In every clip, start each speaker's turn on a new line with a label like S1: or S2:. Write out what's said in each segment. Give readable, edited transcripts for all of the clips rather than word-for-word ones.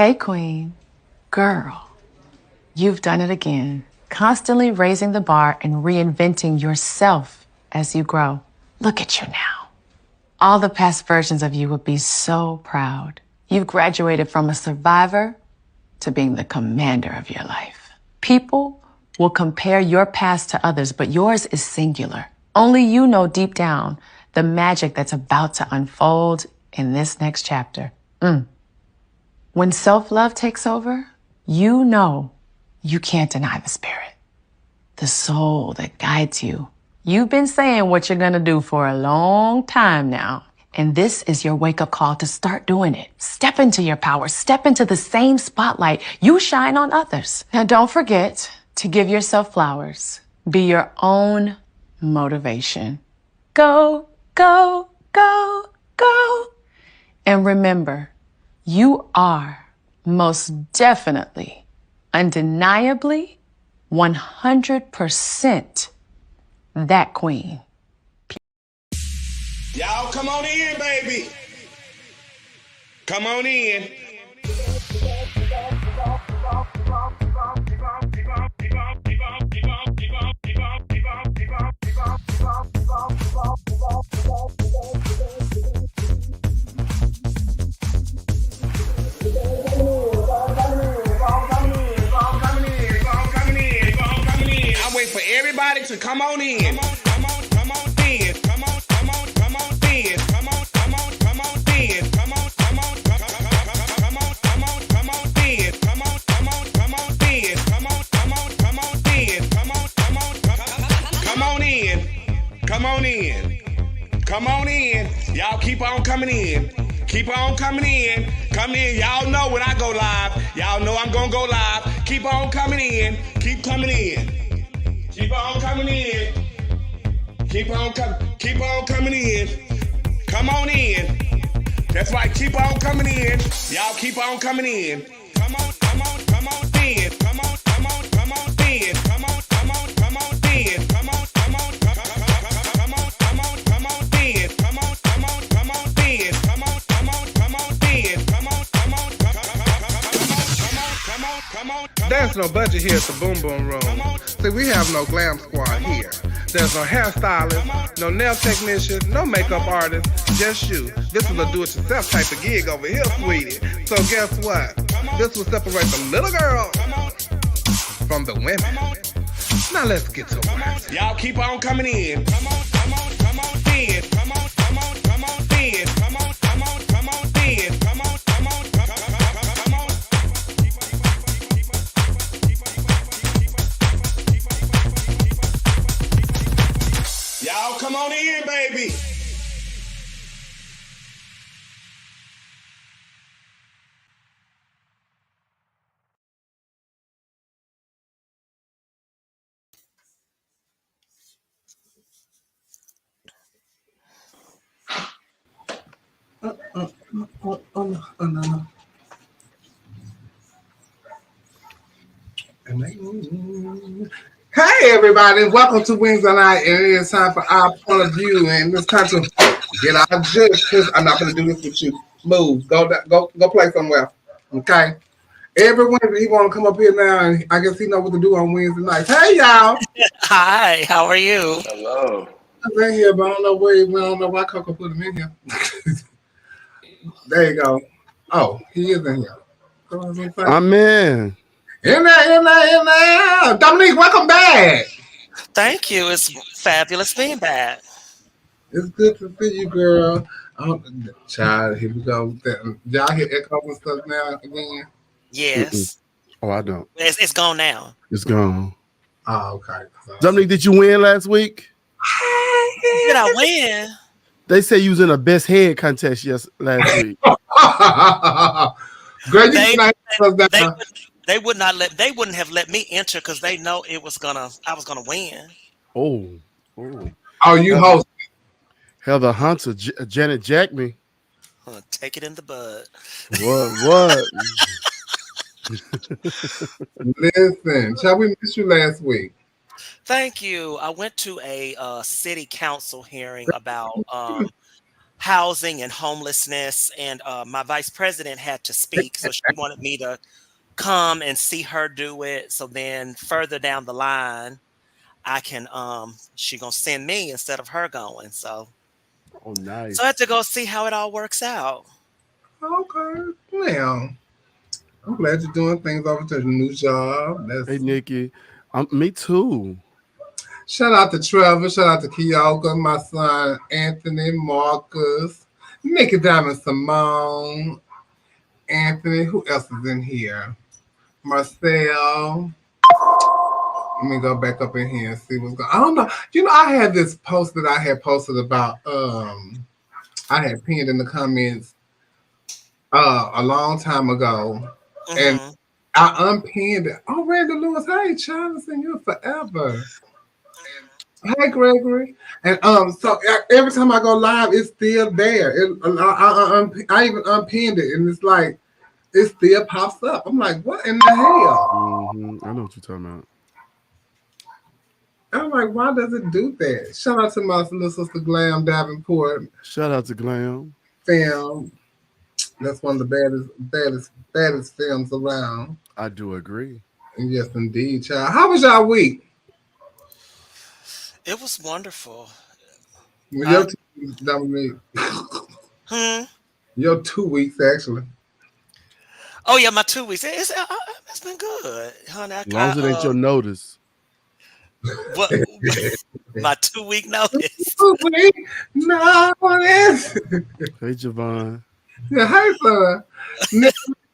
S1: Hey, Queen. Girl, you've done it again. Constantly raising the bar and reinventing yourself as you grow. Look at you now. All the past versions of you would be so proud. You've graduated from a survivor to being the commander of your life. People will compare your past to others, but yours is singular. Only you know deep down the magic that's about to unfold in this next chapter. When self-love takes over, you know you can't deny the spirit, the soul that guides you. You've been saying what you're gonna do for a long time now. And this is your wake-up call to start doing it. Step into your power. Step into the same spotlight you shine on others. Now, don't forget to give yourself flowers. Be your own motivation. Go, go, go, go. And remember, you are most definitely, undeniably, 100% that queen.
S2: Y'all come on in, baby. Come on in. I'm waiting for everybody to come on in. Come on in. Come on in. Come on in. Come on in. Come on in. Come on in. Come on in. Y'all keep on coming in. Keep on coming in. Come in. Y'all know when I go live. Y'all know I'm gonna go live. Keep on coming in. Keep coming in. Keep on coming in. Keep on coming in. Come on in. That's right. Keep on coming in. Y'all keep on coming in. Come on in. Come on in. Come on in. Come on in. Come on in. Come on in. Come on in. Come on in. Come on in.
S3: There's no budget here at the Boom Boom Room. See, we have no glam squad here. There's no hairstylist, no nail technician, no makeup artist, just you. This is a do-it-yourself type of gig over here, sweetie. So guess what? This will separate the little girl from the women. Now let's get to it.
S2: Y'all keep on coming in. Come on in. Come on in. Come on in. Come on in. Come on in. Come on in. Y'all come on in, baby.
S3: Hey everybody, welcome to Wings on Night, and it is time for our point of view. And this time to get our judge, because I'm not going to do this with you. Move, go play somewhere. Okay. Every Wednesday he want to come up here now, and I guess he know what to do on Wednesday nights. Hey y'all,
S4: Hi, how are you?
S2: Hello.
S3: I'm in here, but I don't know where he went. I don't know why Coco put him in here. There you go. Oh, he is in here.
S5: I'm in.
S3: In there. Dominique, welcome back.
S4: Thank you. It's fabulous being back.
S3: It's good to see you, girl. Child, here we go. Y'all hear echoes and stuff now again?
S4: Yes.
S5: Oh, I don't.
S4: It's gone now.
S5: It's gone.
S3: Oh, okay.
S5: Dominique, did you win last week?
S4: Did I win?
S5: They say you was in a best head contest last week.
S3: Girl, you
S4: They wouldn't have let me enter because they know I was gonna win.
S5: Oh,
S3: you host.
S5: Heather Hunter, Janet Jackman.
S4: Take it in the bud.
S5: What?
S3: Listen, shall we miss you last week?
S4: Thank you. I went to a city council hearing about housing and homelessness, and my vice president had to speak, so she wanted me to come and see her do it. So then further down the line, I can she gonna send me instead of her going. So
S5: Oh, nice.
S4: I have to go see how it all works out.
S3: Okay. Well, I'm glad you're doing things over to the new job.
S5: Hey, Nikki. Me too.
S3: Shout out to Trevor. Shout out to Kyoka, my son Anthony, Marcus, Nikki Diamond, Simone, Anthony. Who else is in here? Marcel. Let me go back up in here and see what's going on. I don't know. You know, I had this post that I had posted about I had pinned in the comments a long time ago. And I unpinned it. Oh, Randy Lewis, hey, China, seen you forever. Hey, Gregory. And so every time I go live, it's still there. I even unpinned it, and it's like it still pops up. I'm like, what in the hell?
S5: I know what you're talking about.
S3: I'm like, why does it do that? Shout out to my little sister Glam Davenport.
S5: Shout out to Glam.
S3: Film. That's one of the baddest films around.
S5: I do agree.
S3: And yes, indeed, child. How was y'all week?
S4: It was wonderful.
S3: Your 2 weeks, Dominique. Your 2 weeks, actually.
S4: Oh yeah, my 2 weeks. It's been good, honey.
S5: As long as it ain't your notice.
S4: What? My 2 week notice.
S3: 2 week notice.
S5: Hey, Javon.
S3: Yeah, hey, son.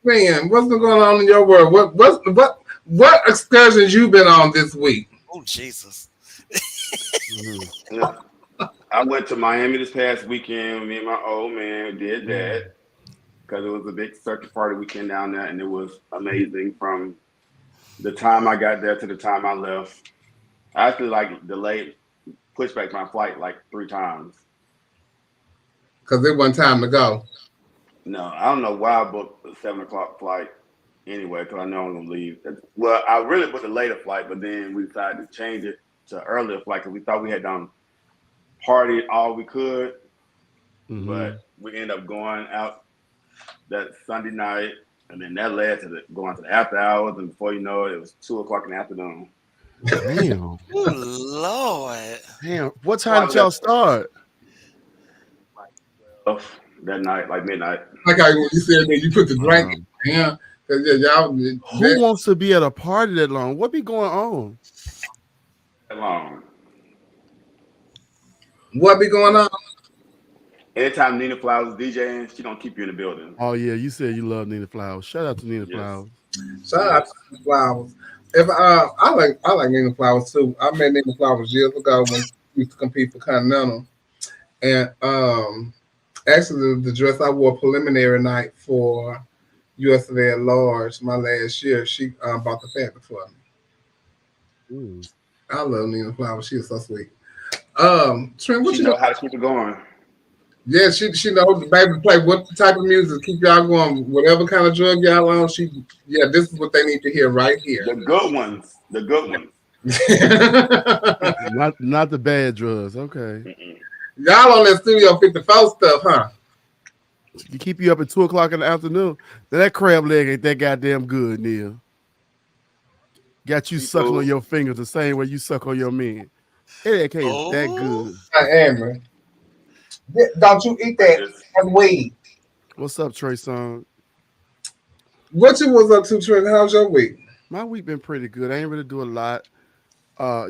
S3: Man, what's been going on in your world? What excursions you been on this week?
S4: Oh Jesus.
S6: Yeah. I went to Miami this past weekend. Me and my old man did that because it was a big circuit party weekend down there, and it was amazing from the time I got there to the time I left. I actually pushed back my flight like 3 times.
S3: Because it wasn't time to go.
S6: No, I don't know why I booked a 7 o'clock flight anyway, because I know I'm going to leave. Well, I really booked a later flight, but then we decided to change it to an earlier flight because we thought we had done partied all we could. But we ended up going out that Sunday night, and then that led to going to the after hours, and before you know it, it was 2 o'clock in the afternoon.
S5: Damn.
S4: Oh, Lord.
S5: Damn. What time did y'all start?
S6: That night, like midnight.
S3: Like when you said that you put the drink in. Yeah.
S5: Who wants to be at a party that long? What be going on?
S6: That long.
S3: What be going on?
S6: Anytime Nina Flowers DJing, she don't keep you in the building.
S5: Oh yeah, you said you love Nina Flowers. Shout out to Nina Flowers.
S3: Shout out to Nina Flowers. If I like Nina Flowers too. I met Nina Flowers years ago when we used to compete for Continental, and actually the dress I wore preliminary night for USA at Large my last year, she bought the fabric for me. I love Nina Flowers. She is so sweet. Trent, what
S6: you know how to keep it going?
S3: Yeah, she knows the baby play what type of music keep y'all going, whatever kind of drug y'all on. This is what they need to hear right here.
S6: The good ones.
S5: not the bad drugs. Okay.
S3: Y'all on that Studio 54 stuff, huh?
S5: You keep you up at 2 o'clock in the afternoon. That crab leg ain't that goddamn good, Neil. Got you sucking on your fingers the same way you suck on your men. It ain't that good.
S3: I am, man. Don't you eat that weed?
S5: What's up, Trey Song?
S3: What you was up to, Trey? How's your week?
S5: My week been pretty good. I ain't really do a lot.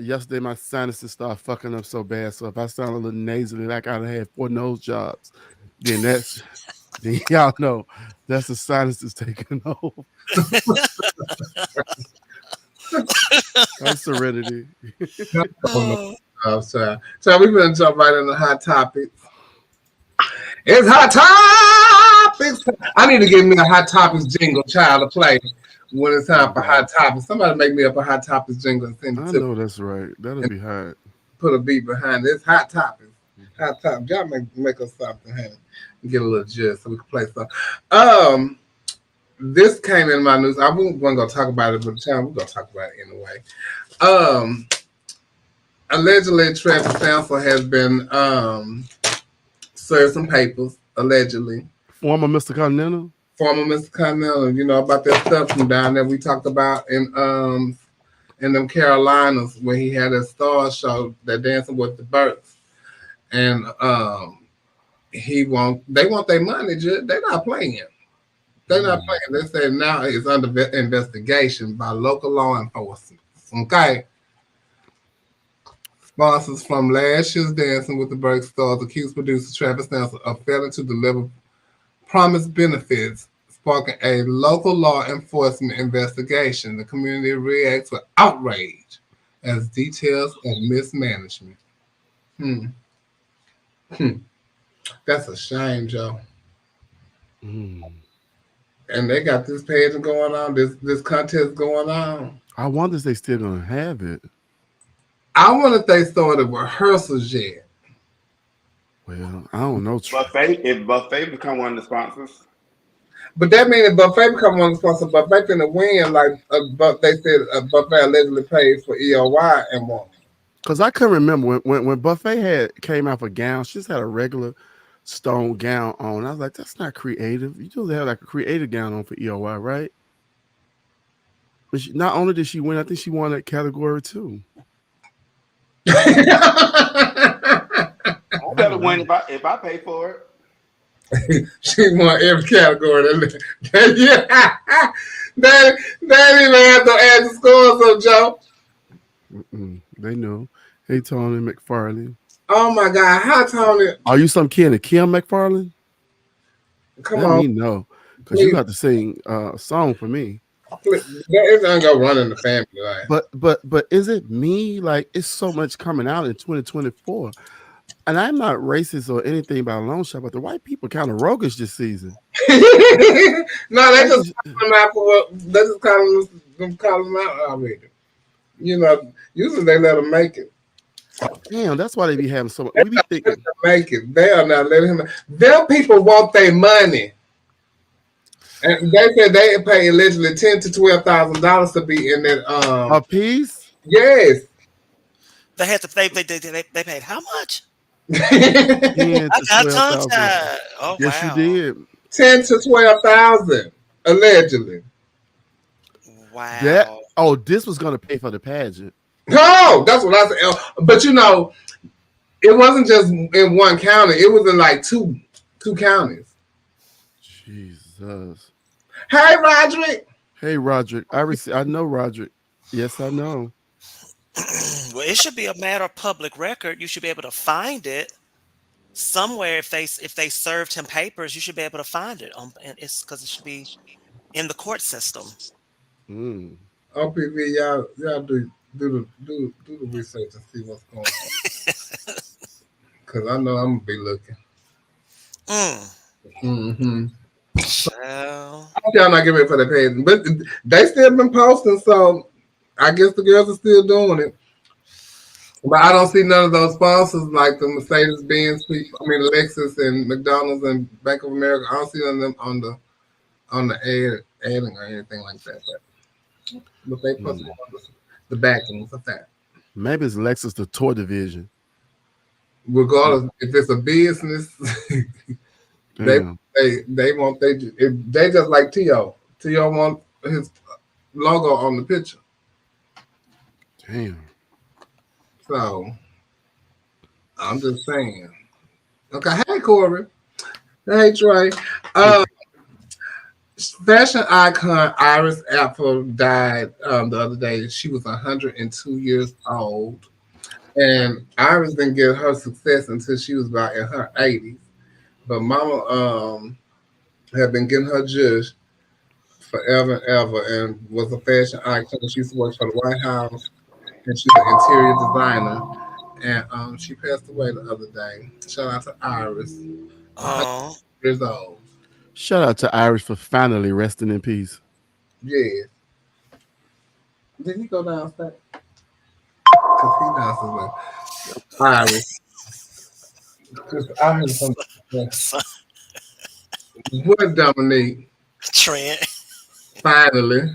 S5: Yesterday my sinuses started fucking up so bad. So if I sound a little nasally, like I had 4 nose jobs, then then y'all know that's the sinuses taking over. That's Serenity.
S3: So we're gonna jump right into hot topics. It's hot topics. I need to give me a hot topics jingle, child, to play when it's time for hot topics. Somebody make me up a hot topics jingle and send it to me.
S5: I know that's right. That'll be hot.
S3: Put a beat behind it. It's hot topics. Hot topics. Y'all make us something, honey. Get a little gist so we can play something. This came in my news. I wasn't going to talk about it, but we're going to talk about it anyway. Allegedly, Travis Sample has been served some papers, allegedly.
S5: Former Mr. Continental.
S3: Former Mr. Continental, you know about that stuff from down there we talked about in them Carolinas when he had a star show, that Dancing with the Birds. And they want their money, they're not playing. They're not playing. They say now it's under investigation by local law enforcement. Okay. Sponsors from last year's Dancing with the Birds stars accused producer Travis Nelson of failing to deliver promised benefits, sparking a local law enforcement investigation. The community reacts with outrage as details of mismanagement. That's a shame, Joe. And they got this pageant going on, this contest going on.
S5: I wonder if they still gonna have it.
S3: I wonder if they started rehearsals yet.
S5: Well, I don't know.
S6: If Buffet become one of the sponsors.
S3: But that means if Buffet become one of the sponsors, Buffet finna win. Like they said, Buffet allegedly paid for EOY and won.
S5: Because I couldn't remember when Buffet came out for gowns. She just had a regular stone gown on. I was like, that's not creative. You usually have like a creative gown on for EOY, right? But not only did she win, I think she won that category too.
S6: I better win if I pay for it.
S3: She won every category. Yeah. They didn't even have to add the scores up, Joe.
S5: They know. Hey, Tony McFarlane.
S3: Oh my God, how Tony?
S5: Are you some kin of Kim McFarlane?
S3: Come
S5: Let
S3: on,
S5: me know, because you got to sing a song for me.
S3: It's not gonna run in the family. Like.
S5: But is it me? Like, it's so much coming out in 2024. And I'm not racist or anything about a long shot, but the white people kind of roguish this season.
S3: No, they just call them out for what they just call them out already. You know, usually they let them make it.
S5: Damn, that's why they be having so much. We be thinking
S3: make it. They are not letting him. Them people want their money, and they said they pay allegedly $10,000 to $12,000 to be in that.
S5: A piece?
S3: Yes.
S4: They had to. They paid how much?
S5: I
S4: got tongue tied. Oh
S5: yes,
S4: wow.
S5: you did.
S3: 10 to 12,000 allegedly.
S4: Wow.
S5: This was gonna pay for the pageant.
S3: No, that's what I said. But you know, it wasn't just in one county. It was in like two counties.
S5: Jesus.
S3: Hey, Roderick.
S5: Hey, Roderick. I know Roderick. Yes, I know.
S4: Well, it should be a matter of public record. You should be able to find it somewhere. If they served him papers, you should be able to find it. And it's because it should be in the court system.
S3: OPV, y'all do the research and see what's going on. Because I know I'm gonna be looking.
S4: So,
S3: I hope y'all not getting ready for the pageant, but they still been posting, so I guess the girls are still doing it. But I don't see none of those sponsors like the Mercedes-Benz people. I mean, Lexus and McDonald's and Bank of America. I don't see none of them on the adding or anything like that. But they posted the backings of that.
S5: Maybe it's Lexus, the toy division.
S3: Regardless, if it's a business, they want they just like T.O. T.O. want his logo on the picture.
S5: Damn.
S3: So I'm just saying. Okay, hey Corey. Hey Trey. Fashion icon Iris Apfel died the other day. She was 102 years old. And Iris didn't get her success until she was about in her 80s. But Mama had been getting her just forever and ever and was a fashion icon. She used to work for the White House and she's an interior designer. And she passed away the other day. Shout out to Iris.
S4: oh,
S3: Years old.
S5: Shout out to Iris for finally resting in peace.
S3: Yeah. Did he go downstairs? Because he downstairs. Iris. Because I heard something. What, Dominique?
S4: Trent.
S3: Finally.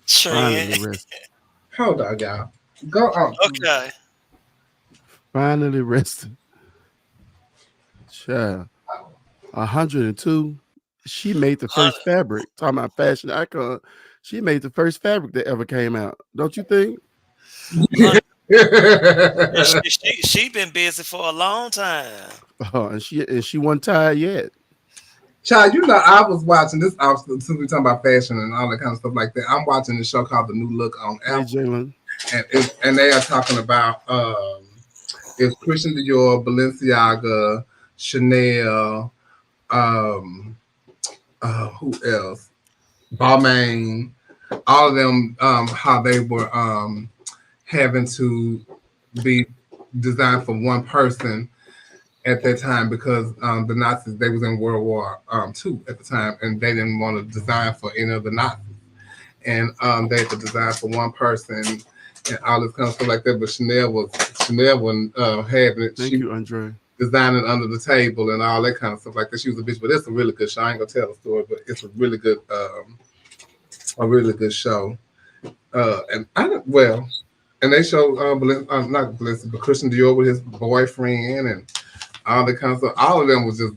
S4: Trent.
S3: Hold on, y'all. Go out.
S4: Okay.
S5: Finally rested. Yeah, 102. She made the
S4: Hun-
S5: first fabric. Talking about fashion icon. She made the first fabric that ever came out. Don't you think?
S4: hun- and she been busy for a long time.
S5: Oh, and she wasn't tired yet.
S3: Child, you know, I was watching this. Since we talking about fashion and all that kind of stuff like that, I'm watching this show called The New Look on
S5: Hey,
S3: Apple,
S5: Jalen.
S3: and they are talking about it's Christian Dior, Balenciaga, Chanel, um, who else? Balmain, all of them, how they were having to be designed for one person at that time because the Nazis, they was in World War II at the time, and they didn't want to design for any of the Nazis, and they had to design for one person and all this kind of stuff like that. But Chanel wasn't having it.
S5: Thank
S3: She
S5: you, Andre.
S3: designing under the table and all that kind of stuff like that. She was a bitch, but it's a really good show. I ain't gonna tell the story, but it's a really good show. And they show not Balenciaga, but Christian Dior with his boyfriend and all that kind of stuff. All of them was just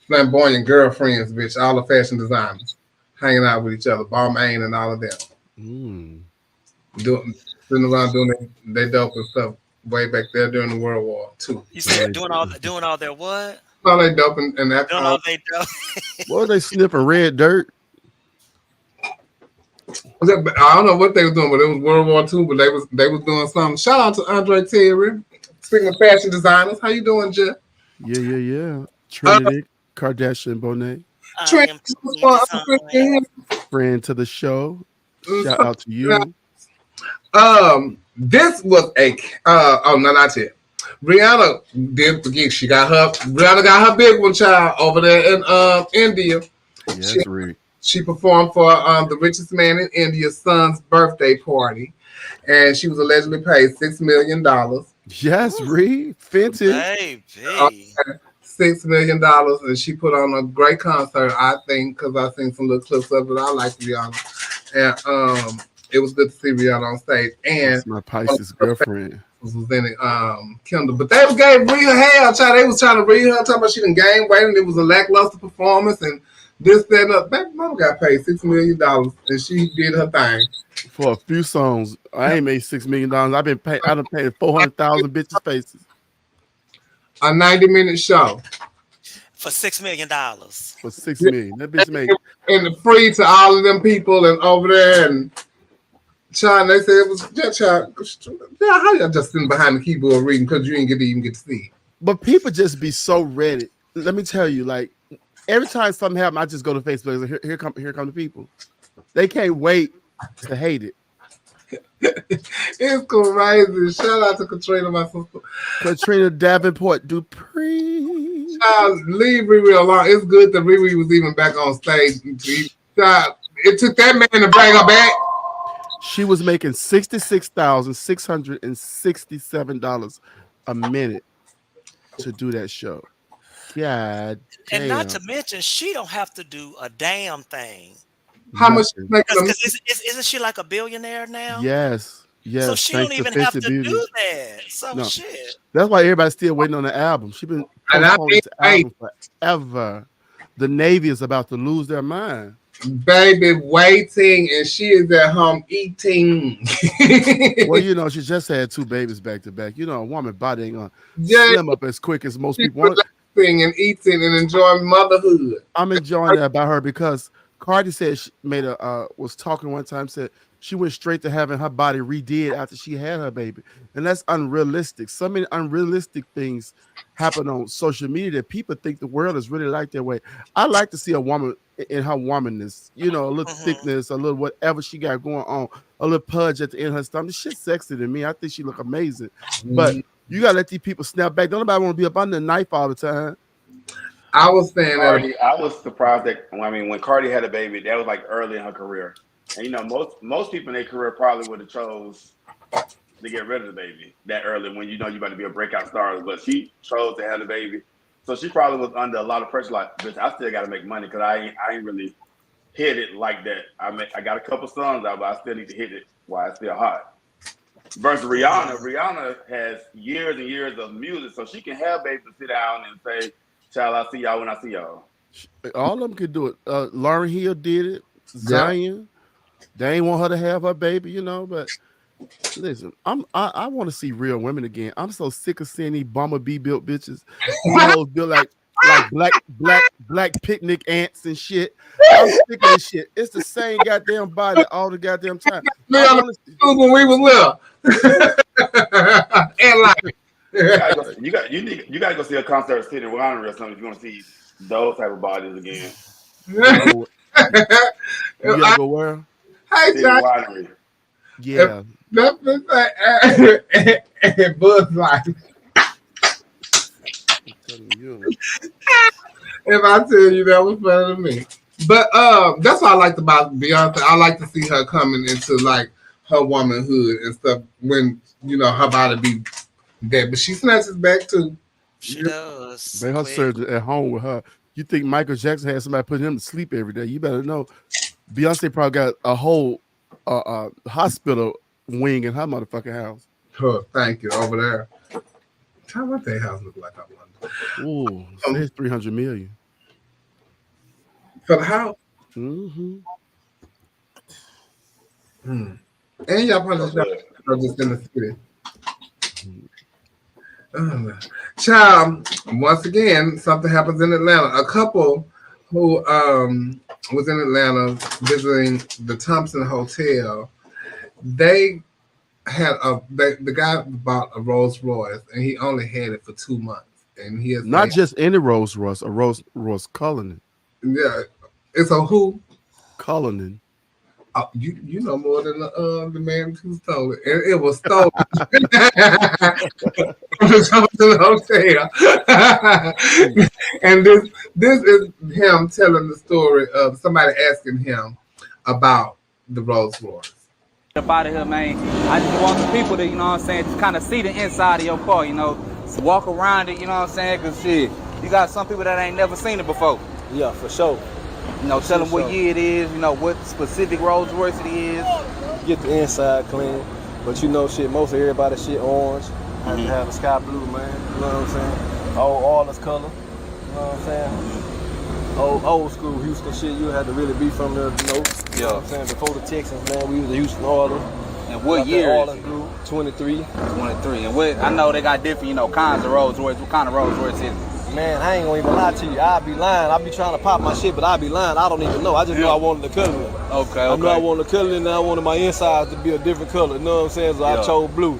S3: flamboyant girlfriends, bitch. All the fashion designers hanging out with each other, Balmain and all of them,
S5: Mm.
S3: doing sitting around doing they dope and stuff way back there during the World War II.
S4: You said doing all their what?
S3: All they dope and that
S4: Doing all they do.
S5: What were they sniffing red dirt?
S3: I don't know what they were doing, but it was World War II. But they was doing something. Shout out to Andre Terry. Speaking of fashion designers, how you doing, Jeff?
S5: Yeah. Trinity Kardashian Bonet.
S4: I am
S5: Friend to the show. Shout out to you.
S3: This was a no, not yet. Rihanna did forget Rihanna got her big one, child, over there in India.
S5: Yes, Rick.
S3: She performed for the richest man in India's son's birthday party, and she was allegedly paid $6 million.
S5: Yes, Rick. Fenton.
S4: baby.
S3: $6 million, and she put on a great concert, I think, because I seen some little clips of it. I like Rihanna, and it was good to see Rihanna on stage. And
S5: that's my Pisces girlfriend
S3: was in it, Kendall, but they gave Rhea hell, child. They was trying to read her, talking about she didn't gain weight, and it was a lackluster performance, and this, that, and that. Baby mama got paid $6 million, and she did her thing
S5: for a few songs. I ain't made $6 million. I've been paid. I done paid 400,000 bitches' faces.
S3: A 90-minute show
S4: For $6 million.
S5: For $6 million. That bitch made
S3: and free to all of them people and over there and. Child, they said it was child. Yeah, how y'all just sitting behind the keyboard reading because you didn't even get to see it.
S5: But people just be so ready. Let me tell you, like every time something happens, I just go to Facebook and say, here come the people. They can't wait to hate it.
S3: It's crazy. Shout out to Katrina, my sister.
S5: Katrina Davenport Dupree.
S3: Child, leave Riri alone. It's good that Riri was even back on stage. Child, it took that man to bring her back.
S5: She was making $66,667 a minute to do that show. God damn.
S4: And not to mention, she don't have to do a damn thing.
S3: How much?
S4: Because isn't she like a billionaire now?
S5: Yes.
S4: So she don't even have to do that. So no. Shit.
S5: That's why everybody's still waiting on the album. She's been postponing this album forever. The Navy is about to lose their mind.
S3: Baby waiting, and she is at home eating.
S5: Well, you know, she just had 2 babies back to back. You know, a woman body ain't gonna slim up as quick as most people want.
S3: And eating and enjoying motherhood.
S5: I'm enjoying that about her because Cardi said she made was talking one time, said she went straight to having her body redid after she had her baby, and that's unrealistic. So many unrealistic things happen on social media that people think the world is really like that way. I like to see a woman in her womanness, you know, a little thickness, a little whatever she got going on, a little pudge at the end of her stomach. Shit's sexy to me. I think she look amazing, but you gotta let these people snap back. Don't nobody want to be up under the knife all the time.
S3: I was saying
S6: Cardi, I was surprised that when Cardi had a baby, that was like early in her career. And you know, most people in their career probably would have chose to get rid of the baby that early when you know you're about to be a breakout star. But she chose to have the baby, so she probably was under a lot of pressure. Like, bitch, I still got to make money because I ain't really hit it like that. I got a couple songs out, but I still need to hit it while it's still hot. Versus Rihanna has years and years of music, so she can have babies sit down and say, Child, I see y'all when I see y'all.
S5: All of them could do it. Lauryn Hill did it.
S7: Yeah.
S5: Zion. They ain't want her to have her baby, you know. But listen, I want to see real women again. I'm so sick of seeing these bumblebee built bitches. These hoes built like black picnic ants and shit. I'm sick of this shit. It's the same goddamn body all the goddamn time.
S7: When we was little. And like
S6: You gotta go see a concert at City Winery or something if you want to see those type of bodies again.
S5: You gotta go where?
S7: Hey,
S6: City
S7: Josh.
S6: Winery.
S5: Yeah.
S7: That's and Buzz like,
S5: I'm telling you.
S7: if I tell you that was funny to me. But that's what I liked about Beyonce. I like to see her coming into like her womanhood and stuff when her body be dead. But she snatches back too.
S4: She does.
S5: Man, her surgeon at home with her. You think Michael Jackson had somebody putting him to sleep every day? You better know. Beyonce probably got a whole hospital wing in her motherfucking house.
S7: Oh, thank you. Over there. Tell me what their house look like. I wonder.
S5: Ooh, it's 300 million
S7: for the house.
S5: Mm-hmm.
S7: And y'all probably just in the city. Child, once again, something happens in Atlanta. A couple who was in Atlanta visiting the Thompson Hotel, they had the guy bought a Rolls Royce and he only had it for 2 months. And he has
S5: not just any Rolls Royce, a Rolls Cullinan.
S7: Yeah, it's a who?
S5: Cullinan.
S7: You know more than the man who stole it. And it was stolen from the Thompson Hotel. And this is him telling the story of somebody asking him about the Rolls Royce.
S8: Up out of here, man. I just want the people to, just kind of see the inside of your car, so walk around it, because shit, you got some people that ain't never seen it before.
S9: Yeah, for sure.
S8: Tell them what year it is, what specific Rolls Royce it is.
S9: Get the inside clean. But most of everybody shit orange. I have to have a sky blue, man. You know what I'm saying? All this color. You know what I'm saying? Old school Houston shit, you had to really be from there, You know what I'm saying? Before the Texans, man, we was the Houston Oilers.
S8: And what year is it?
S9: Blue, 23.
S8: 23. And I know they got different, kinds of Rolls Royce. What kind of Rolls Royce is it?
S9: Man, I ain't gonna even lie to you. I'll be lying. I'll be trying to pop my shit, but I'll be lying. I don't even know. I just know I wanted the color.
S8: Okay.
S9: I knew I wanted the color, and I wanted my insides to be a different color. You know what I'm saying? So I chose blue.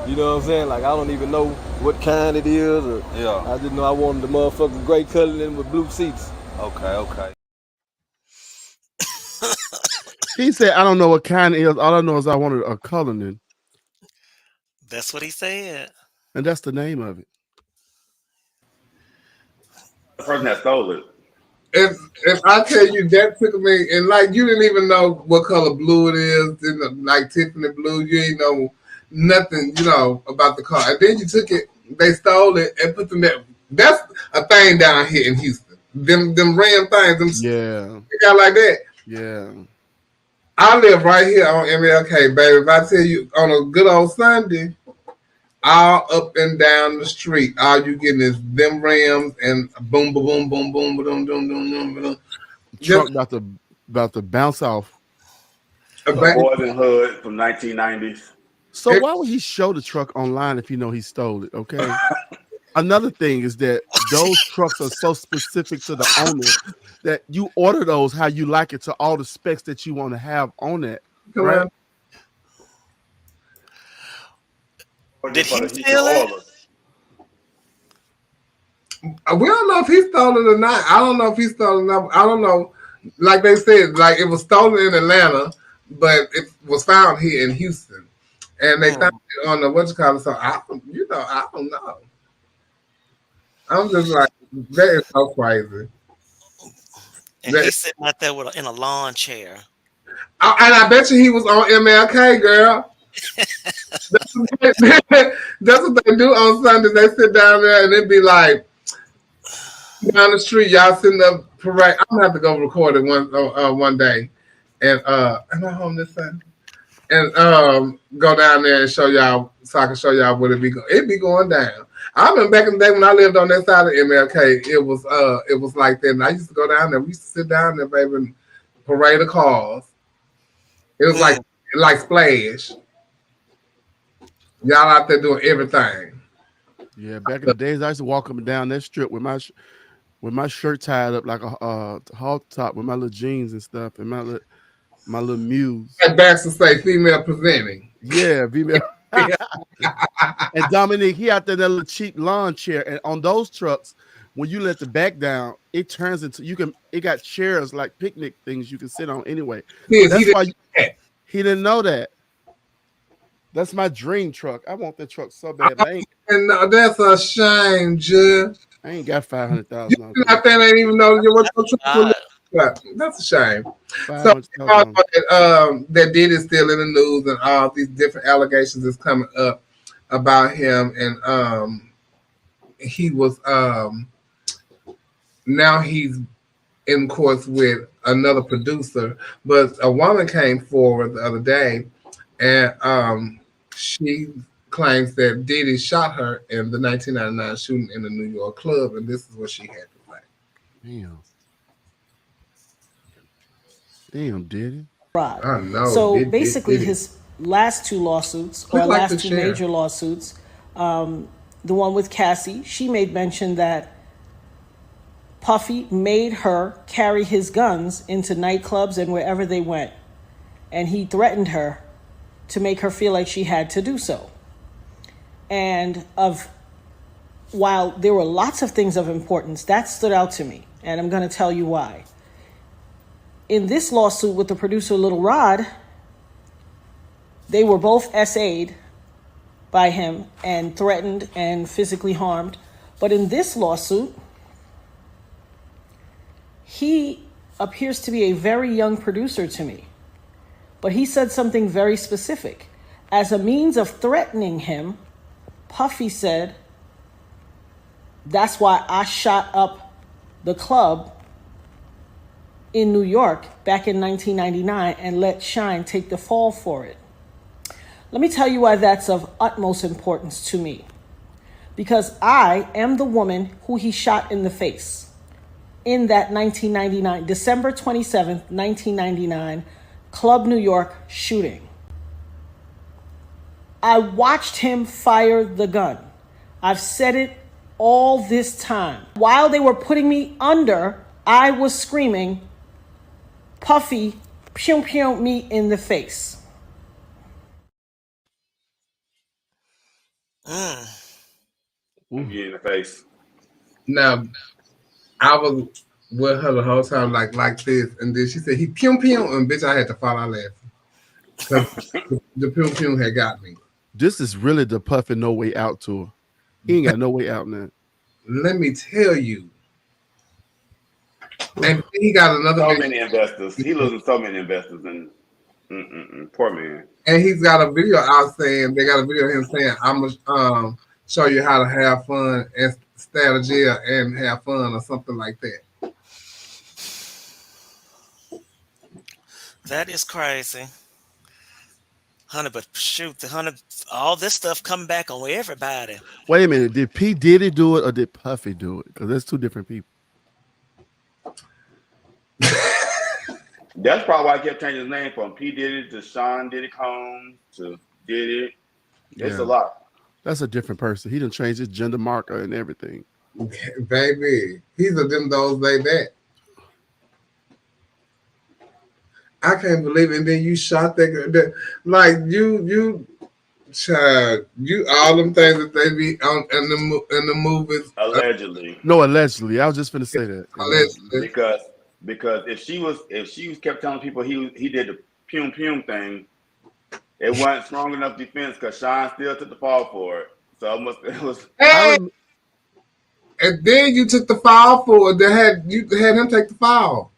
S9: You know what I'm saying? Like, I don't even know what kind it is. I just know I wanted the motherfucking gray coloring with blue seats.
S8: Okay.
S5: He said, I don't know what kind it is. All I know is I wanted a Cullinan.
S4: That's what he said.
S5: And that's the name of it.
S6: The person that stole it.
S7: If I tell you that took me, and like you didn't even know what color blue it is, like Tiffany blue, you ain't know nothing, about the car. And then you took it, they stole it and put them there. That's a thing down here in Houston. Them Ram things, them got like that.
S5: Yeah.
S7: I live right here on MLK, baby. If I tell you on a good old Sunday, all up and down the street, all you getting is them Rams and boom, boom, boom, boom, boom, boom, boom, boom, boom, boom.
S5: Truck about to bounce off.
S6: The Boys in Hood from 1990s.
S5: So why would he show the truck online if you know he stole it? Okay. Another thing is that those trucks are so specific to the owner that you order those how you like it to all the specs that you want to have on it. Right?
S4: Did he steal it?
S7: We don't know if he stole it or not. I don't know if he stole it. I don't know. Like they said, like it was stolen in Atlanta, but it was found here in Houston, and they found it on the So I don't know. I'm just like, that is so crazy.
S4: And he's sitting out there in a lawn chair.
S7: And I bet you he was on MLK, girl. That's what they do on Sundays. They sit down there and it'd be like down the street, y'all sitting up parade. I'm gonna have to go record it one day, and am I home this Sunday? And go down there and show y'all, so I can show y'all what it be going down. I remember back in the day when I lived on that side of MLK, it was like that. And I used to go down there. We used to sit down there, baby, and parade of cars. It was like Splash. Y'all out there doing everything.
S5: Yeah, back in the days, I used to walk up and down that strip with my shirt tied up like a halter top with my little jeans and stuff and my little muse.
S7: Like Baxter say, female presenting.
S5: Yeah, female. And Dominique, he out there in that little cheap lawn chair, and on those trucks, when you let the back down, it turns into it got chairs like picnic things you can sit on anyway. That's why he didn't know that. That's my dream truck. I want that truck so bad.
S7: And that's a shame, Judge.
S5: I ain't got 500,000.
S7: You out there ain't even know what your truck was. That's a shame. So that Diddy is still in the news, and all these different allegations is coming up about him, and he was now he's in course with another producer, but a woman came forward the other day, and she claims that Diddy shot her in the 1999 shooting in the New York club, and this is what she had to say.
S5: Damn, Diddy.
S7: I know.
S10: So basically, his last two lawsuits, or last two major lawsuits, the one with Cassie, she made mention that Puffy made her carry his guns into nightclubs and wherever they went. And he threatened her to make her feel like she had to do so. And while there were lots of things of importance, that stood out to me. And I'm going to tell you why. In this lawsuit with the producer Little Rod, they were both SA'd by him and threatened and physically harmed. But in this lawsuit, he appears to be a very young producer to me. But he said something very specific. As a means of threatening him, Puffy said, that's why I shot up the club in New York back in 1999 and let Shine take the fall for it. Let me tell you why that's of utmost importance to me. Because I am the woman who he shot in the face in that 1999, December 27th, 1999, Club New York shooting. I watched him fire the gun. I've said it all this time. While they were putting me under, I was screaming, Puffy, pew pew me in the face.
S6: You in the face.
S7: Now, I was with her the whole time like this, and then she said he pew pew, and bitch, I had to fall out laughing. The pew pew had got me.
S5: This is really the Puffy No Way Out tour. He ain't got no way out now.
S7: Let me tell you. And he got another.
S6: So many investors. He losing so many investors, and poor man.
S7: And he's got a video out saying they got a video of him saying, "I'm gonna show you how to have fun and stay out of jail and have fun," or something like that.
S4: That is crazy. Honey, but shoot, all this stuff coming back on everybody.
S5: Wait a minute, did P. Diddy do it or did Puffy do it? Because there's two different people.
S6: That's probably why I kept changing his name from P. Diddy to Sean Diddy Combs to Diddy. It's a lot.
S5: That's a different person. He done changed his gender marker and everything.
S7: Baby, he's a them those they that. I can't believe it. And then you shot that girl. Like you child, you all them things that they be on in the movies.
S6: Allegedly.
S5: No, allegedly. I was just gonna say that.
S7: Allegedly.
S6: Because if she kept telling people he did the pum thing, it wasn't strong enough defense because Sean still took the fall for it. So it was.
S7: Hey! And then you took the fall for it. You had him take the fall.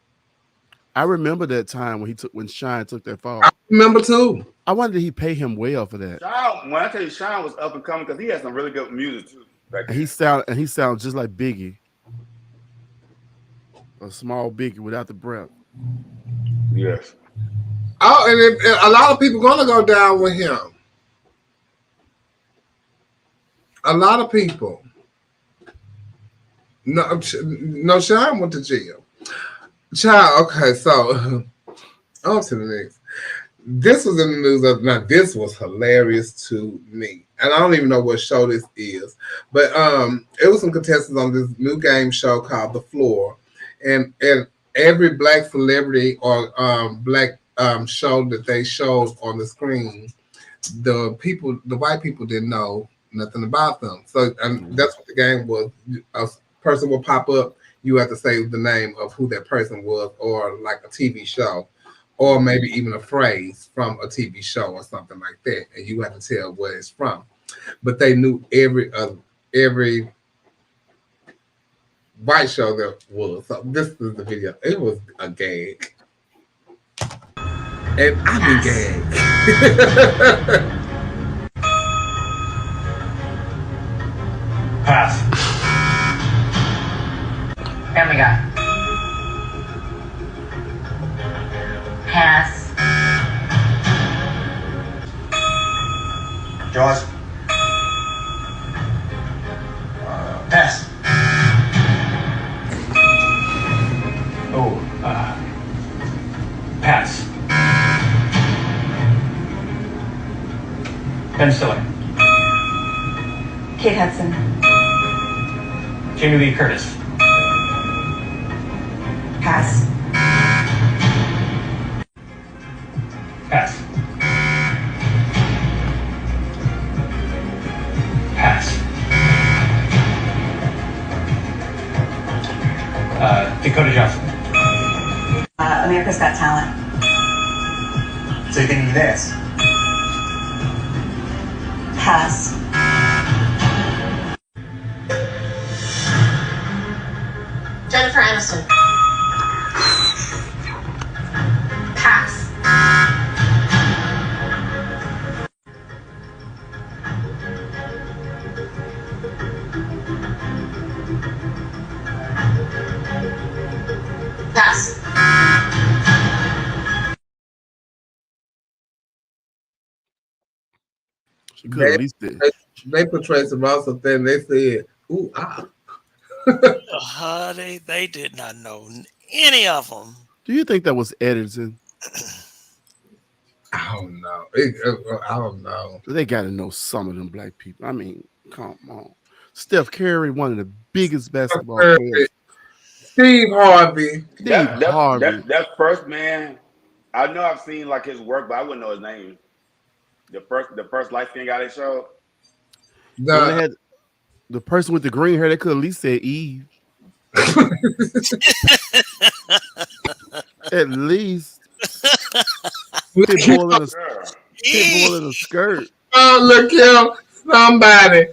S5: I remember that time when Shine took that fall.
S7: I remember too.
S5: I wonder did he pay him well for that.
S6: Sean, when I tell you Sean was up and coming because he had some really good music too.
S5: And he sounds just like Biggie. A small Biggie without the breath.
S6: Yes.
S7: Oh, and a lot of people gonna go down with him. A lot of people. No, Sean went to jail. Child, okay, so on to the next. This was in the news. Now, this was hilarious to me, and I don't even know what show this is, but it was some contestants on this new game show called The Floor, and every black celebrity or black show that they showed on the screen, the white people didn't know nothing about them. So that's what the game was. A person will pop up. You have to say the name of who that person was, or like a TV show, or maybe even a phrase from a TV show or something like that, and you have to tell where it's from. But they knew every white show there was. So this is the video. It was a gag, and I mean gag.
S11: Pass. Family Guy. Pass. Jaws. Pass. Oh, pass. Ben Stiller.
S12: Kate Hudson.
S11: Jamie Lee Curtis.
S12: Pass.
S11: Pass. Pass. Dakota Johnson.
S12: America's Got Talent.
S11: So you think this?
S12: Pass.
S13: Jennifer Aniston. Pass. Pass.
S5: She could at least did.
S7: They portrayed some awesome thing. They said, "Ooh, ah."
S4: Honey, they did not know any of them.
S5: Do you think that was editing?
S7: I don't know. I don't know.
S5: They got to know some of them black people. I mean, come on. Steph Curry, one of the biggest basketball players.
S7: Steve Harvey.
S6: That first man. I know I've seen like his work, but I wouldn't know his name. The first light skin guy they showed.
S5: They had the person with the green hair. They could at least say Eve. At least. Pitbull in a skirt.
S7: Oh, look, yo, somebody.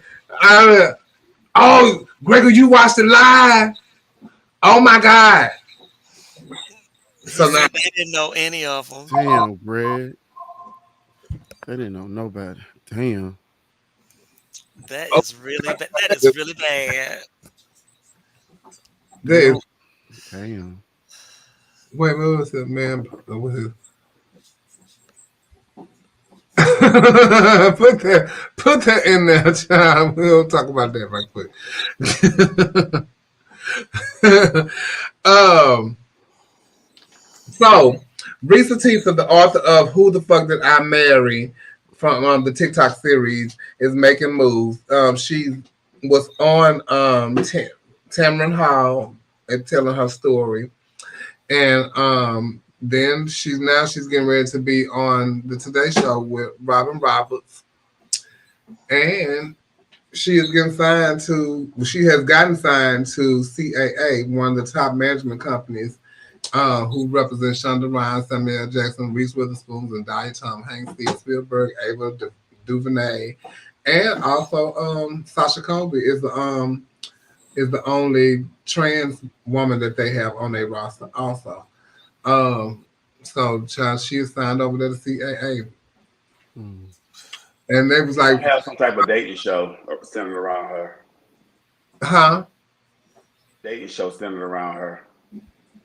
S7: Oh, Gregor, you watched it live? Oh my God.
S4: So now they didn't know any of them.
S5: Damn, Brad. They didn't know nobody. Damn.
S4: That is really bad. That is really bad.
S5: Damn.
S7: Wait, what was it, man? What was it? put that in there, child. We'll talk about that right quick. So Risa Tisa, the author of Who the Fuck Did I Marry from the TikTok series, is making moves. She was on Tamron Hall and telling her story. And then she's getting ready to be on the Today Show with Robin Roberts. And she has gotten signed to CAA, one of the top management companies who represent Shonda Rhimes, Samuel Jackson, Reese Witherspoon, and Zendaya, Tom Hanks, Steve Spielberg, Ava DuVernay, and also Sasha Colby is the only trans woman that they have on their roster also. So she is signed over there to CAA. And they was like,
S6: have some type of dating show centered around her.
S7: Huh?
S6: Dating show centered around her.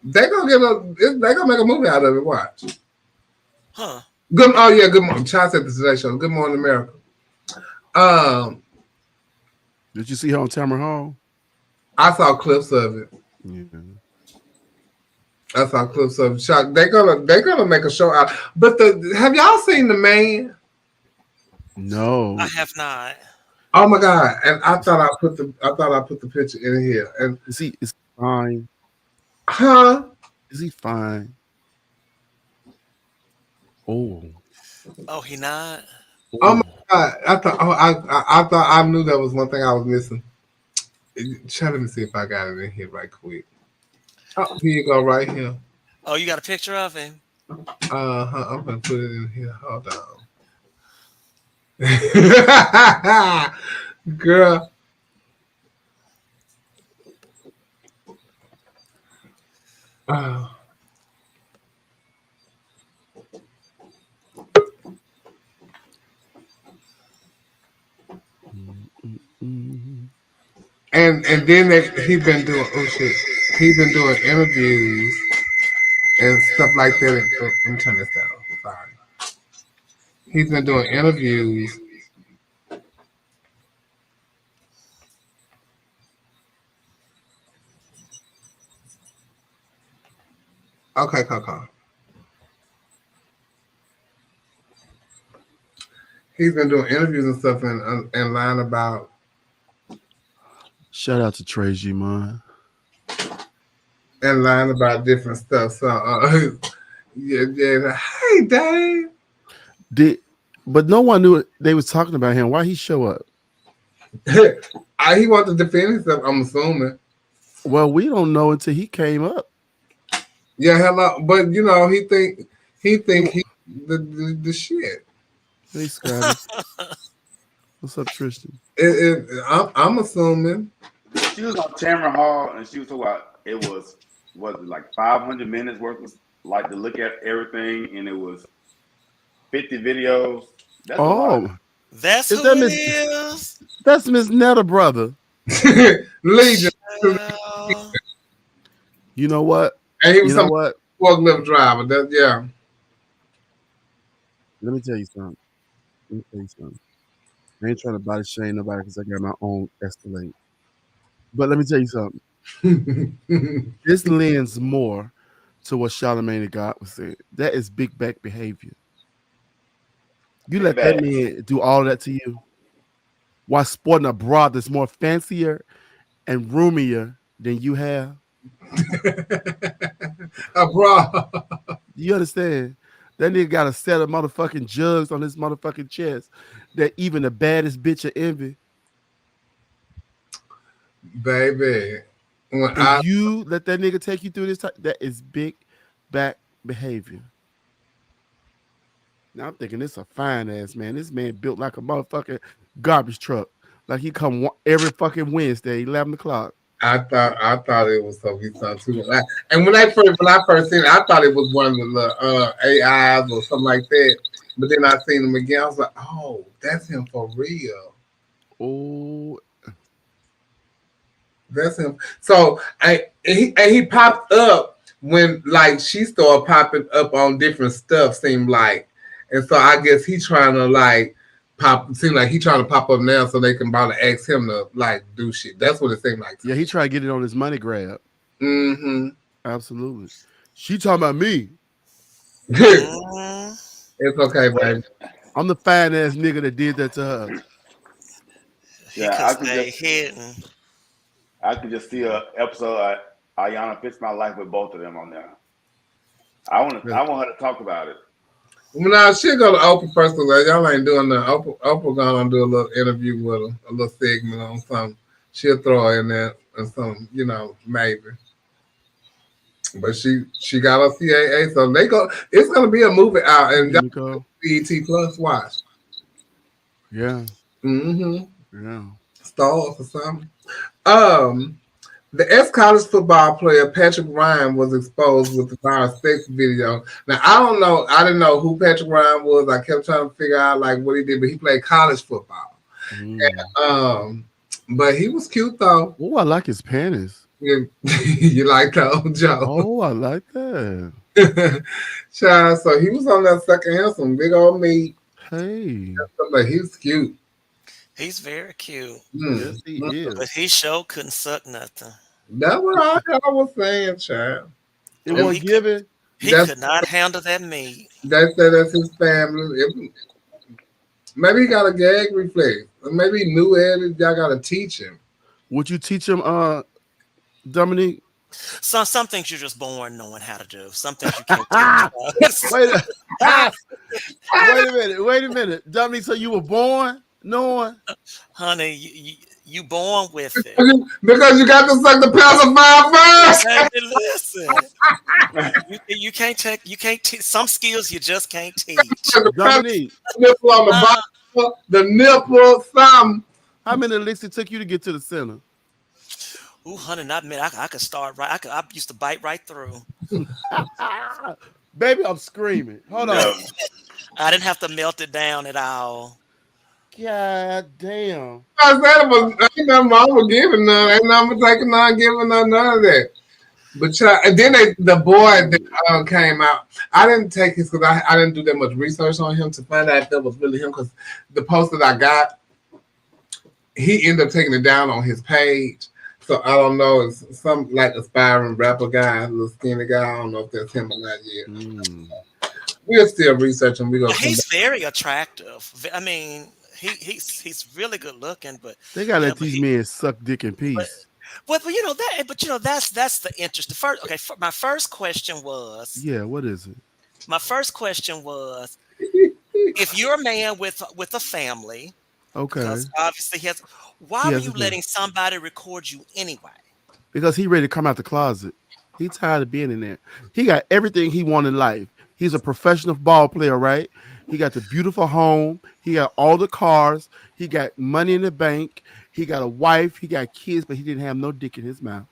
S7: They gonna make a movie out of it. Watch.
S4: Huh?
S7: Good. Oh yeah. Good morning. Child said the Today Show. Good morning, America.
S5: Did you see her on Tamara Hall?
S7: I saw clips of it.
S5: Yeah.
S7: I saw clips of it. Shock. They're gonna make a show out. But have y'all seen The Man?
S5: No.
S4: I have not.
S7: Oh my god! And I thought I put the picture in here. And
S5: Is he fine?
S7: huh?
S5: Is he fine? Oh.
S4: Oh, he not.
S7: Oh my god! I thought I knew that was one thing I was missing. Let me see if I got it in here right quick. Oh, here you go, right here.
S4: Oh, you got a picture of him?
S7: I'm gonna put it in here. Hold on. Girl. And then he been doing he been doing interviews and stuff like that. Let me turn this down. Sorry. He's been doing interviews. Okay, Coco. He's been doing interviews and stuff and lying about.
S5: Shout out to Trey G, man.
S7: And lying about different stuff. So, yeah. Hey, Dave.
S5: But no one knew they was talking about him. Why he show up?
S7: He wanted to defend himself, I'm assuming.
S5: Well, we don't know until he came up.
S7: Yeah, hello. But you know, he think he the shit.
S5: Hey, Scotty. What's up, Tristan?
S7: I'm assuming.
S6: She was on Tamara Hall and she was talking about it was it like 500 minutes worth of like to look at everything, and it was 50 videos. That's a lot.
S4: That's who it is.
S5: That's Miss Netta, brother.
S7: Legion.
S5: You know what?
S7: And he was
S5: some
S7: forklift driver. Yeah.
S5: Let me tell you something. I ain't trying to body shame nobody because I got my own Escalade. But let me tell you something. This lends more to what Charlamagne the God was saying. That is big back behavior. You let that man do all that to you while sporting a bra that's more fancier and roomier than you have.
S7: A bra.
S5: You understand? That nigga got a set of motherfucking jugs on his motherfucking chest that even the baddest bitch of envy.
S7: Baby.
S5: You let that nigga take you through this time, that is big back behavior. Now I'm thinking this a fine ass man. This man built like a motherfucking garbage truck. Like he come every fucking Wednesday, 11 o'clock.
S7: I thought it was so too. And when I first seen it, I thought it was one of the AIs or something like that. But then I seen him again. I was like, oh, that's him for real.
S5: Oh,
S7: that's him. So he popped up when like she started popping up on different stuff. Seemed like, and so I guess he's trying to like. Seem like he trying to pop up now so they can probably ask him to like do shit. That's what it seemed like.
S5: Yeah, he tried to get it on his money grab.
S7: Mm-hmm.
S5: Absolutely. She talking about me.
S7: It's okay, baby.
S5: I'm the fine ass nigga that did that to her.
S6: Yeah, I could just see an episode of Ayanna Fix My Life with both of them on there. I want her to talk about it.
S7: Now she'll go to Oprah first because y'all ain't doing that. Oprah gonna do a little interview with her, a little segment on something. She'll throw her in there or something, maybe. But she got a CAA, so they go. It's gonna be a movie out and BET Plus. Watch.
S5: Yeah.
S7: Mm-hmm.
S5: Yeah.
S7: Stars or something. The ex-college football player Patrick Ryan was exposed with the viral sex video. Now, I didn't know who Patrick Ryan was. I kept trying to figure out like what he did, but he played college football. And, but he was cute though.
S5: Oh, I like his panties.
S7: You like that, old Joe?
S5: Oh, I like that.
S7: Child, so he was on that second handsome, big old meat.
S5: Hey.
S7: Like he was cute.
S4: He's very cute.
S5: Yes, he
S4: But
S5: is.
S4: he sure couldn't suck nothing.
S7: That's what I was saying, child.
S5: It
S4: Oh,
S5: wasn't given.
S4: he
S7: That's
S4: could not handle that meat.
S7: that's his family. Maybe he got a gag reflex. Or maybe he knew it. Y'all gotta teach him.
S5: Would you teach him, Dominique?
S4: Some things you're just born knowing how to do. Some things you can't teach.
S5: Wait a minute. Dominique, so you were born knowing?
S4: Honey, you born with it.
S7: Because you got to suck the pacifier first.
S4: Listen, you can't teach some skills you just can't teach.
S5: Dominique,
S7: nipple on the bottom, the nipple, some.
S5: How many licks it took you to get to the center?
S4: Ooh, honey, not me. I could start right. I used to bite right through.
S5: Baby, I'm screaming. Hold on.
S4: I didn't have to melt it down at all.
S5: God damn.
S7: I said it was ain't nothing wrong with giving none. Ain't nothing taking none, giving none of that. But child, and then the boy that came out. I didn't take his because I didn't do that much research on him to find out if that was really him. Because the post that I got, he ended up taking it down on his page. So I don't know. It's some like aspiring rapper guy, little skinny guy. I don't know if that's him or not yet. We're still researching.
S4: He's very attractive. I mean, he's really good looking, but
S5: they gotta let these men suck dick in peace.
S4: But you know that. But you know that's the interest. My first question was.
S5: Yeah, what is it?
S4: My first question was, if you're a man with a family,
S5: okay,
S4: because obviously he has. Why are you letting somebody record you anyway?
S5: Because he ready to come out the closet. He tired of being in there. He got everything he wanted in life. He's a professional ball player, right? He got the beautiful home. He got all the cars. He got money in the bank. He got a wife. He got kids, but he didn't have no dick in his mouth.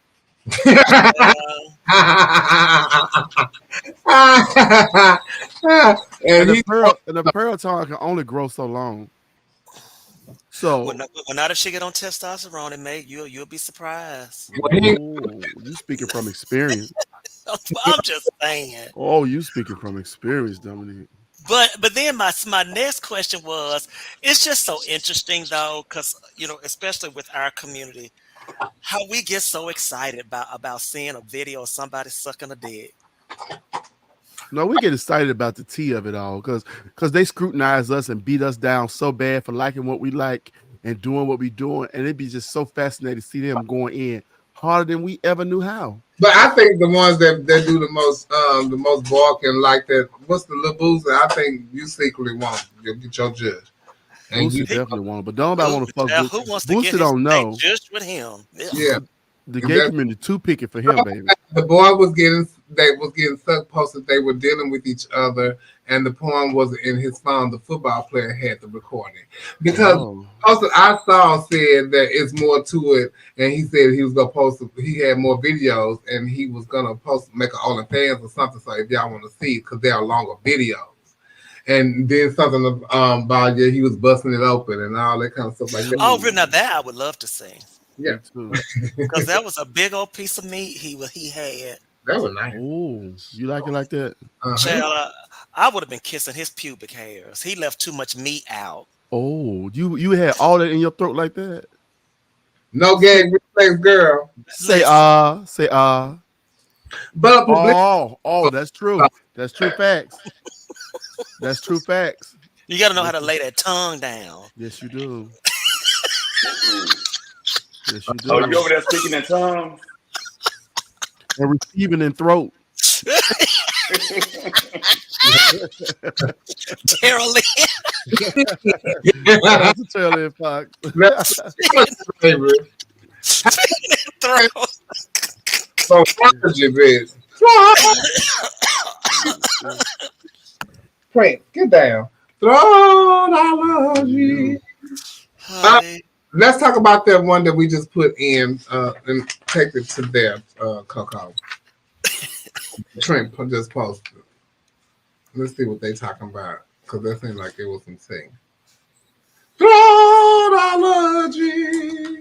S5: and the pearl tongue can only grow so long. So
S4: well, not if she get on testosterone, it may you'll be surprised.
S5: You speaking from experience.
S4: I'm just saying.
S5: Oh, you speaking from experience, Dominique.
S4: But then my next question was, it's just so interesting though, because especially with our community, how we get so excited about seeing a video of somebody sucking a dick.
S5: No, we get excited about the tea of it all because they scrutinize us and beat us down so bad for liking what we like and doing what we doing, and it'd be just so fascinating to see them going in harder than we ever knew how.
S7: But I think the ones that do the most barking like that, what's the little boozer? I think you secretly want you'll get your judge.
S5: And Boosie definitely want, but don't nobody want to fuck Boosie.
S4: Who wants to get
S5: don't know.
S4: Just with him.
S7: Yeah.
S5: The gay community too picky for him, baby.
S7: The boy was getting suck posted. They were dealing with each other, and the porn was in his phone. The football player had the recording because also I saw said that it's more to it, and he said he was gonna post. He had more videos, and he was gonna make an OnlyFans or something. So if y'all want to see, because they are longer videos. And then something about he was busting it open and all that kind of stuff like that.
S4: Oh, now that I would love to see.
S7: Yeah,
S4: because that was a big old piece of meat he had.
S7: That was nice.
S5: Oh, you like it like that?
S4: Child, I would have been kissing his pubic hairs. He left too much meat out.
S5: Oh, you had all that in your throat like that?
S7: No gag reflex, girl.
S5: Say
S7: But
S5: that's true. That's true facts. That's true facts.
S4: You got to know how to lay that tongue down.
S5: Yes, you do. Yes, you do.
S6: Oh, you over there speaking in tongues?
S5: And receiving in throat.
S4: Terrell
S5: That's a Terrell Fox.
S7: That's favorite. So, bitch. Frank, get down. Thronology. Let's talk about that one that we just put in and take it to there, Coco. Trent just posted. Let's see what they talking about because that seemed like it was some thing. Thronology.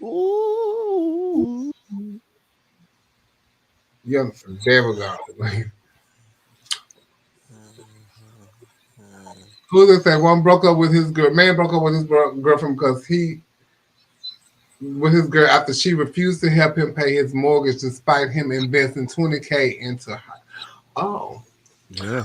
S7: Ooh. Yeah, there we go. Who they say one broke up with his girl? Man broke up with his girlfriend because he with his girl after she refused to help him pay his mortgage despite him investing $20K into her. Oh.
S5: Yeah.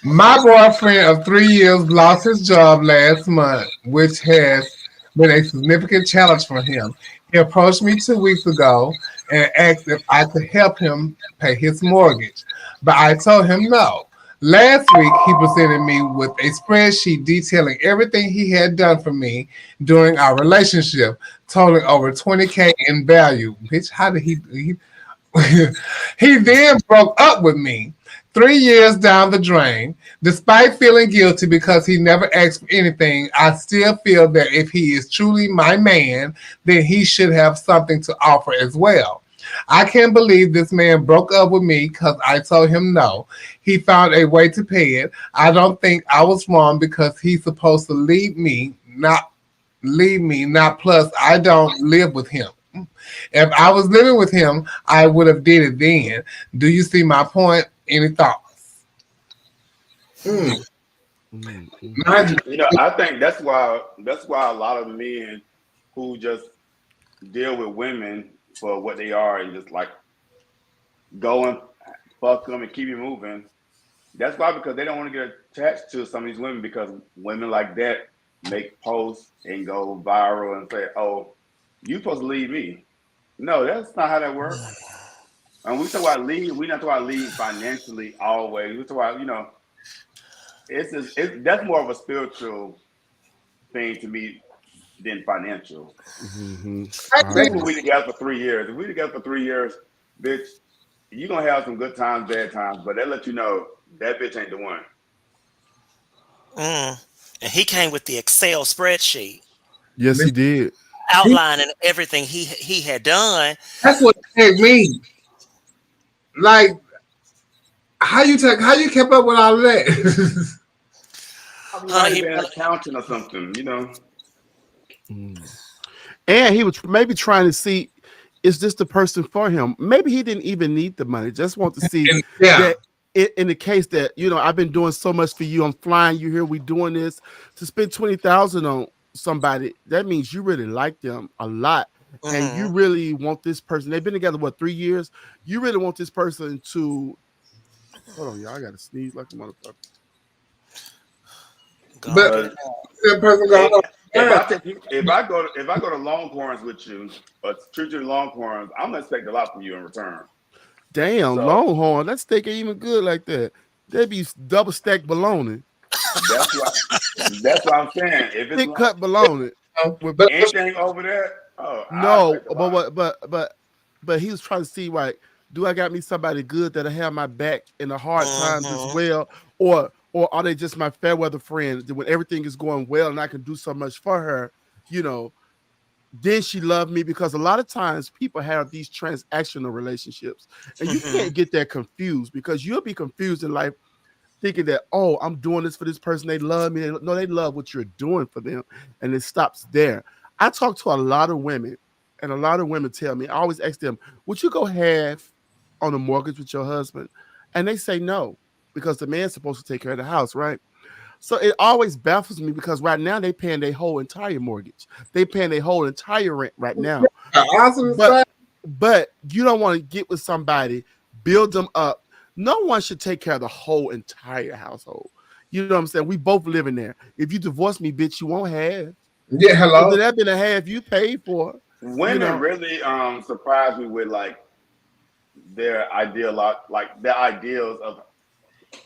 S7: My boyfriend of 3 years lost his job last month, which has been a significant challenge for him. He approached me 2 weeks ago and asked if I could help him pay his mortgage, but I told him no. Last week, he presented me with a spreadsheet detailing everything he had done for me during our relationship, totaling over $20K in value. Bitch, how did he he then broke up with me 3 years down the drain. Despite feeling guilty because he never asked for anything, I still feel that if he is truly my man, then he should have something to offer as well. I can't believe this man broke up with me because I told him no. He found a way to pay it. I don't think I was wrong because he's supposed to leave me, not plus I don't live with him. If I was living with him, I would have did it then. Do you see my point? Any thoughts?
S6: You know, I think that's why a lot of men who just deal with women for what they are and just like go and fuck them and keep it moving. That's why, because they don't want to get attached to some of these women, because women like that make posts and go viral and say, "Oh, you supposed to leave me." No, that's not how that works. And we talk about lead. We not talking about lead financially always. We talk about, you know, that's more of a spiritual thing to me than financial. Especially when we together for 3 years. If we together for 3 years, bitch, you gonna have some good times, bad times, but that let you know that bitch ain't the one.
S4: And he came with the Excel spreadsheet.
S5: Yes, he did.
S4: Outlining everything he had done.
S7: That's what it means. Like, how you kept up with all of that?
S6: He might have been an accountant or something, you know.
S5: And he was maybe trying to see, is this the person for him? Maybe he didn't even need the money. Just want to see that in the case that, you know, I've been doing so much for you. I'm flying you here. We doing this. To spend $20,000 on somebody, that means you really like them a lot. And you really want this person. They've been together, what, 3 years? You really want this person to. Hold on, y'all. I got to sneeze like a motherfucker.
S7: But that person goes,
S6: if I go to Longhorns with you, or treat you to Longhorns, I'm gonna expect a lot from you in return.
S5: Damn, so, Longhorn, that steak ain't even good like that. That'd be double stacked bologna.
S6: That's what I'm saying. If it's
S5: thick cut bologna,
S6: with anything over there,
S5: no. But he was trying to see, like, do I got me somebody good that'll have my back in the hard times as well, or are they just my fair weather friends? When everything is going well and I can do so much for her, you know, then she loved me. Because a lot of times people have these transactional relationships, and you can't get that confused, because you'll be confused in life thinking that, oh, I'm doing this for this person, they love me. No, they love what you're doing for them, and it stops there. I talk to a lot of women, and a lot of women tell me, I always ask them, would you go half on a mortgage with your husband? And they say no, because the man's supposed to take care of the house, right? So it always baffles me, because right now they paying their whole entire mortgage. They paying their whole entire rent right now. But you don't want to get with somebody, build them up. No one should take care of the whole entire household. You know what I'm saying? We both live in there. If you divorce me, bitch, you won't have.
S7: Yeah, hello.
S5: So that been a half you paid for.
S6: Women really surprise me with like their ideals of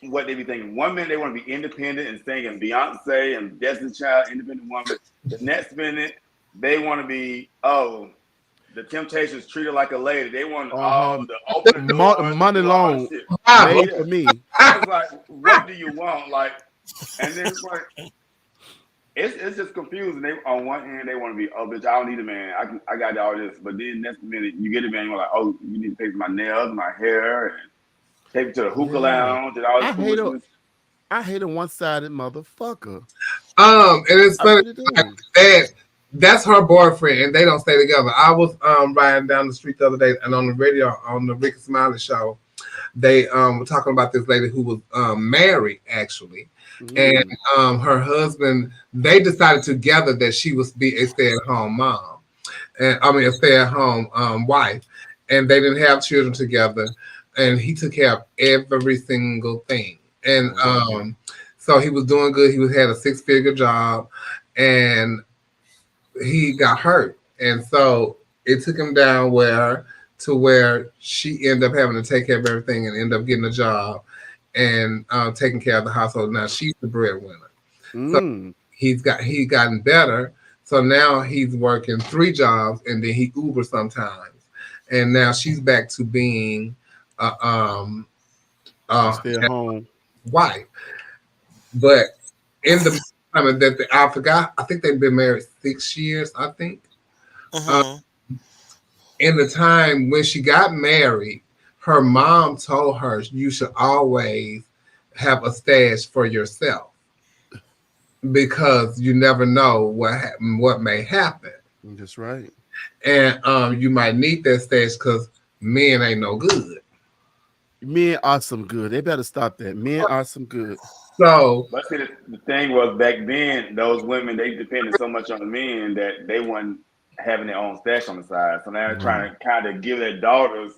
S6: what they be thinking. One minute they want to be independent and singing Beyonce and Destiny's Child, independent woman. The next minute they want to be the Temptations, treated like a lady. They want the open door,
S5: money loan made for me.
S6: I was like, what do you want? Like, and then it's like, it's just confusing. They on one hand they want to be, oh bitch, I don't need a man. I got all this. But then next minute you get a man, you're like, oh, you need to pay for my nails, my hair, and take me to the hookah lounge and all this.
S5: I hate a one-sided motherfucker.
S7: And it's funny that that's her boyfriend, and they don't stay together. I was riding down the street the other day, and on the radio on the Ricky Smiley show, they were talking about this lady who was married actually, and her husband. They decided together that she was be a stay-at-home mom, and I mean a stay-at-home wife, and they didn't have children together, and he took care of every single thing, and so he was doing good. He was had a six-figure job, and he got hurt, and so it took him down where she ended up having to take care of everything and end up getting a job and taking care of the household. Now she's the breadwinner. So he gotten better. So now he's working three jobs and then he Uber sometimes. And now she's back to being
S5: stay at home
S7: wife. But in the time that I forgot, I think they've been married 6 years, I think. In the time when she got married, her mom told her you should always have a stash for yourself because you never know what may happen.
S5: That's right.
S7: And you might need that stash because men ain't no good.
S5: Men are some good. They better stop that. Men are some good.
S7: So,
S6: but see, the thing was back then, those women, they depended so much on the men that they weren't having their own stash on the side. So now they're trying to kind of give their daughters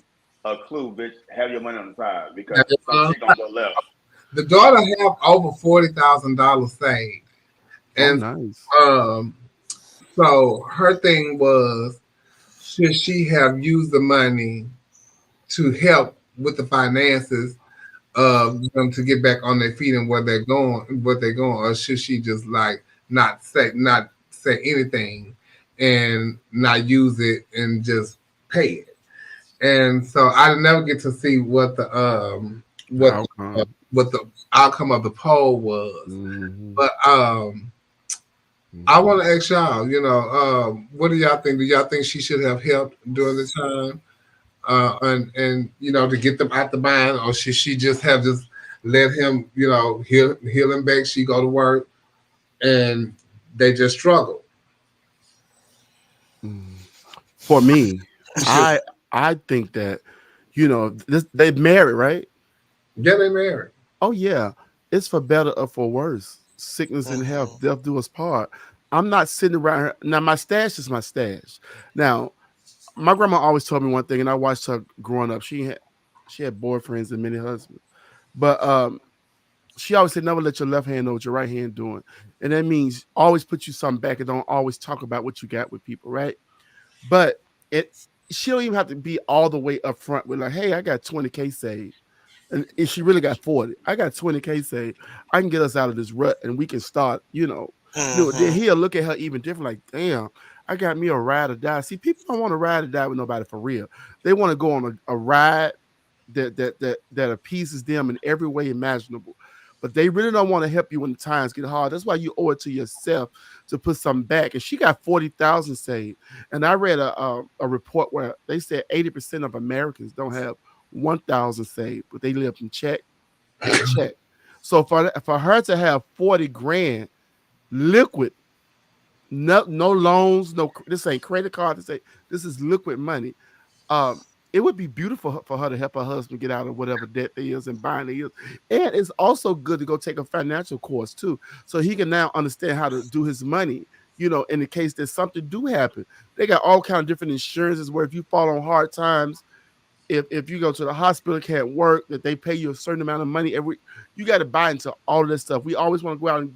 S6: a clue, bitch, have your money on the side because some shit gonna go left.
S7: The daughter have over $40,000 saved, and
S5: nice.
S7: So her thing was, should she have used the money to help with the finances of them to get back on their feet and where they're going, or should she just like not say anything and not use it and just pay it? And so I never get to see what the outcome of the poll was. But I want to ask y'all, what do y'all think? Do y'all think she should have helped during the time? And to get them out the bind, or should she just let him, heal him back? She go to work, and they just struggle.
S5: For me, I think that they married, right?
S7: Yeah, they married.
S5: Oh yeah, it's for better or for worse. Sickness and health, death do us part. I'm not sitting around here. Now my stash is my stash. Now my grandma always told me one thing, and I watched her growing up. She had boyfriends and many husbands, but she always said, never let your left hand know what your right hand doing. And that means always put you something back and don't always talk about what you got with people, right? But she don't even have to be all the way up front with like, hey, I got 20K saved. And if she really got 40, I got 20K saved. I can get us out of this rut and we can start, then he'll look at her even different, like, damn, I got me a ride or die. See, people don't want to ride or die with nobody for real. They want to go on a ride that appeases them in every way imaginable. But they really don't want to help you when the times get hard. That's why you owe it to yourself to put something back. And she got 40,000 saved. And I read a report where they said 80% of Americans don't have 1,000 saved, but they live from check to check. So for her to have 40 grand liquid, no loans, this ain't credit card. This is liquid money. It would be beautiful for her to help her husband get out of whatever debt there is and buying it is. And it's also good to go take a financial course too, so he can now understand how to do his money, in the case that something do happen. They got all kind of different insurances where if you fall on hard times, if you go to the hospital, can't work, that they pay you a certain amount of money every, you got to buy into all of this stuff. We always want to go out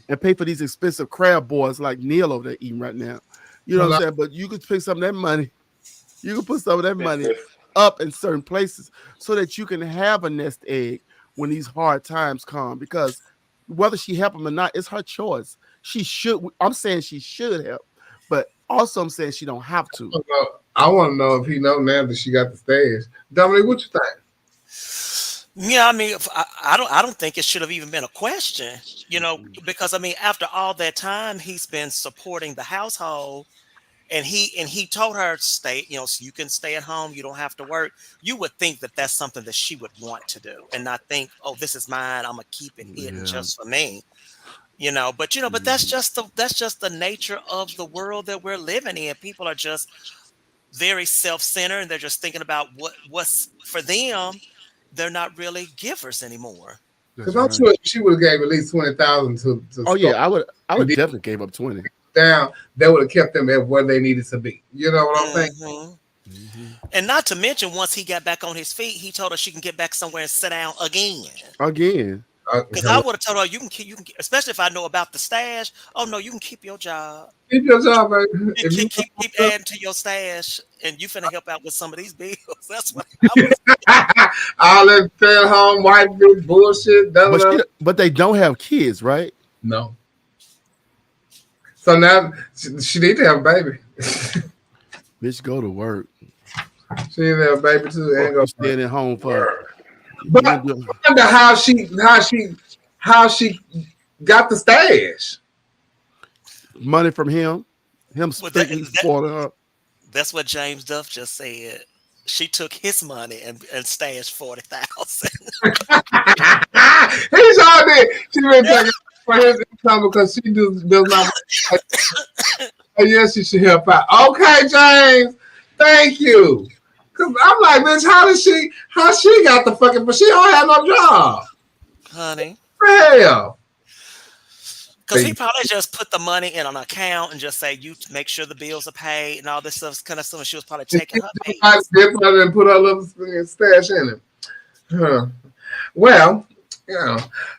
S5: and pay for these expensive crab boys like Neil over there eating right now. You know what I'm saying? But you could pick some of that money. You can put some of that money up in certain places so that you can have a nest egg when these hard times come, because whether she help him or not, it's her choice. She should. I'm saying she should help, but also I'm saying she don't have to.
S7: I want to know if he know now that she got the stash. Dominique, what you think?
S4: Yeah, I mean, I don't think it should have even been a question, because I mean, after all that time, he's been supporting the household. And he told her, stay, so you can stay at home. You don't have to work. You would think that that's something that she would want to do and not think, oh, this is mine. I'm going to keep it hidden just for me, but that's just the nature of the world that we're living in. People are just very self-centered and they're just thinking about what's for them. They're not really givers anymore.
S7: Because I'm sure she would have gave at least 20,000 to.
S5: Oh yeah, I would definitely gave up 20.
S7: down, they would have kept them at where they needed to be. You know what I'm saying?
S4: Mm-hmm. And not to mention, once he got back on his feet, he told her she can get back somewhere and sit down again. Because I would have told her you can keep, especially if I know about the stash. Oh no, you can keep your job.
S7: Keep your job, baby.
S4: You
S7: If you
S4: keep adding to your stash, and you finna help out with some of these bills. That's what I was.
S7: all that stay home white bitch bullshit.
S5: But they don't have kids, right?
S7: No. So now she need to have a baby.
S5: Bitch, go to work.
S7: She need to have a baby too. Ain't
S5: You staying at home for.
S7: But I wonder how she got the stash.
S5: Money from him. Him spending for her.
S4: That's what James Duff just said. She took his money and stashed 40,000.
S7: He's all there. She been taking for his income because she does not. Yes, she should help out. Okay, James. Thank you. Cause I'm like, bitch, how she got the fucking, but she don't have no job.
S4: Honey.
S7: Hell.
S4: Because he probably just put the money in an account and just say, you make sure the bills are paid and all this stuff kind of stuff. And she was probably taking her pay.
S7: And put her little stash in it. Huh. Well,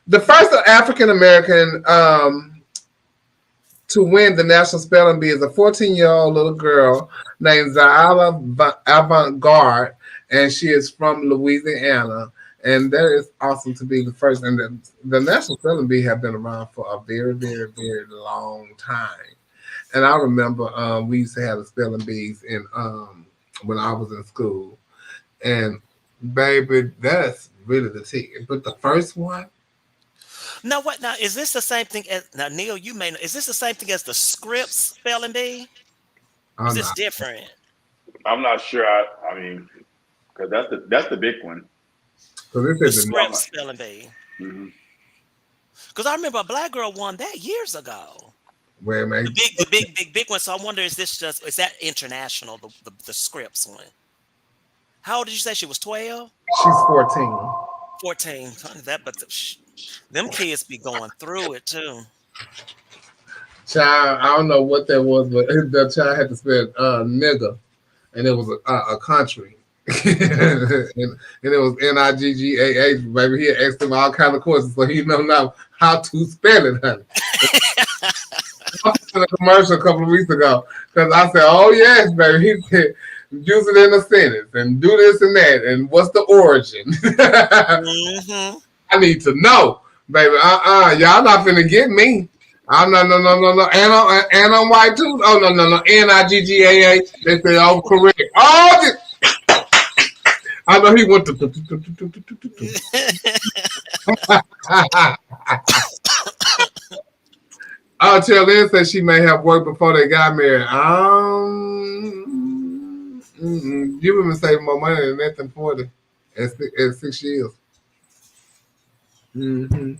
S7: the first African American to win the National Spelling Bee is a 14-year-old little girl named Zaala Avant-Garde, and she is from Louisiana. And that is awesome to be the first. And the National Spelling Bee have been around for a very, very, very long time. And I remember we used to have the spelling bees in when I was in school. And baby, that's really the ticket. But the first one.
S4: Now what? Now is this the same thing as now, Neil? You may know. Is this the same thing as the Scripps spelling bee? Is this different?
S6: I'm not sure. I mean, because that's the big one.
S4: The Scripps spelling bee. Because I remember a black girl won that years ago.
S7: Where, man?
S4: The big one. So I wonder, is that international? The Scripps one. How old did you say she was? 12.
S7: She's 14.
S4: 14. Them kids be going through it too.
S7: Child, I don't know what that was, but the child had to spell nigga, and it was a country, and it was N-I-G-G-A-H. Baby, he had asked him all kind of questions, so he know now how to spell it, honey. I was in a commercial a couple of weeks ago because I said, "Oh yes, baby." He said, "Use it in a sentence and do this and that, and what's the origin?" I need to know, baby. Y'all not finna get me. I'm no. And I'm white too. Oh no. N-I-G-G-A-H. They say, "Oh, correct." Oh, I know he went to. Oh, Lynn said she may have worked before they got married. You women save more money than that than 40 at 6 years. Nene,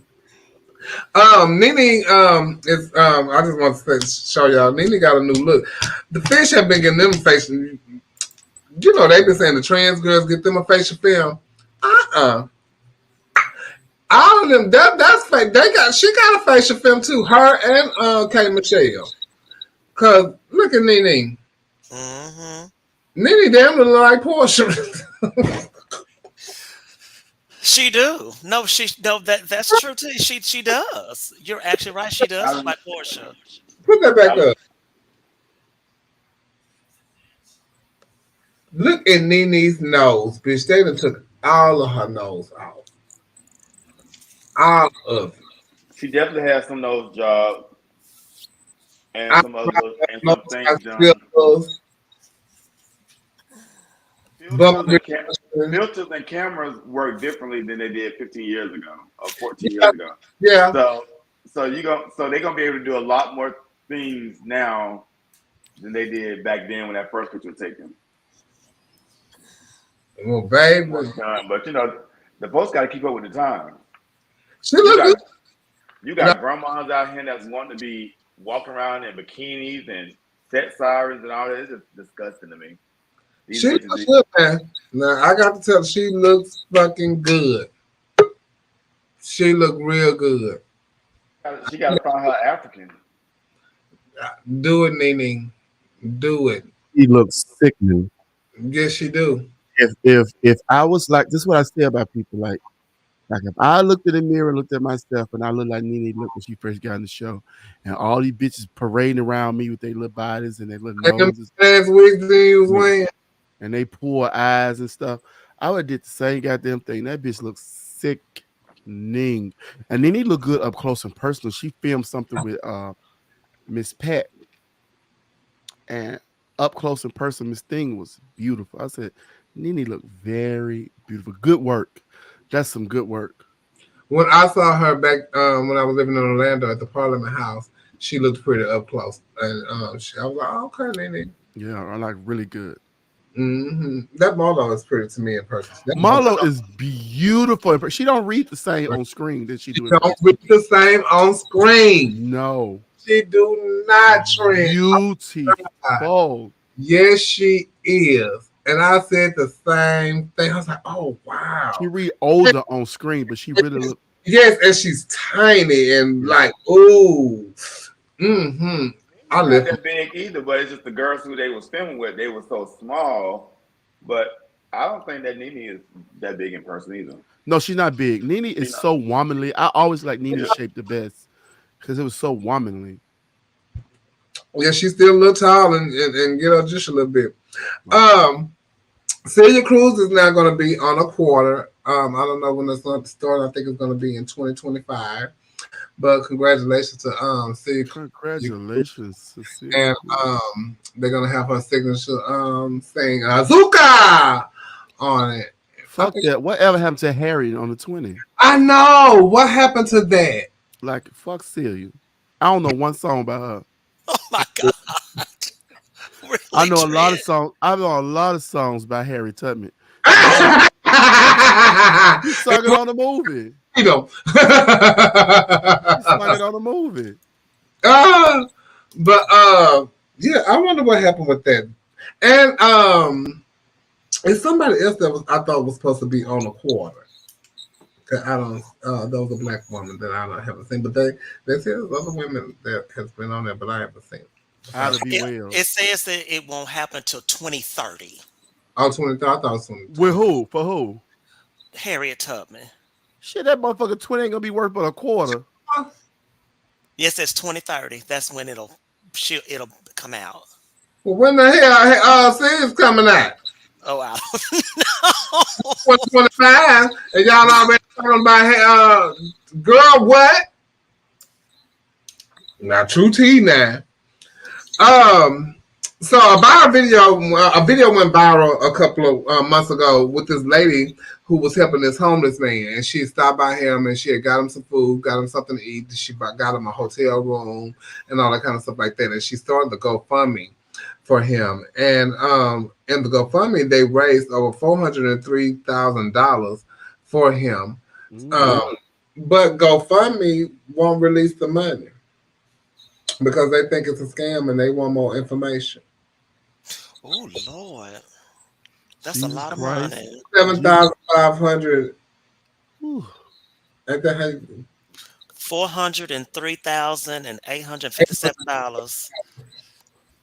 S7: is I just want to show y'all. Nene got a new look. The fish have been getting them facial. You know they've been saying the trans girls get them a facial film. All of them, that's fake. She got a facial film too. Her and K Michelle. Cause look at Nene. Nene damn look like Portia.
S4: She do. No, that's true too. She does. You're actually right. She does look like Portia.
S7: Put that back up. Look at Nene's nose, bitch. They done took all of her nose off. All of it.
S6: She definitely has some nose jobs and some other things done. Filters and cameras work differently than they did 15 years ago or 14 years ago.
S7: Yeah.
S6: So they're gonna be able to do a lot more things now than they did back then when that first picture was taken.
S7: Well, babe,
S6: but the folks got to keep up with the time. You got grandmas out here that's wanting to be walking around in bikinis and set sirens and all that. It's just disgusting to me.
S7: She looks good, man. Now I got to tell you, she looks fucking good. She look real good.
S6: She got to find her African.
S7: Do it, Nene. Do it.
S5: He looks sickening.
S7: Yes, she do.
S5: If I was like, this is what I say about people. Like if I looked in the mirror, looked at myself, and I looked like Nene looked when she first got on the show, and all these bitches parading around me with their little bodies and their little
S7: Like them
S5: noses,
S7: last week that you was wearing.
S5: and they poor eyes and stuff, I would have did the same goddamn thing. That bitch looks sickening, and Nene look good up close and personal. She filmed something with Miss Pat, and up close and personal, Miss Thing was beautiful. I said, Nene looked very beautiful. Good work. That's some good work.
S7: When I saw her back when I was living in Orlando at the Parliament House, she looked pretty up close, and I was like, oh, "Okay, Nene."
S5: Yeah, I like really good.
S7: That Marlo is pretty to me in person.
S5: Marlo is beautiful. She don't read the same on screen that she do in
S7: don't
S5: person.
S7: read the same on screen.
S5: No,
S7: she do not trend.
S5: Beautiful.
S7: Yes, she is. And I said the same thing. I was like, "Oh wow."
S5: She read older on screen, but she really look.
S7: Yes, and she's tiny and like, ooh,
S6: I not that big either, but it's just the girls who they was filming with, they were so small. But I don't think that Nene is that big in person either.
S5: No, she's not big. Nene is so womanly. I always like Nene's shape the best because it was so womanly.
S7: Yeah, she's still a little tall and get her just a little bit. Celia Cruz is now going to be on a quarter. I don't know when it's going to start. I think it's going to be in 2025. But congratulations to Celia.
S5: Congratulations, Cecilia.
S7: And they're going to have her signature saying Azuka on it.
S5: Fuck that. Whatever happened to Harry on the 20?
S7: I know. What happened to that?
S5: Like, fuck Celia. I don't know one song by her.
S4: Oh my God. Really,
S5: I know a lot of songs. I know a lot of songs by Harry Tubman. He sung it on the movie.
S7: You know.
S5: He sung it on the movie.
S7: But yeah, I wonder what happened with that. And it's somebody else that I thought was supposed to be on a quarter. I don't. There was a black woman that I haven't seen, but they said there's other women that has been on there, but I haven't seen.
S4: It says that it won't happen till 2030.
S7: Oh, 2030. I thought it was 2030.
S5: With who? For who?
S4: Harriet Tubman.
S5: Shit, that motherfucker 20 ain't gonna be worth but a quarter.
S4: Yes, it's 2030. That's when it'll come out.
S7: Well, when the hell series coming out?
S4: Oh, I
S7: don't know. 25, and y'all already talking about girl, what? Now, true tea now. So about a video went viral a couple of months ago with this lady who was helping this homeless man, and she stopped by him and she had got him some food, got him something to eat. She got him a hotel room and all that kind of stuff like that. And she started the GoFundMe for him, and in the GoFundMe they raised over $403,000 for him, but GoFundMe won't release the money because they think it's a scam and they want more information.
S4: Oh Lord, that's a lot of money.
S7: 7,500. Ain't that how you...
S4: $403,857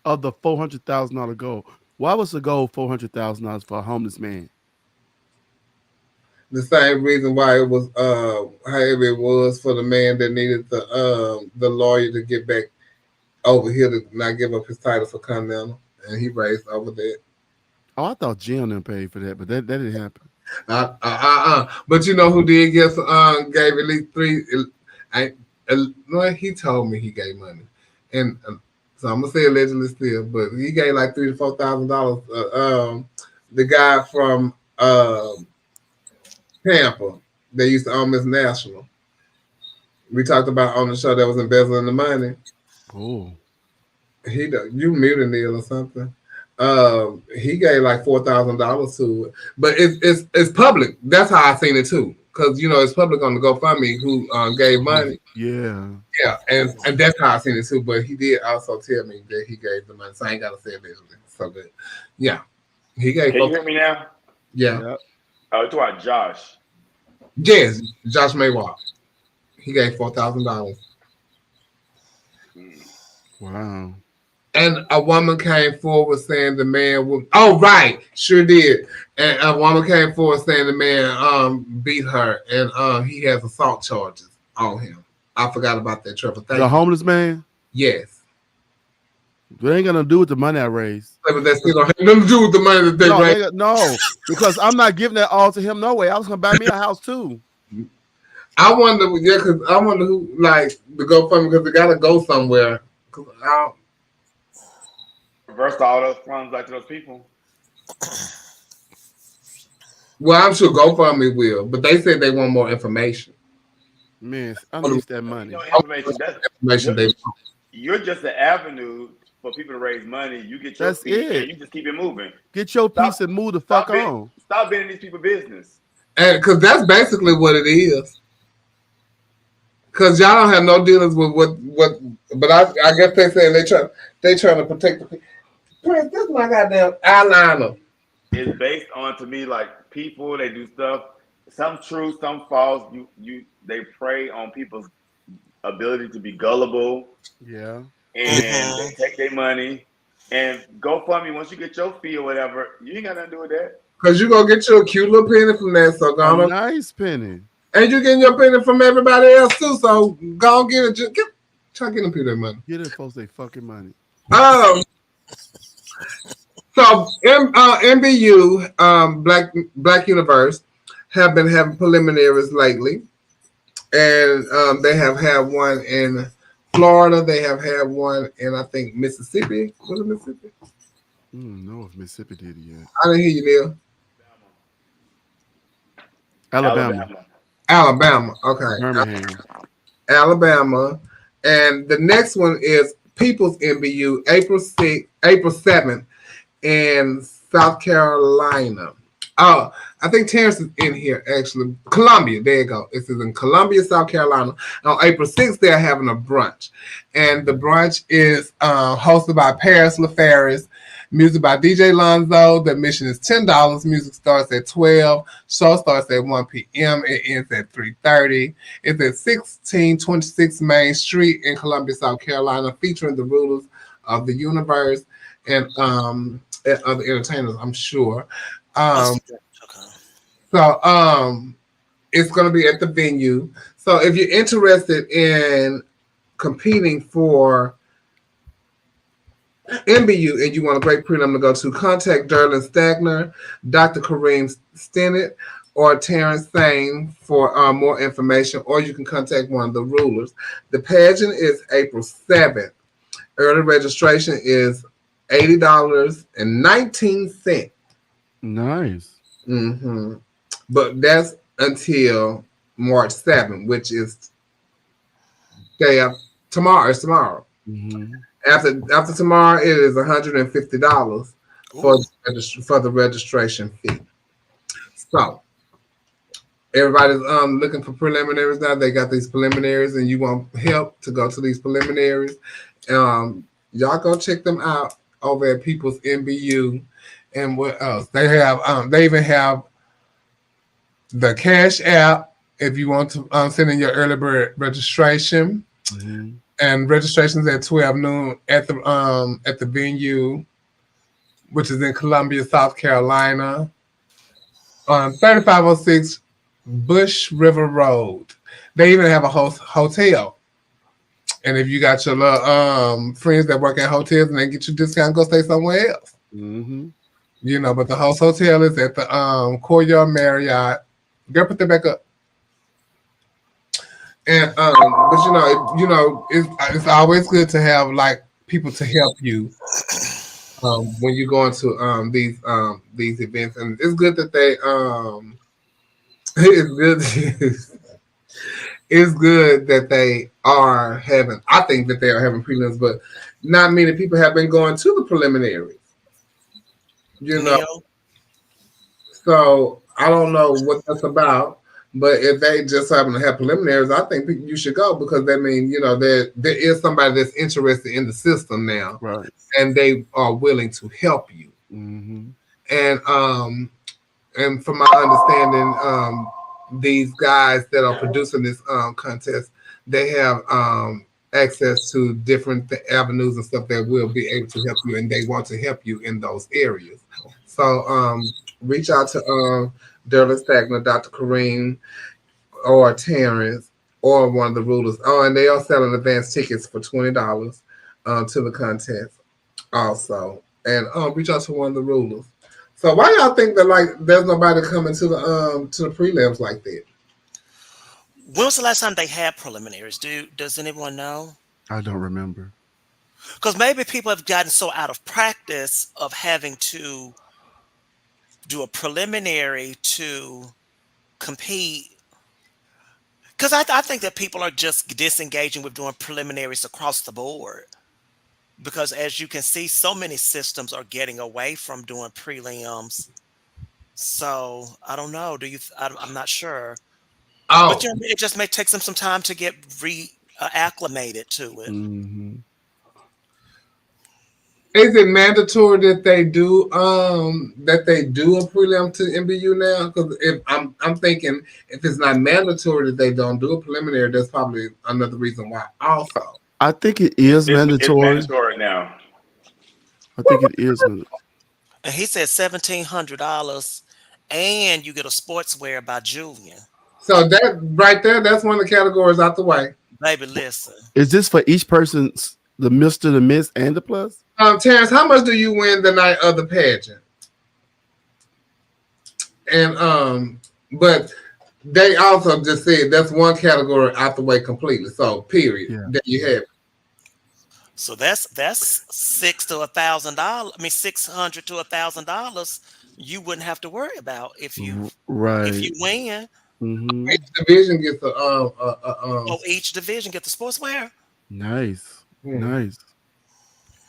S5: of the $400,000 goal. Why was the goal $400,000 for a homeless man?
S7: The same reason why it was however it was for the man that needed the lawyer to get back over here to not give up his title for Continental, and he raised over that.
S5: Oh, I thought Jim didn't pay for that, but that didn't happen.
S7: But you know who did get gave at least $3? He told me he gave money, and so I'm gonna say allegedly still, but he gave like $3,000 to $4,000. The guy from Tampa, they used to own Miss National. We talked about on the show that was embezzling the money.
S5: Oh,
S7: you muted Neil or something. He gave like $4,000 to it, but it's public. That's how I seen it too, because you know it's public on the GoFundMe who gave money.
S5: Yeah,
S7: and that's how I seen it too. But he did also tell me that he gave the money, so I ain't gotta say it visually. So good, yeah, he gave.
S6: Can you hear me now?
S7: Yeah.
S6: Oh, it's about Josh.
S7: Yes, Josh Maywalk. He gave $4,000.
S5: Wow.
S7: And a woman came forward saying the man would. Oh, right, sure did. And a woman came forward saying the man beat her, and he has assault charges on him. I forgot about that, Trevor. Thank
S5: The
S7: you.
S5: homeless man?
S7: Yes.
S5: They ain't gonna do with the money I raised.
S7: But that still don't have nothing to do with the money that they raised.
S5: No, because I'm not giving that all to him. No way. I was gonna buy me a house too.
S7: I wonder, yeah, because I wonder who like the GoFundMe because they gotta go somewhere.
S6: Reverse all those funds back to those people.
S7: Well, I'm sure GoFundMe will, but they said they want more information.
S5: Man, unleash that money.
S6: You're just an avenue for people to raise money. You get your piece and you just keep it moving.
S5: Get your piece and move the fuck on.
S6: Stop being in these people's business.
S7: And because that's basically what it is. Because y'all don't have no dealings with what but I guess they saying they trying to protect the people. Prince, this is my goddamn eyeliner.
S6: It's based on, to me, like people, they do stuff, some true, some false. They prey on people's ability to be gullible.
S5: Yeah.
S6: And they take their money and GoFundMe. Once you get your fee or whatever, you ain't got nothing to do with that.
S7: Because you're going to get you a cute little penny from that. So
S5: a nice penny.
S7: And you're getting your penny from everybody else too. So go and get it. Try to get them people their money.
S5: Get it folks their fucking money.
S7: So MBU, Black Universe, have been having preliminaries lately. And they have had one in Florida. They have had one in, I think, Mississippi. Was it Mississippi?
S5: No, if Mississippi did it yet.
S7: I didn't hear you, Neil. Alabama. Okay.
S5: Birmingham.
S7: Alabama. And the next one is People's MBU, April 7th in South Carolina. Oh, I think Terrence is in here, actually. Columbia, there you go. This is in Columbia, South Carolina. On April 6th, they're having a brunch. And the brunch is hosted by Paris LaFaris. Music by DJ Lonzo. The admission is $10. Music starts at 12. Show starts at 1 p.m. It ends at 3:30. It's at 1626 Main Street in Columbia, South Carolina, featuring the rulers of the universe and other entertainers, I'm sure. So it's going to be at the venue. So if you're interested in competing for MBU and you want a great prelim to go to, contact Derlin Stagner, Dr. Kareem Stennett, or Terrence Sane for more information, or you can contact one of the rulers. The pageant is April 7th. Early registration is $80.19.
S5: Nice.
S7: Mm-hmm. But that's until March 7th, which is tomorrow. It's tomorrow.
S5: Mm-hmm.
S7: After tomorrow, it is $150 for the registration fee. So everybody's looking for preliminaries now. They got these preliminaries, and you want help to go to these preliminaries. Y'all go check them out over at People's MBU. And what else? They have they even have the Cash App if you want to send in your early bird registration.
S5: Mm-hmm.
S7: And registration's at 12 noon at the venue, which is in Columbia, South Carolina, on 3506 Bush River Road. They even have a hotel. And if you got your little friends that work at hotels and they get you discount, go stay somewhere else.
S5: Mm-hmm.
S7: You know, but the host hotel is at the Courtyard Marriott. Girl, put that back up. And but it's always good to have like people to help you when you go into these events, and it's good that they it's good that they are having. I think that they are having prelims, but not many people have been going to the preliminaries. You know, so I don't know what that's about. But if they just happen to have preliminaries, I think you should go because that means, there is somebody that's interested in the system now.
S5: Right.
S7: And they are willing to help you.
S5: Mm-hmm.
S7: And from my understanding, these guys that are producing this contest, they have access to different avenues and stuff that will be able to help you, and they want to help you in those areas. So reach out to Derla Stagner, Dr. Kareem, or Terrence, or one of the rulers. Oh, and they are selling advance tickets for $20 to the contest also. And reach out to one of the rulers. So why y'all think that like there's nobody coming to the prelims like that?
S4: When was the last time they had preliminaries? Does anyone know?
S5: I don't remember.
S4: Because maybe people have gotten so out of practice of having to do a preliminary to compete. Because I think that people are just disengaging with doing preliminaries across the board. Because as you can see, so many systems are getting away from doing prelims. So I don't know. I'm not sure. But
S7: Oh,
S4: it just may take them some time to get acclimated to it.
S5: Mm-hmm.
S7: is it mandatory that they do a prelim to MBU now? Because if I'm thinking if it's not mandatory that they don't do a preliminary, that's probably another reason why. Also,
S5: I think it is
S6: It's
S5: mandatory.
S6: mandatory now.
S5: I think it is mandatory.
S4: And he said $1,700, and you get a sportswear by Julian.
S7: so that right there, that's one of the categories out the way.
S4: Baby, listen.
S5: Is this for each person's the Mr., the Miss, and the Plus?
S7: Terrence, how much do you win the night of the pageant? And but they also just said that's one category out the way completely. So period.
S5: Yeah.
S7: There you have it.
S4: So that's $600 to $1,000. I mean $600 to $1,000. You wouldn't have to worry about if you win.
S5: Mm-hmm.
S7: Each division gets
S4: Oh, each division get the sportswear.
S5: Nice. Nice.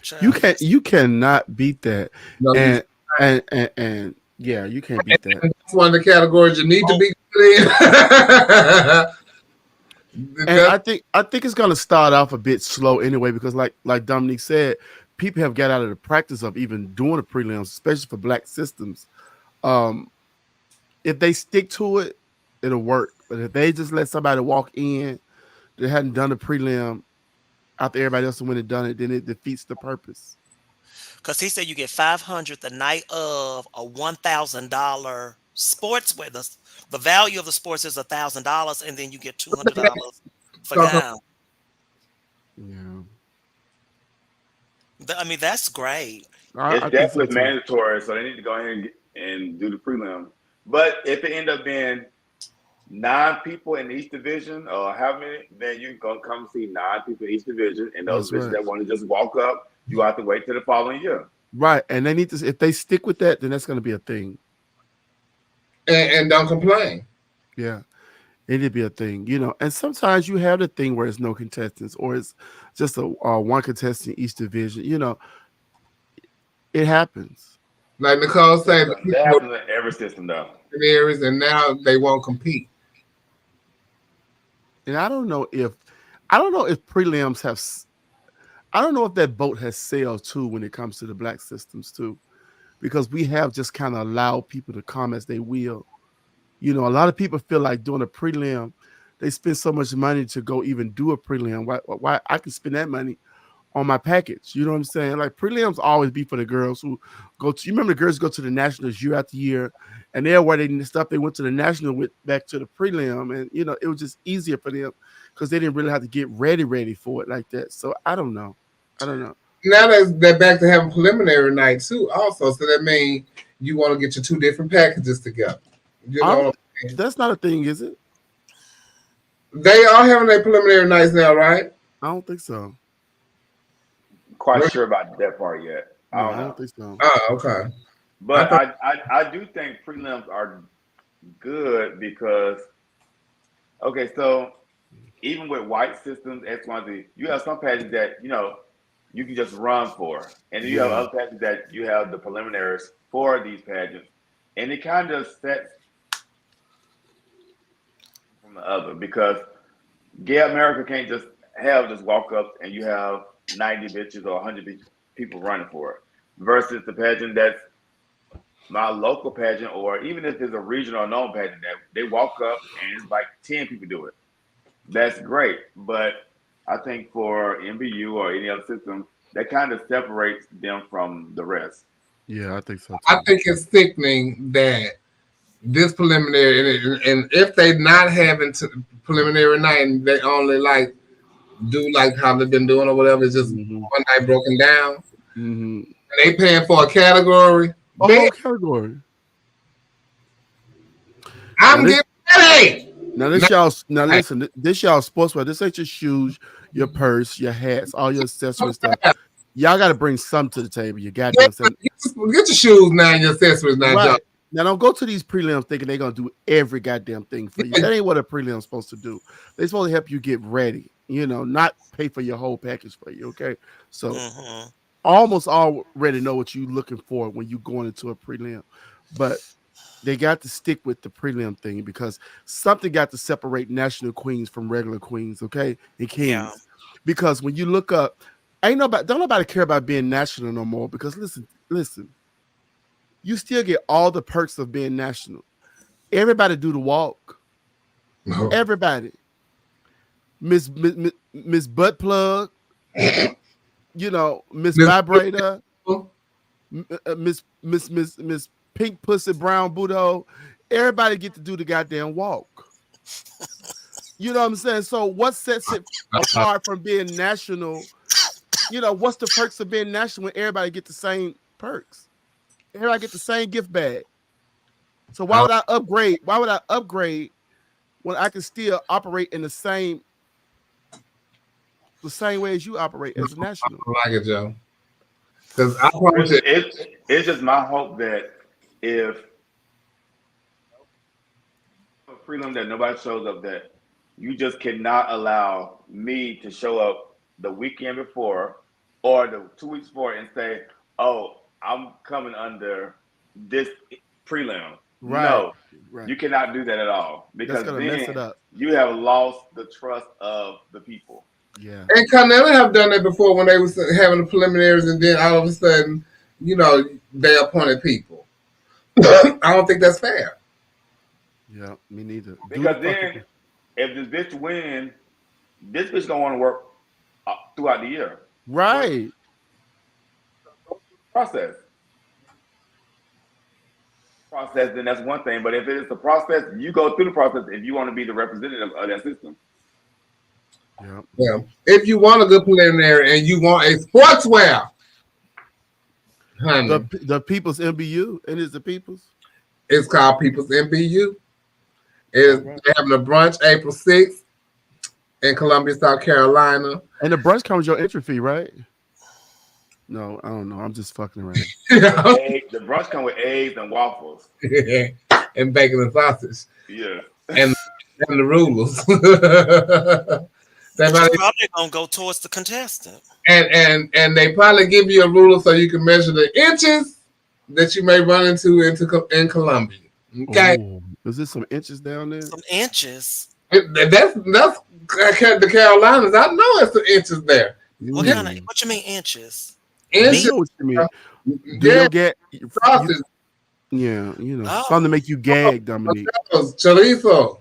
S4: Child,
S5: You cannot beat that.
S7: No,
S5: and yeah, you can't beat that.
S7: That's one of the categories you need to be good in.
S5: And I think it's gonna start off a bit slow anyway, because like Dominique said, people have got out of the practice of even doing the prelims, especially for black systems. If they stick to it, it'll work. But if they just let somebody walk in that hadn't done the prelim after everybody else went and done it, then it defeats the purpose.
S4: because he said you get $500 the night of a $1,000 sportswear. The value of the sports is $1,000, and then you get $200 for gown.
S5: Yeah.
S4: I mean, that's great.
S6: It's definitely mandatory, so they need to go ahead and do the prelim. But if it end up being 9 people in each division, or how many, then you're gonna come see 9 people in each division, and those bitches that want to just walk up, you have to wait till the following year.
S5: Right, and they need to. If they stick with that, then that's going to be a thing.
S7: And don't complain.
S5: Yeah, it need to be a thing, you know. And sometimes you have the thing where it's no contestants, or it's just a one contestant in each division. You know, it happens.
S7: Like Nicole said,
S6: that happens in every system, though.
S7: Areas, and now they won't compete.
S5: And I don't know if prelims have. I don't know if that boat has sailed too when it comes to the black systems too, because we have just kind of allowed people to come as they will. You know, a lot of people feel like doing a prelim, they spend so much money to go even do a prelim. Why I can spend that money on my package? You know what I'm saying? Like prelims always be for the girls who go to. You remember the girls go to the nationals year after year, and they're wearing the stuff they went to the national with back to the prelim, and you know it was just easier for them because they didn't really have to get ready for it like that. So I don't know.
S7: Now they're back to having preliminary night too, also. So that means you want to get your 2 different packages together. You know
S5: that's not a thing, is it?
S7: They are having their preliminary nights now, right?
S5: I don't think so.
S6: Quite sure about that part yet. I don't
S5: think so.
S7: Oh, okay.
S6: But I do think prelims are good because, okay, so even with white systems, X1Z, you have some pageants that, you know, you can just run for. And then you have other pageants that you have the preliminaries for these pageants. And it kind of sets from the other because Gay America can't just walk up and you have 90 bitches or 100 people running for it. Versus the pageant that's my local pageant, or even if it's a regional or known pageant, that they walk up and it's like 10 people do it. That's great. But I think for MBU or any other system, that kind of separates them from the rest.
S5: Yeah, I think so too.
S7: I think it's sickening that this preliminary, and if they not having preliminary night and they only like do like how they've been doing or whatever, it's just one night broken down. And they paying for a category.
S5: A whole category.
S7: I'm getting ready.
S5: Now this y'all. Now listen. This y'all sportswear. This ain't your shoes, your purse, your hats, all your accessories stuff. Y'all got to bring something to the table. You got to
S7: get your shoes now and your accessories now,
S5: right.
S7: John.
S5: Now don't go to these prelims thinking they're gonna do every goddamn thing for you. That ain't what a prelim's supposed to do. They're supposed to help you get ready. You know, not pay for your whole package for you. Okay, so almost already know what you're looking for when you going into a prelim, but they got to stick with the prelim thing because something got to separate national queens from regular queens, okay, and kings. Yeah. Because when you look up, don't nobody care about being national no more. Because listen, you still get all the perks of being national. Everybody do the walk. No. Everybody, Miss Butt Plug, you know, Miss Vibrator, Miss Pink Pussy Brown Budo, everybody get to do the goddamn walk. You know what I'm saying? So what sets it apart from being national? You know, what's the perks of being national when everybody get the same perks? Everybody get the same gift bag. So why would I upgrade? Why would I upgrade when I can still operate in the same way as you operate as a national?
S7: I like it, Joe.
S6: Because it's just my hope that if a prelim that nobody shows up, that you just cannot allow me to show up the weekend before or the 2 weeks before and say, "Oh, I'm coming under this prelim."
S5: Right.
S6: No,
S5: right.
S6: You cannot do that at all because then
S5: mess it up.
S6: You have lost the trust of the people.
S5: Yeah.
S7: And Connell have done that before when they was having the preliminaries, and then all of a sudden, you know, they appointed people. I don't think that's fair.
S5: Yeah, me neither.
S6: Because then, if this bitch win, this bitch gonna want to work throughout the year.
S5: Right.
S6: Process, then that's one thing. But if it is the process, you go through the process if you want to be the representative of that system.
S7: Yeah. If you want a good preliminary and you want a sportswear, honey,
S5: the People's MBU, and it's the People's.
S7: It's called People's MBU. They're having a brunch April 6th in Columbia, South Carolina.
S5: And the brunch comes with your entry fee, right? No, I don't know. I'm just fucking around.
S6: The brunch comes with eggs and waffles.
S7: And bacon and sausage.
S6: Yeah.
S7: And the rulers.
S4: They're probably gonna go towards the contestant.
S7: And they probably give you a ruler so you can measure the inches that you may run into in Columbia. Okay.
S5: Ooh, is there some inches down there?
S4: Some inches.
S7: That's the Carolinas. I know it's the inches there.
S4: What you mean inches?
S7: Inches.
S5: I know what you mean. Do you get sausage? Yeah, you know, something to make you gag, Dominique.
S7: Chorizo.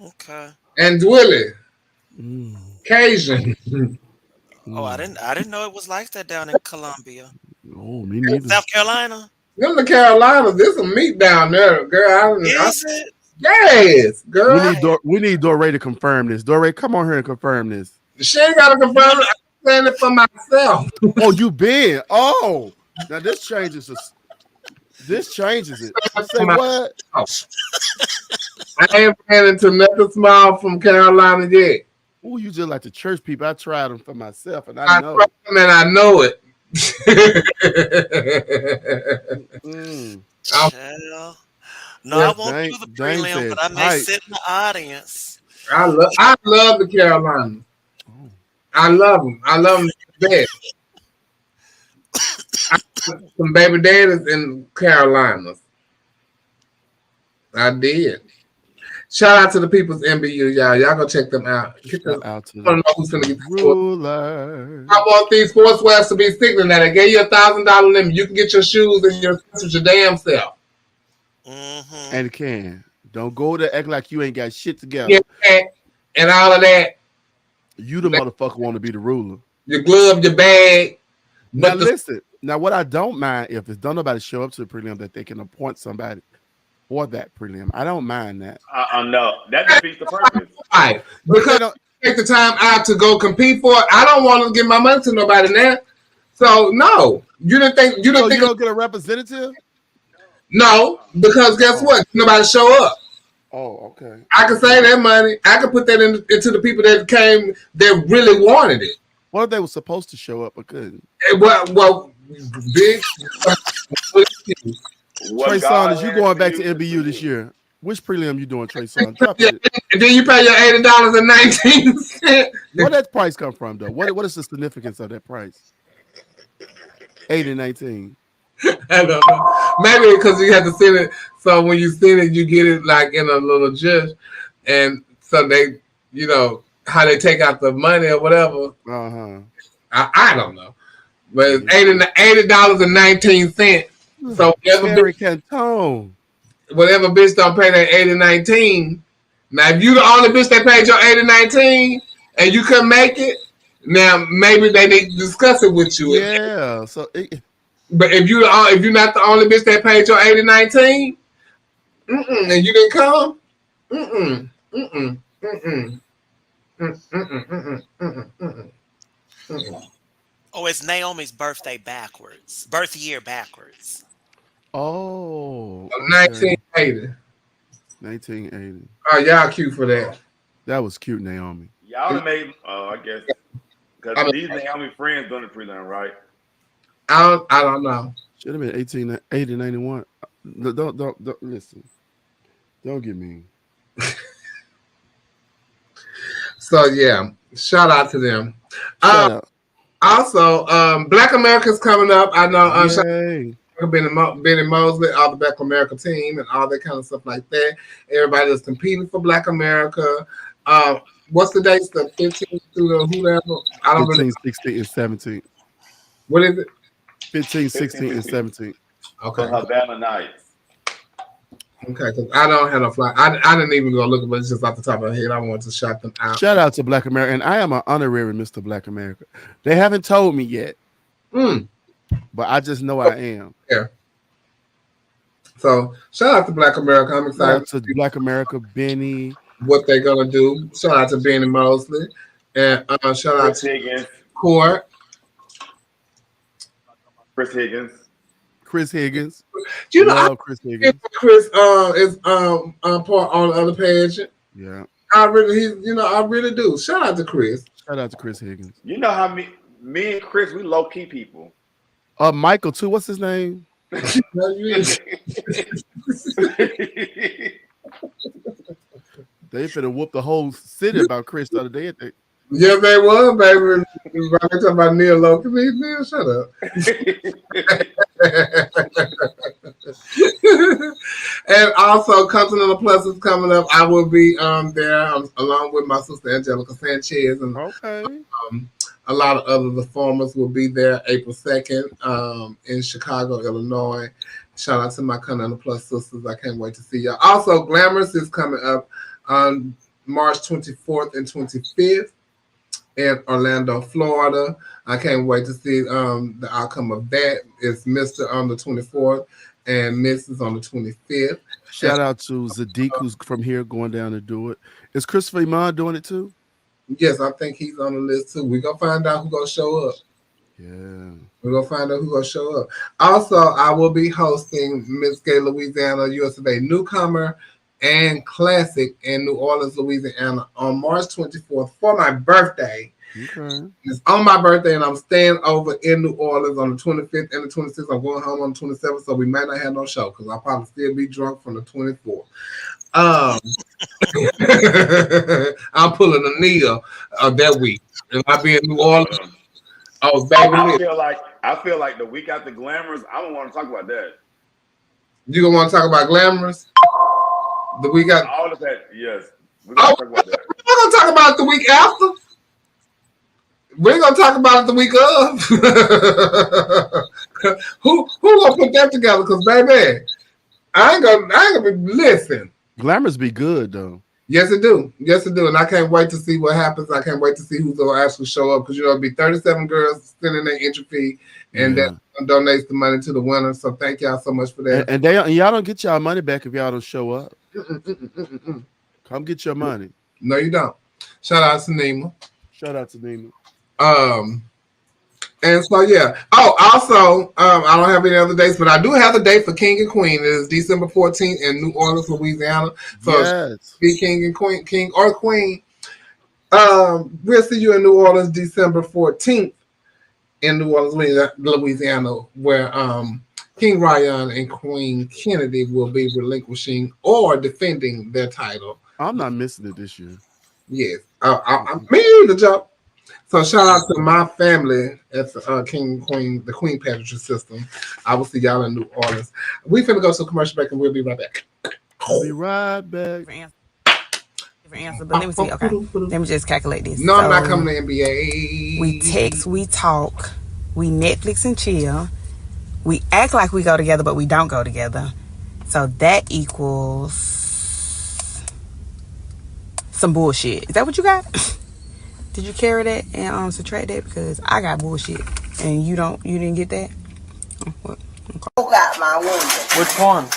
S4: Okay.
S7: And Willie. Cajun.
S4: Oh, I didn't know it was like that down in Columbia.
S5: Oh, me neither.
S4: South Carolina.
S7: Them the Carolinas. There's some meat down there, girl.
S4: Is it?
S7: Yes, girl.
S5: We need Doré to confirm this. Doré, come on here and confirm this.
S7: She ain't gotta confirm it. I'm saying it for myself.
S5: Oh, you been? Oh, now this changes it. Say what?
S7: I ain't ran into nothing small from Carolina yet.
S5: Oh, you just like the church people. I tried them for myself, and I know.
S7: Tried them and I know it.
S4: No, I won't do the prelim, but I may sit in the audience.
S7: I love the Carolinas. I love them. I love them best. Some baby daddies in Carolinas. I did. Shout out to the People's MBU, y'all. Y'all go check them out.
S5: Shout out to
S7: I don't know who's gonna get the
S5: ruler.
S7: I want these sportswears to be sticking that. I gave you $1,000 limit. You can get your shoes and your damn self.
S5: And can. Don't go to act like you ain't got shit together.
S7: Yeah, and all of that.
S5: You the motherfucker want to be the ruler.
S7: Your glove, your bag.
S5: Now listen. Now what I don't mind if don't nobody show up to the prelim that they can appoint somebody for that prelim. I don't mind that.
S6: No, that defeats the purpose.
S7: Right. Because take the time out to go compete for it. I don't want to give my money to nobody now. So no, you didn't think
S5: you don't get a representative?
S7: No, because guess what? Nobody show up.
S5: Oh, okay.
S7: I can save that money. I can put that into the people that came that really wanted it.
S5: What if they were supposed to show up but couldn't?
S7: Well, big.
S5: Trey Saunders, you going back to NBU this year? Which prelim you doing, Trey Saunders?
S7: And then you pay your $80.19.
S5: Where that price come from, though? What is the significance of that price? $80.19.
S7: I don't know. Maybe because you have to send it. So when you send it, you get it like in a little gist, and so they, how they take out the money or whatever. I don't know, but it's $80.19. So whatever bitch don't pay that $80.19. Now, if you the only bitch that paid your $80.19 and you couldn't make it, now maybe they need to discuss it with you.
S5: Yeah.
S7: But if you're not the only bitch that paid your $80.19, and you didn't come,
S4: Oh, it's Naomi's birthday backwards. Birth year backwards.
S5: Oh.
S7: 1980.
S5: 1980.
S7: Oh, y'all cute for that.
S5: That was cute, Naomi.
S6: Y'all have made, I guess, because these Naomi friends doing the prelim, right?
S7: I don't know.
S5: Should have been 1880, 91. Don't listen. Don't get me.
S7: So yeah, shout out to them. Also, Black America's coming up. I know. Benny Mosley, all the Black America team, and all that kind of stuff like that. Everybody that's competing for Black America. What's the dates? The 15th through the whoever? I don't
S5: 15, 16, and 17.
S7: What is it?
S5: 15, 16, and 17.
S7: Okay.
S6: For Havana Nights.
S7: Okay, because I don't have no fly. I didn't even go look, but it's just off the top of my head. I wanted to shout them out.
S5: Shout out to Black America, and I am an honorary Mr. Black America. They haven't told me yet, but I just know I am.
S7: Yeah. So shout out to Black America. I'm excited.
S5: Shout out to Black America, Benny.
S7: What they're gonna do. Shout out to Benny Mosley, and shout out to
S6: Higgins.
S7: Court.
S6: Chris Higgins.
S7: You know,
S5: Chris Higgins.
S7: Chris is part on the other pageant.
S5: Yeah.
S7: I really do. Shout out to Chris.
S5: Shout out to Chris Higgins.
S6: You know how me and Chris, we low key people.
S5: Michael too. What's his name? They finna whoop the whole city about Chris the other day.
S7: Yeah, they was, baby. They talking about Neil Loki. Neil, shut up. And also, Continental Plus is coming up. I will be there along with my sister Angelica Sanchez, and a lot of other performers will be there April 2nd in Chicago, Illinois. Shout out to my Continental Plus sisters. I can't wait to see y'all. Also, Glamorous is coming up on March 24th and 25th. In Orlando, Florida. I can't wait to see the outcome of that. It's Mr. on the 24th and Mrs. on the 25th.
S5: Shout out to Zadiq, who's from here, going down to do it. Is Christopher Iman doing it too?
S7: Yes, I think he's on the list too. We're going to find out who's going to show up.
S5: Yeah.
S7: We're going to find out who's going to show up. Also, I will be hosting Miss Gay Louisiana USA Newcomer and Classic in New Orleans, Louisiana on March 24th for my birthday.
S5: Okay.
S7: It's on my birthday, and I'm staying over in New Orleans on the 25th and the 26th. I'm going home on the 27th, so we might not have no show because I'll probably still be drunk from the 24th. I'm pulling a Neil that week, and I'll be in New Orleans. Oh, baby,
S6: I feel like the week after Glamorous, I don't want to talk about that.
S7: You gonna want to talk about Glamorous? The week after
S6: all of that, yes. We're gonna talk about that.
S7: We're gonna talk about it the week after. We're gonna talk about it the week of. Who gonna put that together? Because baby, I ain't gonna be listen.
S5: Glamorous be good though.
S7: Yes, it do. Yes, it do. And I can't wait to see what happens. I can't wait to see who's gonna actually show up because it'll be 37 girls sending their entry fee, and that donates the money to the winner. So thank y'all so much for that.
S5: And y'all don't get y'all money back if y'all don't show up. Come get your money.
S7: No, you don't. Shout out to Nima.
S5: Shout out to Nima.
S7: And so yeah. Oh, also, I don't have any other dates, but I do have the date for King and Queen. It is December 14th in New Orleans, Louisiana. So
S5: yes.
S7: Be King and Queen, King or Queen. We'll see you in New Orleans December 14th in New Orleans, Louisiana, where King Ryan and Queen Kennedy will be relinquishing or defending their title.
S5: I'm not missing it this year.
S7: Yes. Me either, Joe. So shout out to my family at the King and Queen, the Queen Pageantry system. I will see y'all in New Orleans. We finna go to a commercial break and we'll be right back.
S5: I'll be right back.
S14: Different answer, but let me see. Okay, let me just calculate this.
S7: No, I'm not coming to NBA.
S14: We text, we talk, we Netflix and chill. We act like we go together, but we don't go together. So that equals some bullshit. Is that what you got? Did you carry that and subtract that? Because I got bullshit and you didn't get that? What? Okay.
S15: Who got my window?
S16: Which one?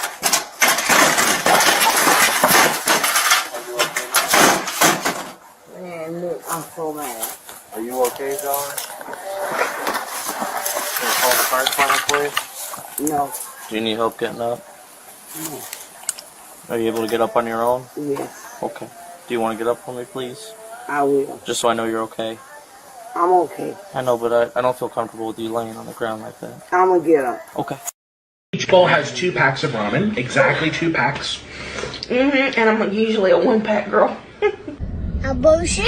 S15: Man, look, I'm so mad.
S16: Are you okay, John? Can I call the fire department for you?
S15: No.
S16: Do you need help getting up?
S15: No.
S16: Are you able to get up on your own?
S15: Yes.
S16: Okay. Do you want to get up for me, please?
S15: I will.
S16: Just so I know you're okay.
S15: I'm okay.
S16: I know, but I don't feel comfortable with you laying on the ground like that.
S15: I'm gonna get up.
S16: Okay.
S17: Each bowl has 2 packs of ramen, exactly 2 packs.
S18: And I'm usually a 1-pack girl.
S19: A bullshit?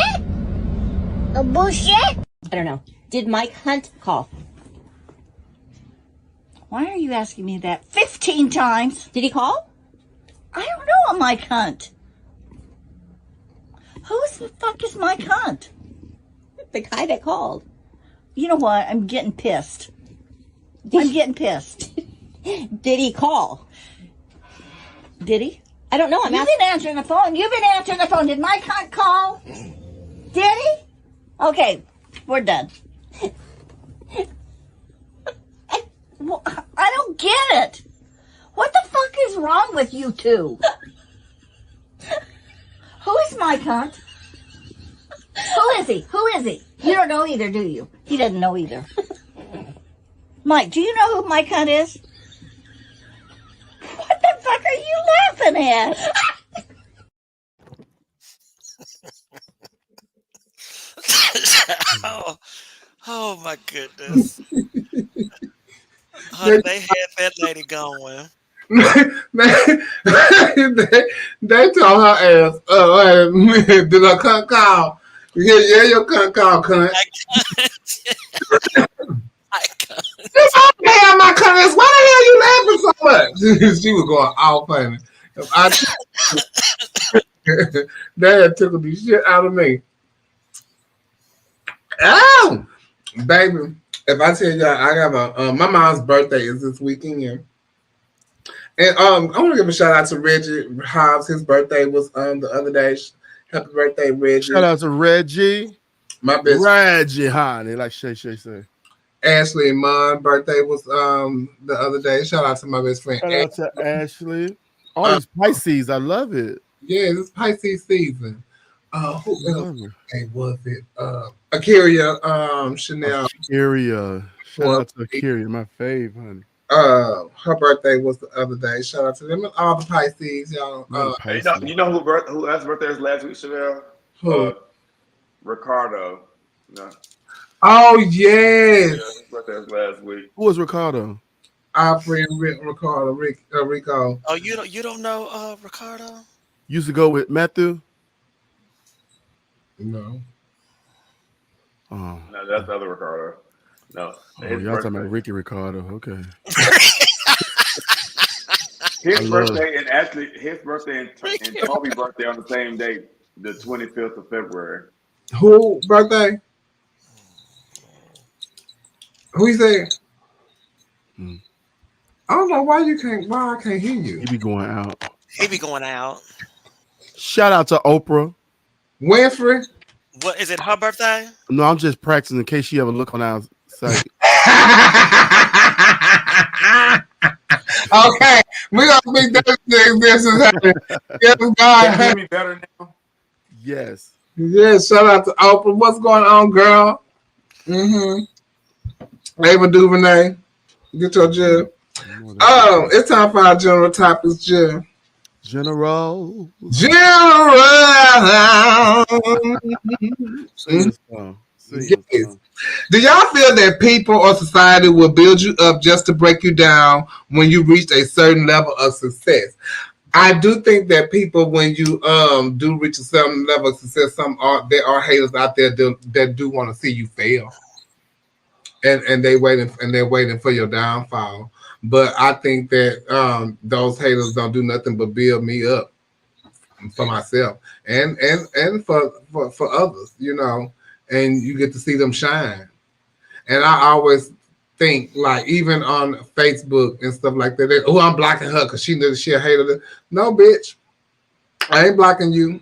S19: A bullshit?
S20: I don't know. Did Mike Hunt call?
S21: Why are you asking me that 15 times?
S20: Did he call?
S21: I don't know a Mike Hunt. Who the fuck is Mike Hunt?
S20: The guy that called.
S21: You know what? I'm getting pissed. I'm getting pissed.
S20: Did he call?
S21: Did he?
S20: I don't know.
S21: You've been answering the phone. You've been answering the phone. Did Mike Hunt call? Did he? Okay, we're done. I don't get it. What the fuck is wrong with you two? Who is Mike Hunt? Who is he? Who is he? You don't know either, do you? He doesn't know either. Mike, do you know who Mike Hunt is? What the fuck are you laughing at?
S4: Oh my goodness. Honey, they had that lady going.
S7: they told her ass, did I cunt call? Yeah, your cunt call, cunt. Damn, my cunt is, why the hell you laughing so much? She was going all funny. That tickled the shit out of me. Oh, baby. If I tell y'all, I got my mom's birthday is this weekend. And I want to give a shout out to Reggie Hobbs. His birthday was the other day. Happy birthday, Reggie.
S5: Shout out to Reggie.
S7: My best
S5: Reggie, honey, like Shay say.
S7: Ashley and Mom's birthday was the other day. Shout out to my best friend.
S5: Shout out to Ashley. All these Pisces, I love it.
S7: Yeah, it's Pisces season. Who was it? Akiria, Chanel.
S5: Akiria. Shout out to Akiria, my fave, honey.
S7: Her birthday was the other day. Shout out to them and all the Pisces, y'all.
S6: You know who else's birthday was last week, Chanel?
S7: Who?
S6: Ricardo. No.
S7: Oh yes.
S6: Yeah, his birthday was last week.
S5: Who was Ricardo?
S7: Our friend Ricardo, Rico.
S4: Oh, you don't know Ricardo?
S5: Used to go with Matthew.
S7: No.
S5: Oh.
S6: No, that's the other Ricardo. No.
S5: Oh, y'all talking about Ricky Ricardo. Okay.
S6: His birthday and Toby's birthday on the same date, the 25th of February.
S7: Who birthday? Who you say? I don't know why I can't hear you.
S5: He be going out.
S4: He be going out.
S5: Shout out to Oprah
S7: Winfrey.
S4: What is it? Her birthday?
S5: No, I'm just practicing in case she ever look on our site.
S7: Okay, we gonna speak that this is happening. Yes,
S1: Can
S7: God.
S1: you hear me better now?
S5: Yes.
S7: Yes, shout out to Oprah. What's going on, girl? Ava DuVernay. Get your Jill. It's time for our general topics, Jill.
S5: General. Sing a song.
S7: Yes. Do y'all feel that people or society will build you up just to break you down when you reach a certain level of success? I do think that people, when you do reach a certain level of success, there are haters out there that do want to see you fail, and they're waiting for your downfall. But I think that those haters don't do nothing but build me up for myself and for others, you know, and you get to see them shine. And I always think, like, even on Facebook and stuff like that, oh, I'm blocking her because she a hater. No, bitch, I ain't blocking you.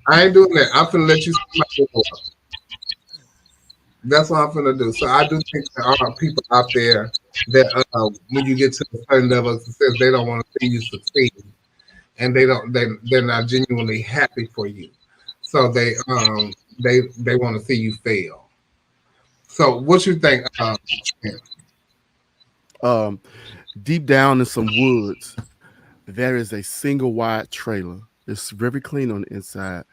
S7: I ain't doing that. I'm finna let you see my door. That's what I'm finna do. So I do think there are people out there that when you get to a certain level of success, they don't want to see you succeed, and they're not genuinely happy for you. So they want to see you fail. So what you think?
S5: Deep down in some woods, there is a single wide trailer. It's very clean on the inside.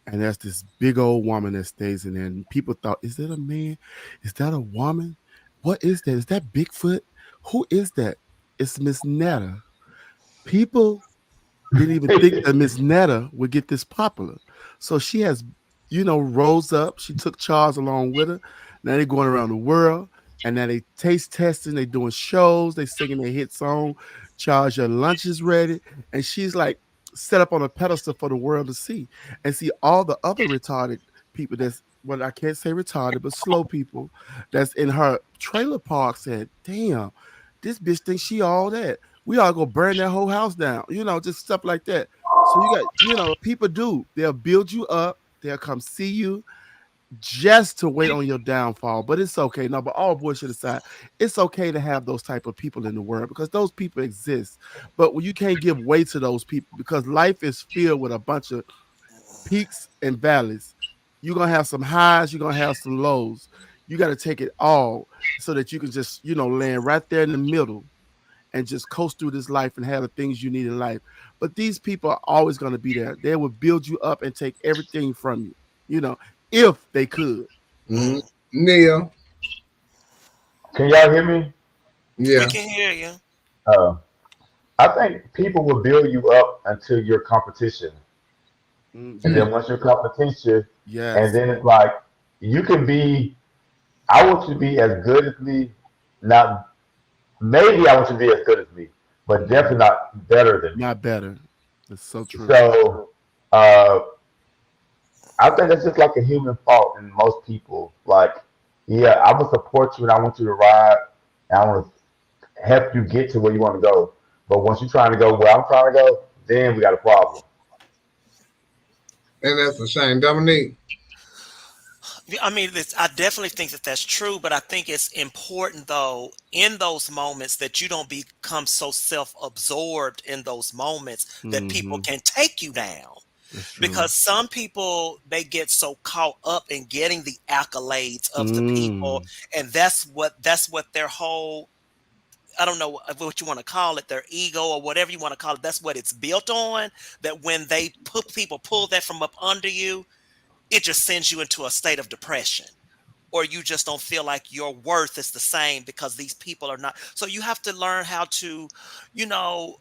S5: And there's this big old woman that stays in there. And people thought, is that a man? Is that a woman? What is that? Is that Bigfoot? Who is that? It's Miss Netta. People didn't even think that Miss Netta would get this popular. So she has, rose up. She took Charles along with her. Now they're going around the world. And now they taste testing. They doing shows. They singing their hit song. Charles, your lunch is ready. And she's like set up on a pedestal for the world to see. And see all the other retarded people that's, well, I can't say retarded, but slow people that's in her trailer park said, damn, this bitch thinks she all that. We all go burn that whole house down. Just stuff like that. So you got, people do. They'll build you up. They'll come see you just to wait on your downfall. But it's okay. No, but all bullshit aside, it's okay to have those type of people in the world because those people exist. But you can't give way to those people because life is filled with a bunch of peaks and valleys. You're going to have some highs. You're going to have some lows. You got to take it all so that you can just, land right there in the middle and just coast through this life and have the things you need in life. But these people are always going to be there. They will build you up and take everything from you, if they could.
S7: Neil.
S1: Can y'all hear me?
S7: Yeah.
S4: We can hear you.
S1: I think people will build you up until your competition. And then once your competition, and then it's like, you can be, I want you to be as good as me. Not, maybe I want you to be as good as me, but definitely not better than me.
S5: Not better. That's so true.
S1: So, I think that's just like a human fault in most people. Like, yeah, I will support you and I want you to ride and I want to help you get to where you want to go. But once you're trying to go where I'm trying to go, then we got a problem.
S7: And that's a shame. Dominique.
S4: I mean, I definitely think that that's true, but I think it's important, though, in those moments that you don't become so self-absorbed in those moments that people can take you down. Because some people, they get so caught up in getting the accolades of the people, and that's what their whole, I don't know what you want to call it, their ego or whatever you want to call it, that's what it's built on, that when people pull that from up under you, it just sends you into a state of depression, or you just don't feel like your worth is the same because these people are not. So you have to learn how to, I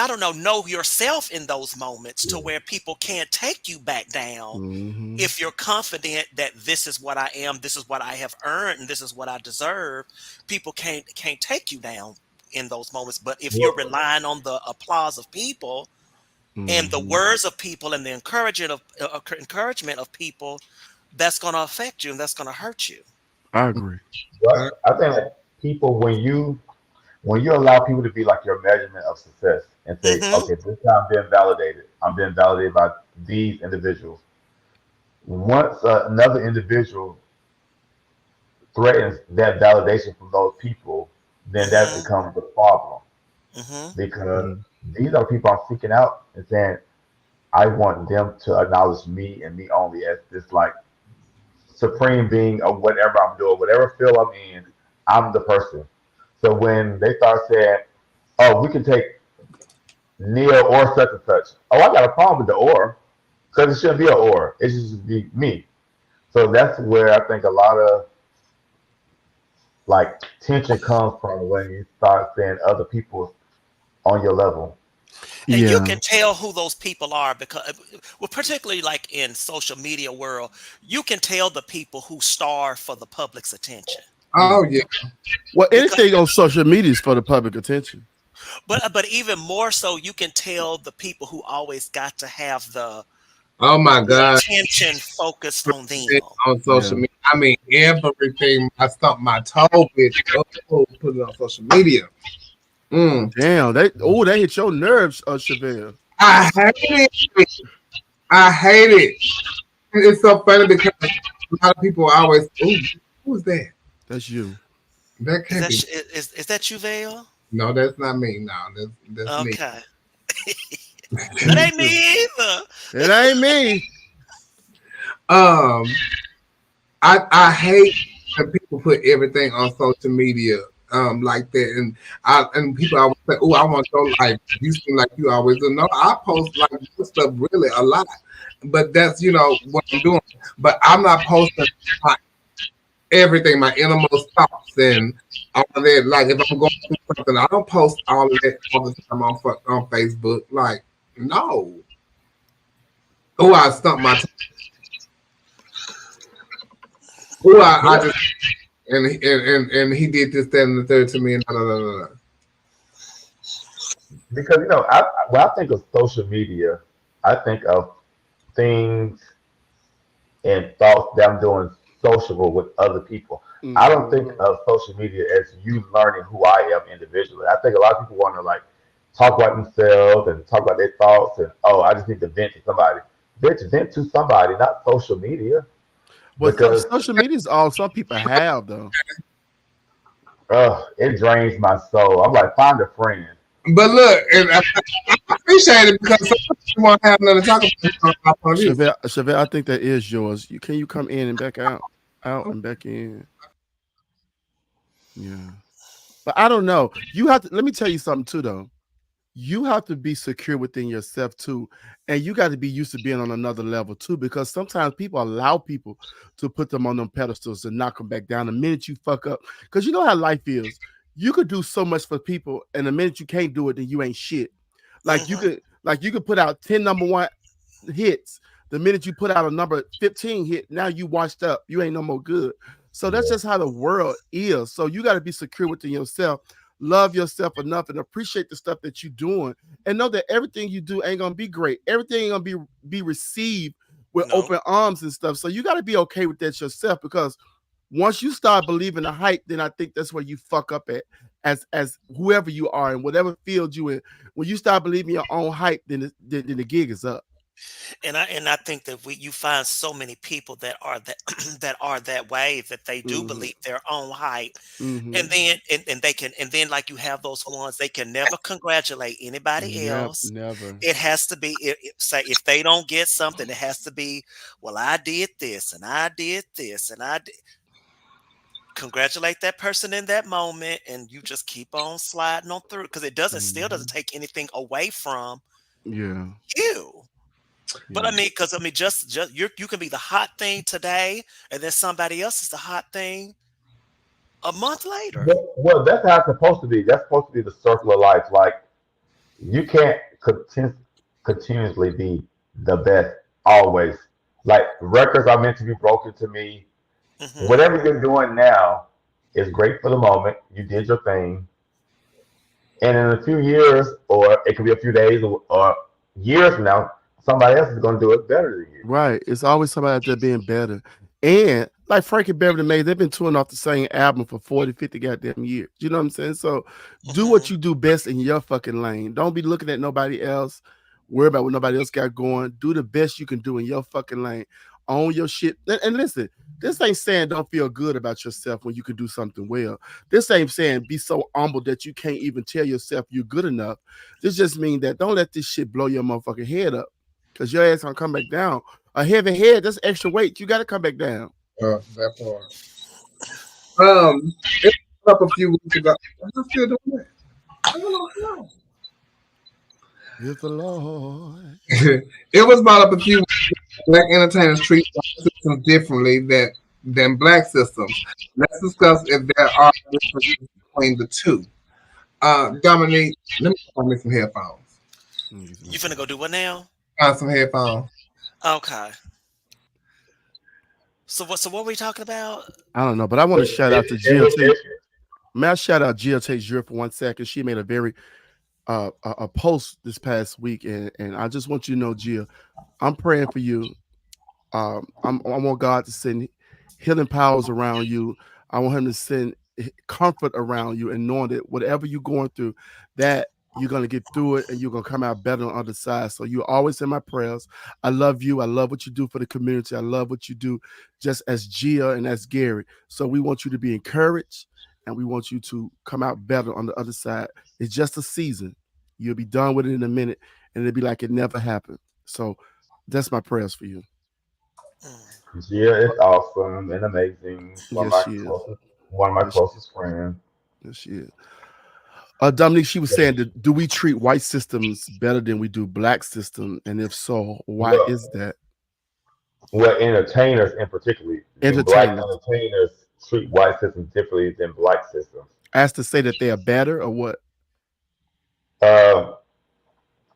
S4: don't know yourself in those moments to where people can't take you back down. If you're confident that this is what I am, this is what I have earned, and this is what I deserve, people can't take you down in those moments. But if you're relying on the applause of people and the words of people and the encouragement of people, that's going to affect you and that's going to hurt you.
S5: I agree.
S1: Well, I think that people, when when you allow people to be like your measurement of success and say, okay, this time I'm being validated. I'm being validated by these individuals. Once another individual threatens that validation from those people, then that becomes the problem. Because these are people I'm seeking out and saying, I want them to acknowledge me and me only as this like supreme being of whatever I'm doing, whatever field I'm in, I'm the person. So when they start saying, oh, we can take Neil or such and such. Oh, I got a problem with the or, because it shouldn't be an or. It should be me. So that's where I think a lot of like tension comes from when you start saying other people on your level.
S4: And you can tell who those people are because, well, particularly like in social media world, you can tell the people who starve for the public's attention.
S7: Oh yeah.
S5: Well, anything on social media is for the public attention.
S4: But even more so, you can tell the people who always got to have the attention focused on them
S7: on social media. I mean, everything I stumped my toe with, put it on social media.
S5: Damn, they hit your nerves, Chevelle.
S7: I hate it. I hate it. It's so funny because a lot of people always, who's that?
S5: That's you.
S7: That can't be.
S4: Is that you, Vale?
S7: No, that's not me. No, that's me.
S4: Okay. That ain't me either.
S5: It ain't me.
S7: I hate that people put everything on social media like that, and people always say, "Oh, I want your life." You seem like you always do. No, I post like this stuff really a lot, but that's what I'm doing. But I'm not posting like everything, my innermost thoughts and all of that. Like if I'm going through something, I don't post all of that all the time on Facebook. Like no. Oh, I stumped my. Oh, I just and he did this, that, and the third to me, and no.
S1: Because when I think of social media, I think of things and thoughts that I'm doing sociable with other people. I don't think of social media as you learning who I am individually. I think a lot of people want to like talk about themselves and talk about their thoughts and I just need to vent to somebody. Bitch, vent to somebody, not social media.
S5: Well, because social media is all some people have though.
S1: It drains my soul. I'm like, find a friend.
S7: But look, and I appreciate it because some people want to have another talk about
S5: Chevelle, I think that is yours. Can you come in and back out and back in? Yeah. But I don't know. You have to let me tell you something too though. You have to be secure within yourself too. And you got to be used to being on another level too, because sometimes people allow people to put them on them pedestals and knock them back down the minute you fuck up. Because you know how life is. You could do so much for people, and the minute you can't do it, then you ain't shit. Like you could put out 10 number one hits. The minute you put out a number 15 hit, now you washed up. You ain't no more good. So that's just how the world is. So you got to be secure within yourself. Love yourself enough and appreciate the stuff that you're doing, and know that everything you do ain't gonna be great. Everything ain't gonna be received with open arms and stuff. So you got to be okay with that yourself, because once you start believing the hype, then I think that's where you fuck up at as whoever you are in whatever field you in. When you start believing your own hype, then the gig is up.
S4: And I think that you find so many people that are that are that way, that they do believe their own hype, and then and they can, and then like you have those ones, they can never congratulate anybody else.
S5: Never.
S4: It has to be say if they don't get something, it has to be, well, I did this and I did this and I did. Congratulate that person in that moment, and you just keep on sliding on through, because it still doesn't take anything away from you. But I mean, because just you can be the hot thing today, and then somebody else is the hot thing a month later.
S1: Well, that's how it's supposed to be. That's supposed to be the circle of life. Like, you can't continuously be the best always. Like, records are meant to be broken to me. Whatever you're doing now is great for the moment. You did your thing. And in a few years, or it could be a few days or years from now, somebody else is going to do it better than you.
S5: Right. It's always somebody out there being better. And like Frankie Beverly Mays, they've been touring off the same album for 40, 50 goddamn years. You know what I'm saying? So do what you do best in your fucking lane. Don't be looking at nobody else. Worry about what nobody else got going. Do the best you can do in your fucking lane. Own your shit. And listen, this ain't saying don't feel good about yourself when you can do something well. This ain't saying be so humble that you can't even tell yourself you're good enough. This just means that don't let this shit blow your motherfucking head up. Because your ass gonna come back down. A heavy head, that's extra weight. You gotta come back down.
S7: That part. It was up a few weeks ago. I'm still doing that. I don't know.
S5: It's the Lord.
S7: It was brought up a few weeks ago. Black entertainers treat systems differently than black systems. Let's discuss if there are differences between the two. Dominique, let me find me some headphones.
S4: You finna go do what now?
S7: Find some headphones.
S4: Okay. So what were we talking about?
S5: I don't know, but I want to shout out to GLT. May I shout out GLT Jure for 1 second? She made a very a post this past week, and I just want you to know, Gia, I'm praying for you. I want God to send healing powers around you. I want Him to send comfort around you, and knowing that whatever you're going through, that you're going to get through it and you're going to come out better on the other side. So you're always in my prayers. I love you. I love what you do for the community. I love what you do just as Gia and as Gary. So we want you to be encouraged and we want you to come out better on the other side. It's just a season. You'll be done with it in a minute and it'll be like it never happened. So that's my prayers for you.
S1: Gia is awesome and amazing. One
S5: Yes,
S1: of my closest friends.
S5: Yes, she is. Dominique, she was saying, do we treat white systems better than we do black systems? And if so, why is that?
S1: Well, entertainers in particular. Black entertainers treat white systems differently than black systems.
S5: As to say that they are better or what?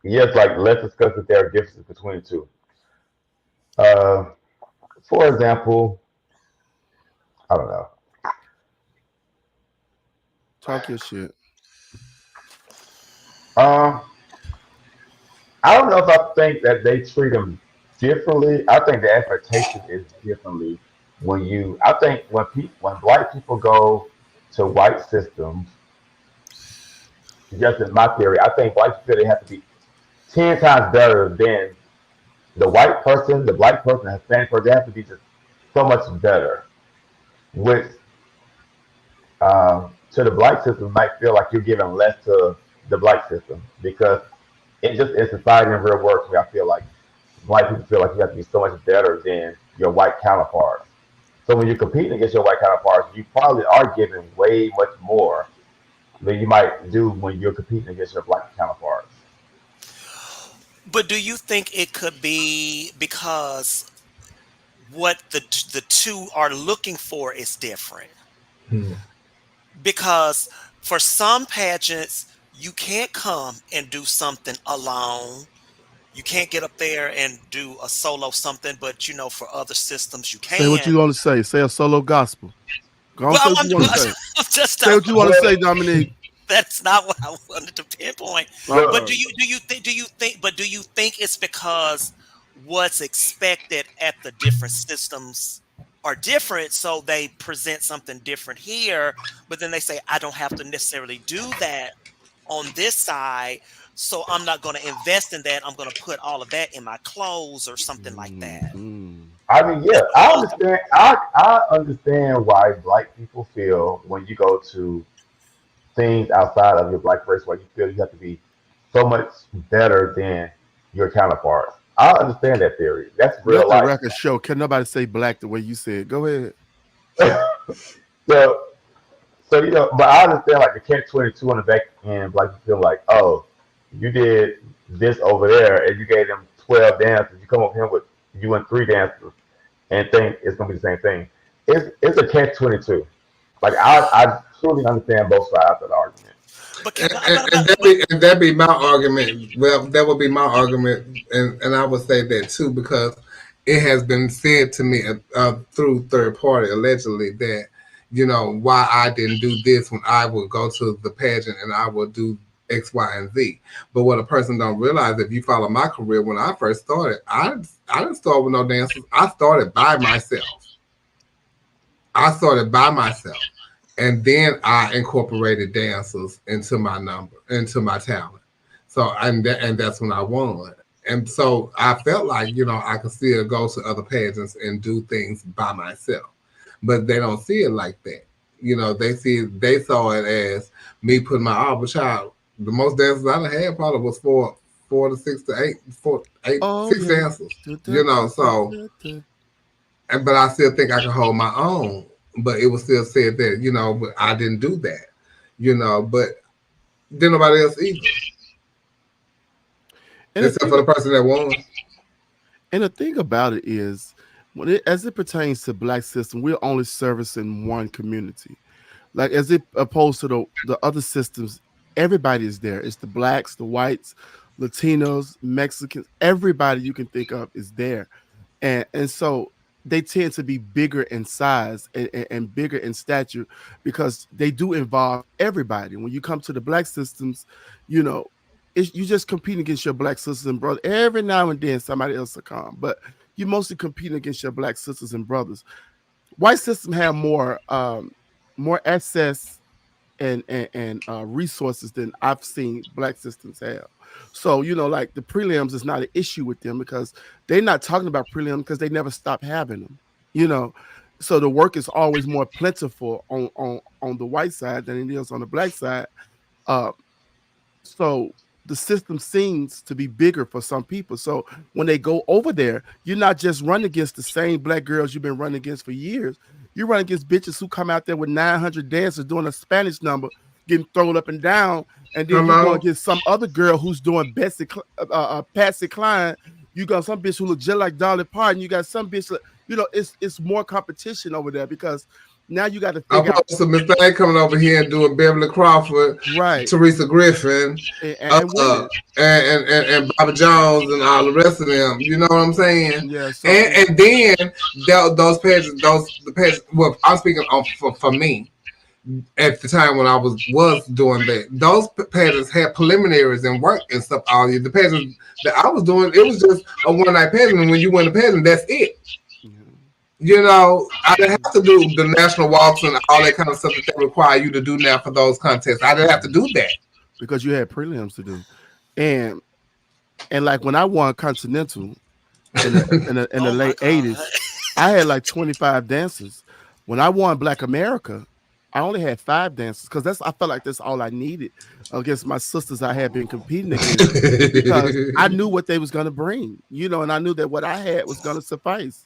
S1: Yes, like let's discuss if there are differences between the two. For example, I don't know.
S5: Talk your shit.
S1: I don't know if I think that they treat them differently. I think the expectation is differently. I think when black people go to white systems, just in my theory, I think white people, they have to be 10 times better than the white person, the black person, the Hispanic person. They have to be just so much better. Which to the black system might feel like you're giving less to the black system, because it just in society and real work, I feel like black people feel like you have to be so much better than your white counterparts. So when you're competing against your white counterparts, you probably are giving way much more than you might do when you're competing against your black counterparts.
S4: But do you think it could be because what the two are looking for is different? Because for some pageants, you can't come and do something alone. You can't get up there and do a solo something, but for other systems you can.
S5: Say what you want to say. Say a solo gospel. Say what you want to say.
S4: Say
S5: what you want to say, Dominique.
S4: That's not what I wanted to pinpoint. But do you think it's because what's expected at the different systems are different, so they present something different here, but then they say, I don't have to necessarily do that on this side, so I'm not going to invest in that. I'm going to put all of that in my clothes or something like that.
S1: I mean, yeah, I understand. I understand why black people feel when you go to things outside of your black race, where you feel you have to be so much better than your counterparts. I understand that theory. That's real life.
S5: Let the record show. Can nobody say black the way you said? Go ahead.
S1: So but I understand like the catch-22 on the back end, like you feel like, oh, you did this over there and you gave them 12 dances. You come up here with you and 3 dances and think it's gonna be the same thing. It's a catch-22. Like I truly understand both sides of the argument.
S7: And that'd be my argument. Well, that would be my argument, and I would say that too, because it has been said to me through third party allegedly that why I didn't do this when I would go to the pageant and I would do X, Y, and Z. But what a person don't realize, if you follow my career, when I first started, I didn't start with no dancers. I started by myself. I started by myself, and then I incorporated dancers into my talent. So and that's when I won. And so I felt like I could still go to other pageants and do things by myself, but they don't see it like that. They saw it as me putting my all. But child, the most dancers I done had probably was four to six to eight, six dancers. So but I still think I can hold my own. But it was still said that but I didn't do that. But then nobody else either, except for the person that won.
S5: And the thing about it is, as it pertains to Black system, we're only servicing one community. Like as it opposed to the other systems, everybody is there. It's the Blacks, the whites, Latinos, Mexicans, everybody you can think of is there. And so they tend to be bigger in size and bigger in stature because they do involve everybody. When you come to the Black systems, you just competing against your Black sisters and brothers. Every now and then somebody else will come, but you mostly competing against your Black sisters and brothers. White system have more access and resources than I've seen Black systems have. So like the prelims is not an issue with them because they're not talking about prelims because they never stop having them. So the work is always more plentiful on the white side than it is on the Black side. So the system seems to be bigger for some people. So when they go over there, you're not just running against the same Black girls you've been running against for years. You run against bitches who come out there with 900 dancers doing a Spanish number, getting thrown up and down, and then you go against some other girl who's doing Patsy Cline. You got some bitch who look just like Dolly Parton. You got some bitch, it's more competition over there because now you got to figure out.
S7: So Miss Thing coming over here and doing Beverly Crawford,
S5: right?
S7: Teresa Griffin, and Bobby Jones and all the rest of them. You know what I'm saying?
S5: Yeah. So,
S7: and then those pages. Well, I'm speaking for me. At the time when I was doing that, those pageants had preliminaries and work and stuff. All the pageants that I was doing, it was just a one night pageant, and when you win the pageant, that's it. I didn't have to do the national walks and all that kind of stuff that they require you to do now for those contests. I didn't have to do that
S5: because you had prelims to do, and like when I won Continental in the late '80s, I had like 25 dancers. When I won Black America, I only had 5 dancers because I felt like that's all I needed against my sisters I had been competing against because I knew what they was gonna bring, and I knew that what I had was gonna suffice.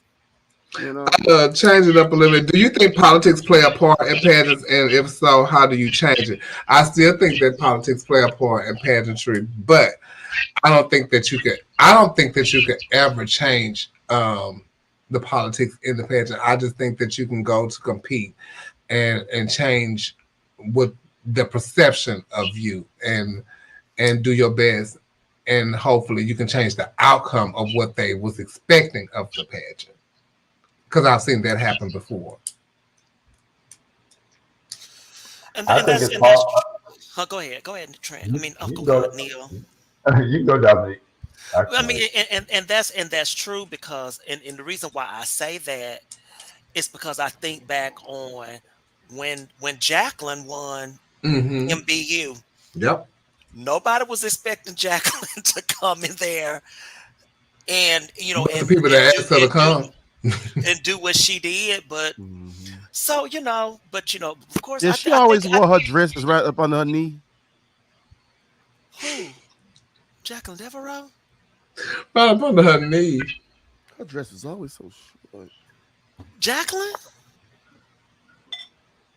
S7: Change it up a little bit. Do you think politics play a part in pageants, and if so, how do you change it? I still think that politics play a part in pageantry, but I don't think that you could. I don't think that you could ever change the politics in the pageant. I just think that you can go to compete and change what the perception of you and do your best, and hopefully you can change the outcome of what they was expecting of the pageant. Because I've seen that happen before.
S4: I think it's hard. Go ahead, Trent. I mean, Neil.
S1: You can go, Dominique.
S4: I mean, and that's true because, and the reason why I say that is because I think back on when Jacqueline won MBU.
S7: Yep.
S4: Nobody was expecting Jacqueline to come in there and
S7: the people that asked her to come.
S4: And do what she did, but so of course.
S5: Yeah, she always wore her dresses right up on her knee.
S4: Who? Jacqueline Devereaux?
S7: Right up under her knee.
S5: Her dress is always so short.
S4: Jacqueline?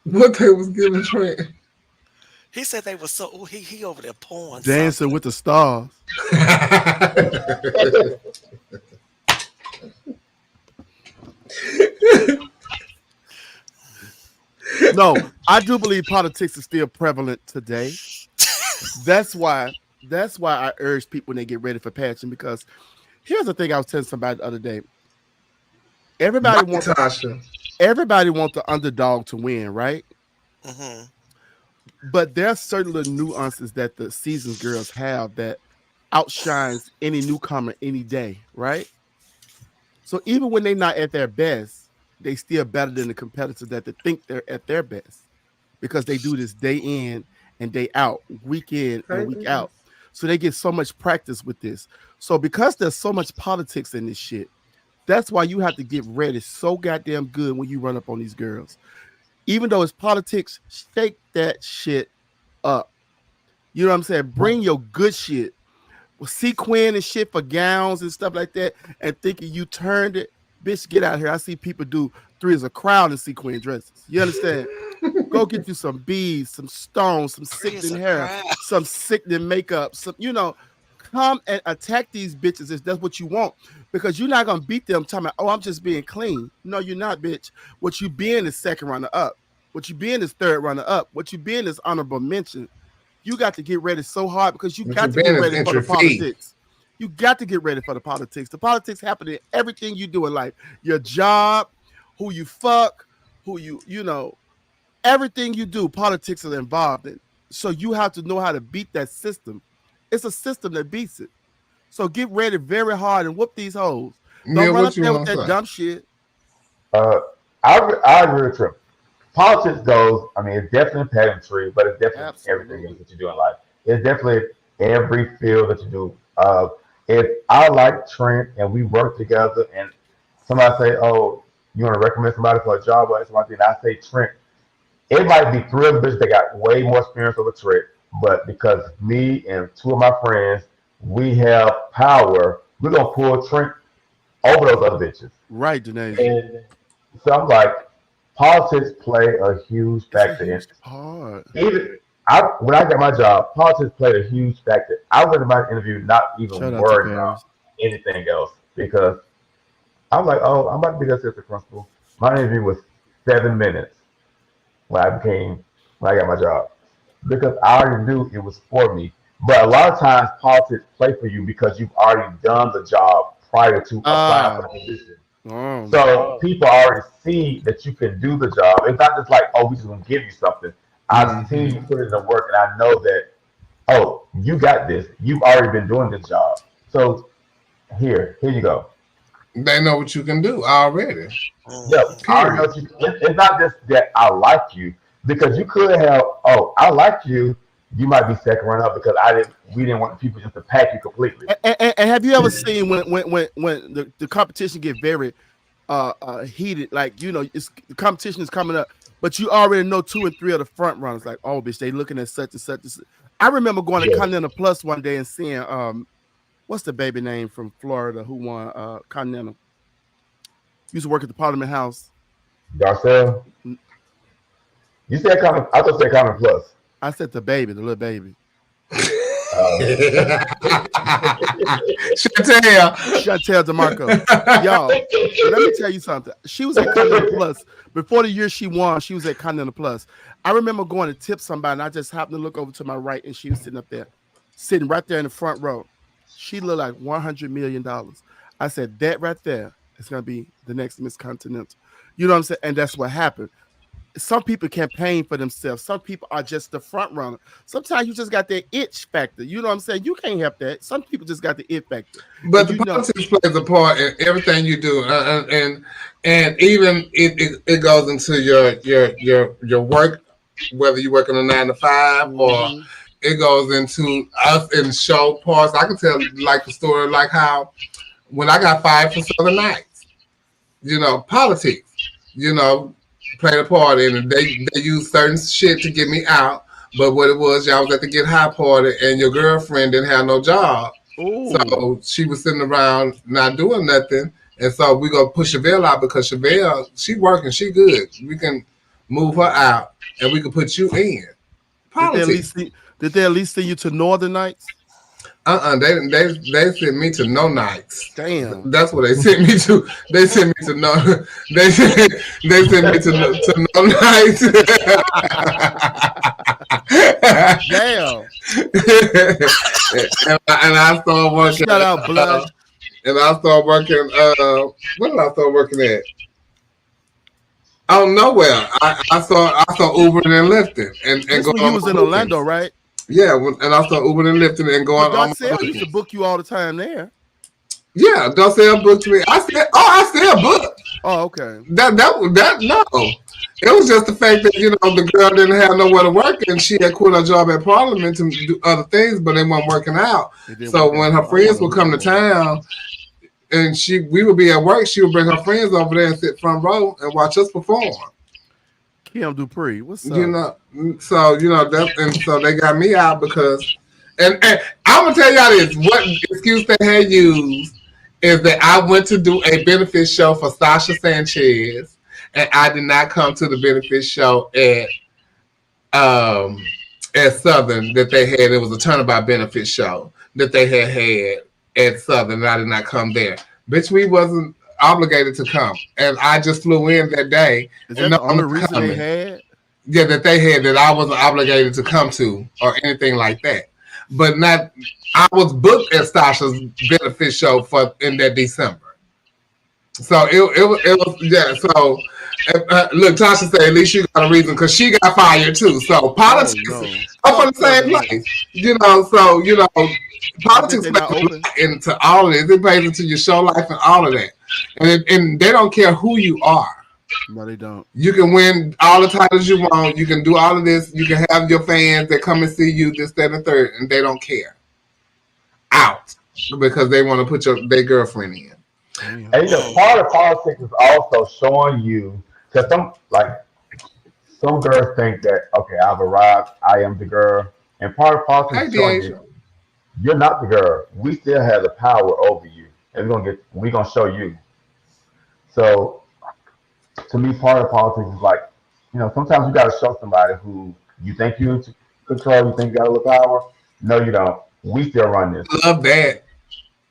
S7: What they was giving Trent?
S4: He said they were so. Oh, he over there pouring
S5: dancing
S4: something.
S5: With the stars. No, I do believe politics is still prevalent today. That's why I urge people when they get ready for pageant, because here's the thing I was telling somebody the other day. Everybody wants the underdog to win, right?
S4: Mm-hmm.
S5: But there are certain little nuances that the seasoned girls have that outshines any newcomer any day, right? So even when they're not at their best, they still better than the competitors that they think they're at their best because they do this day in and day out, week in and week out. So they get so much practice with this. So because there's so much politics in this shit, that's why you have to get ready so goddamn good when you run up on these girls. Even though it's politics, shake that shit up. You know what I'm saying? Bring your good shit. Sequin and shit for gowns and stuff like that, and thinking you turned it. Bitch, get out here. I see people do three as a crowd in sequin dresses. You understand? Go get you some beads, some stones, some sickening hair, some sickening makeup, some, come and attack these bitches if that's what you want. Because you're not gonna beat them talking about, oh, I'm just being clean. No, you're not, bitch. What you being is second runner up. What you being is third runner up. What you being is honorable mention. You got to get ready so hard because you got to get ready for the politics. You got to get ready for the politics. The politics happen in everything you do in life. Your job, who you fuck, who everything you do, politics is involved in. So you have to know how to beat that system. It's a system that beats it. So get ready very hard and whoop these hoes. Don't run up there with that dumb shit.
S1: I agree with you. Politics goes, it's definitely pageantry, but it's definitely everything else that you do in life. It's definitely every field that you do. If I like Trent and we work together and somebody say, oh, you want to recommend somebody for a job or something, and I say Trent, it might be three of bitches that got way more experience over Trent, but because me and two of my friends, we have power, we're going to pull Trent over those other bitches.
S5: Right, Janae.
S1: And so I'm like, politics play a huge factor in it. Even when I got my job, politics played a huge factor. I went to my interview not even worried about anything else because I'm like, oh, I'm about to be the assistant principal. My interview was 7 minutes when I got my job because I already knew it was for me. But a lot of times politics play for you because you've already done the job prior to applying for the position. So people already see that you can do the job. It's not just like, oh, we're just gonna give you something. I've seen you put it in the work, and I know that, oh, you got this. You've already been doing this job. So here you go.
S7: They know what you can do already.
S1: Yeah, it's not just that I like you because you could have. Oh, I like you. You might be second runner up because we didn't want people just to pack you completely.
S5: And have you ever seen when the competition get very heated, like the competition is coming up, but you already know 2 and 3 of the front runners, like, oh bitch, they looking at such and such. I remember going to Continental Plus one day and seeing what's the baby name from Florida who won Continental? Used to work at the Parliament House.
S1: Garcelle? You said Continental? I thought you said Continental Plus.
S5: I said the little baby. Chantel DeMarco. Y'all, let me tell you something. She was at Continental Plus. Before the year she won, she was at Continental Plus. I remember going to tip somebody, and I just happened to look over to my right, and she was sitting up there, sitting right there in the front row. She looked like $100 million. I said, that right there is going to be the next Miss Continental. You know what I'm saying? And that's what happened. Some people campaign for themselves. Some people are just the front runner. Sometimes you just got that itch factor. You know what I'm saying? You can't help that. Some people just got the it factor.
S7: But the politics plays a part in everything you do, and even it goes into your work, whether you work in a 9 to 5 or it goes into us in show parts. I can tell like the story, like how when I got fired for Southern Nights, politics, played a part in it. They used certain shit to get me out, but what it was, y'all was at the get high party, and your girlfriend didn't have no job, so she was sitting around not doing nothing, and so we gonna push Chevelle out because Chevelle, she working, she good. We can move her out, and we can put you in. Politics.
S5: Did they at least send you to Northern Nights?
S7: They sent me to No Nights.
S5: Damn,
S7: that's what they sent me to. They sent me to No. They sent me to No Nights.
S5: Damn.
S7: and I started working.
S5: Shout out, blood.
S7: And I started working. What did I start working at? Out nowhere. I saw Ubering and Lyfting and
S5: going. You was in Orlando, right?
S7: Yeah, and I started Ubering and Lyfting and going on.
S5: Darcel used to book you all the time there.
S7: Yeah, Darcel booked me. I still book.
S5: Oh, okay.
S7: That no. It was just the fact that the girl didn't have nowhere to work, and she had quit her job at Parliament to do other things, but they weren't working out. So when her friends would come to town, and we would be at work, she would bring her friends over there and sit front row and watch us perform.
S5: Kim Dupree, what's up?
S7: So so they got me out because, and I'm gonna tell y'all this: what excuse they had used is that I went to do a benefit show for Sasha Sanchez, and I did not come to the benefit show at Southern that they had. It was a turnabout benefit show that they had at Southern, and I did not come there. Bitch, we wasn't obligated to come, and I just flew in that day.
S5: Is that the only reason they had?
S7: Yeah, that they had that I wasn't obligated to come to or anything like that. But not, I was booked at Sasha's benefit show in that December. So it was yeah. So look, Tasha said at least you got a reason because she got fired too. So politics up on the same place, So politics plays into all of this. It plays into your show life and all of that, and they don't care who you are.
S5: No, they don't.
S7: You can win all the titles you want. You can do all of this. You can have your fans that come and see you, this, that, and the third, and they don't care. Out because they want to put their girlfriend in.
S1: And part of politics is also showing you, because some girls think that, okay, I've arrived, I am the girl, and part of politics is showing you you're not the girl. We still have the power over you, and we're gonna show you. So, to me, part of politics is sometimes you got to show somebody who you think you in control, you think you got a little power. No, you don't. We still run this.
S7: Love that.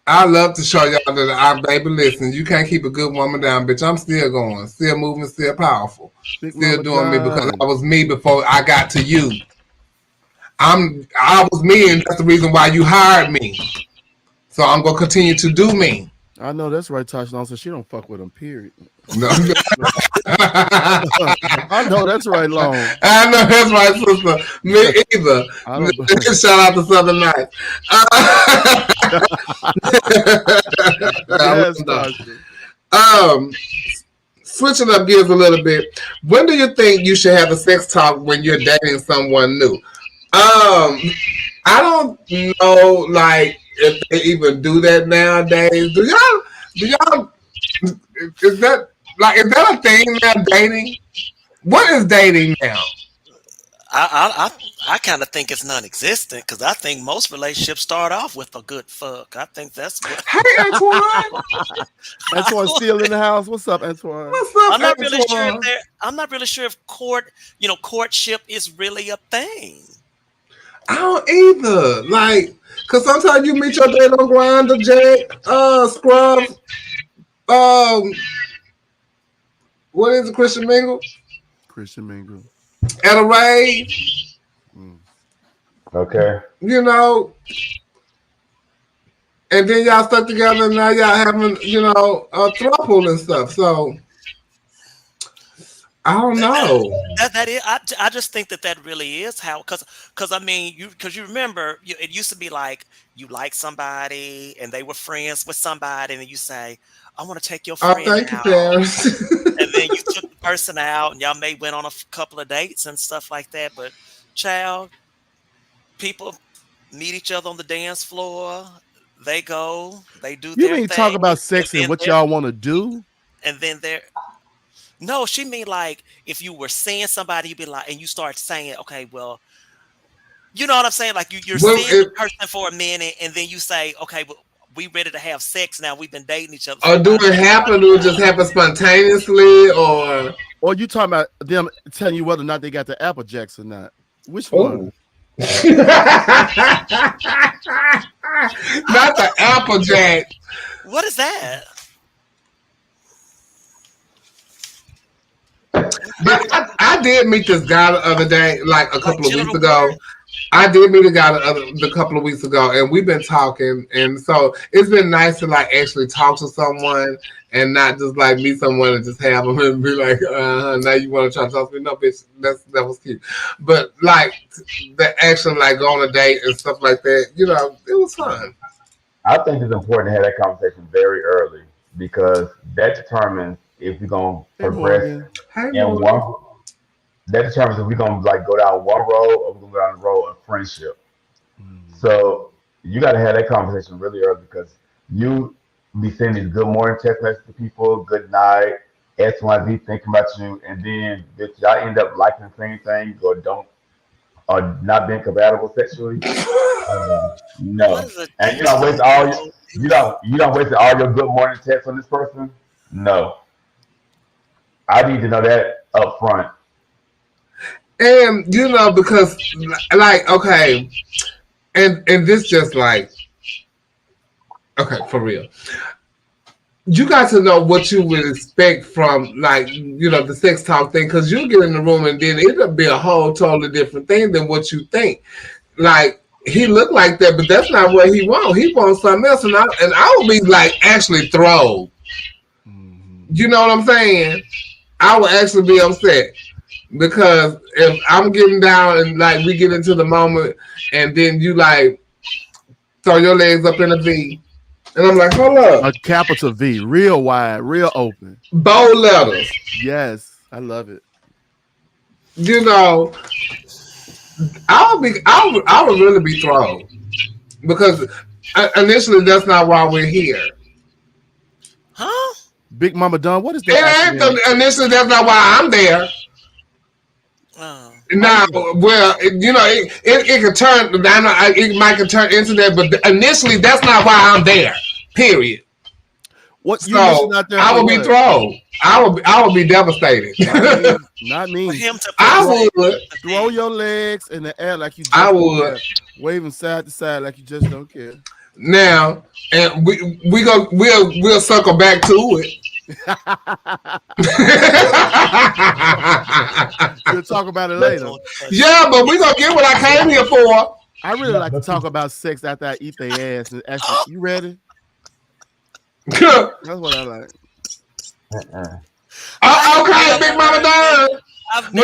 S7: I love to show y'all that baby, listen, you can't keep a good woman down, bitch. I'm still going, still moving, still powerful, still doing me because I was me before I got to you. I was me, and that's the reason why you hired me. So I'm gonna continue to do me.
S5: I know that's right, Tasha. So she don't fuck with him. Period.
S7: No.
S5: I know that's right, Long.
S7: I know that's right, sister. Me either. Shout out to Southern Nights. Switching up gears a little bit. When do you think you should have a sex talk when you're dating someone new? I don't know, if they even do that nowadays. Do y'all? Is that a thing now? Dating? What is dating now?
S4: I kind of think it's non-existent because I think most relationships start off with a good fuck. I think that's what.
S7: Hey, Antoine.
S5: Antoine's still in the house. What's up, Antoine?
S7: What's up,
S4: I'm not
S7: Antoine?
S4: really sure if courtship is really a thing.
S7: I don't either. Cause sometimes you meet your date on Grindr, Jack, Scrub, what is it, Christian Mingle?
S5: Christian Mingle.
S7: At a rave.
S1: Okay.
S7: And then y'all stuck together and now y'all having, a throuple and stuff. So I don't know.
S4: That is, I just think that really is how, because I mean, you remember it used to be like you like somebody and they were friends with somebody and then you say, I want to take your friend out. And then you took the person out and y'all may went on a couple of dates and stuff like that. But child, people meet each other on the dance floor. They go, they do their thing.
S5: You mean talk about sex and what y'all want to do?
S4: And then no, she mean if you were seeing somebody, you'd be and you start saying, okay, well, you know what I'm saying? You're seeing the person for a minute and then you say, okay, well, we ready to have sex now. We've been dating each other.
S7: Or do it happen? Do it just happen spontaneously? Or
S5: you talking about them telling you whether or not they got the Apple Jacks or not? Which one?
S7: Not the Apple Jack.
S4: What is that?
S7: But I did meet this guy the other day, a couple of weeks ago. I did meet a guy a couple of weeks ago, and we've been talking, and so it's been nice to actually talk to someone and not just meet someone and just have them and be now you want to try to talk to me? No, bitch, that was cute. But the action, go on a date and stuff like that, it was fun.
S1: I think it's important to have that conversation very early because that determines if we're gonna
S5: Hey,
S1: progress
S5: Morgan.
S1: in one. That determines if we're gonna like go down one road or we're gonna go down the road of friendship. So you got to have that conversation really early because you be sending these good morning text messages to people, good night, X, Y, Z, thinking about you, and then if y'all end up liking the same thing or not being compatible sexually, no. And you don't waste all your good morning texts on this person. No, I need to know that up front.
S7: And because like okay, and this just like okay for real. You got to know what you would expect from like the sex talk thing because you get in the room and then it'll be a whole totally different thing than what you think. Like he looked like that, but that's not what he wants. He wants something else, and I would be like actually thrilled. You know what I'm saying? I would actually be upset because if I'm getting down and like we get into the moment, and then you like throw your legs up in a V, and I'm like, hold up,
S5: a capital V, real wide, real open,
S7: bold letters.
S5: Yes, I love it.
S7: I would really be thrown because initially that's not why we're here.
S4: Huh?
S5: Big Mama Don, what is that?
S7: Initially, that's not why I'm there. Now, well, it can turn. It might can turn into that, but initially, that's not why I'm there. Period.
S5: What?
S7: So I would be thrown. I would be devastated.
S5: Not me.
S7: I would
S5: throw your legs in the air like you. Just
S7: I would
S5: waving side to side like you just don't care.
S7: Now, and we'll circle back to it.
S5: We'll talk about it later.
S7: Yeah, but we're gonna get what I came here for.
S5: I really like to talk about sex after I eat their ass and ask them, you ready? That's what I like.
S7: Okay, Big Mama Don. No,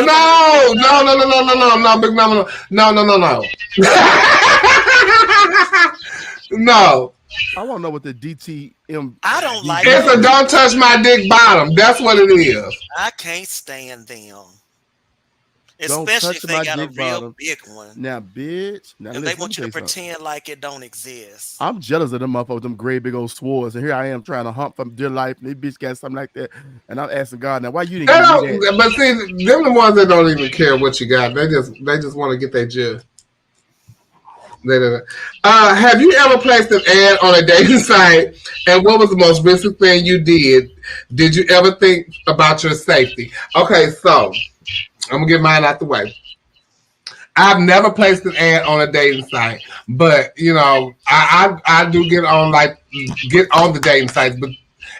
S7: Big Mama, no. No.
S5: I want to know what the DTM.
S4: I don't like
S7: it. It's a don't touch my dick bottom. That's what it is.
S4: I can't stand them. Especially if they got a real big one.
S5: Now, bitch. Now,
S4: and they want you to pretend like it don't exist.
S5: I'm jealous of them motherfuckers, them great big old swords. And here I am trying to hump from dear life. And this bitch got something like that. And I'm asking God, now, why you didn't give me that?
S7: But see, them the ones that don't even care what you got. They just want to get their judge. Have you ever placed an ad on a dating site, and what was the most recent thing you did? Did you ever think about your safety? Okay, so I'm gonna get mine out the way. I've never placed an ad on a dating site, but I do get on the dating sites. But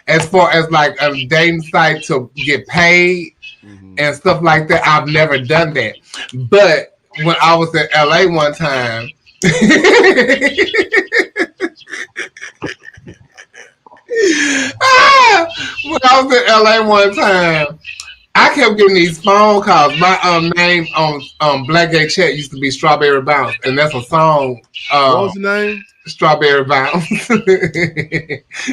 S7: as far as like a dating site to get paid and stuff like that, I've never done that. But when I was in LA one time. When I was in LA one time, I kept getting these phone calls. My name on Blackgate Chat used to be Strawberry Bounce, and that's a song.
S5: What was the name?
S7: Strawberry Bounce.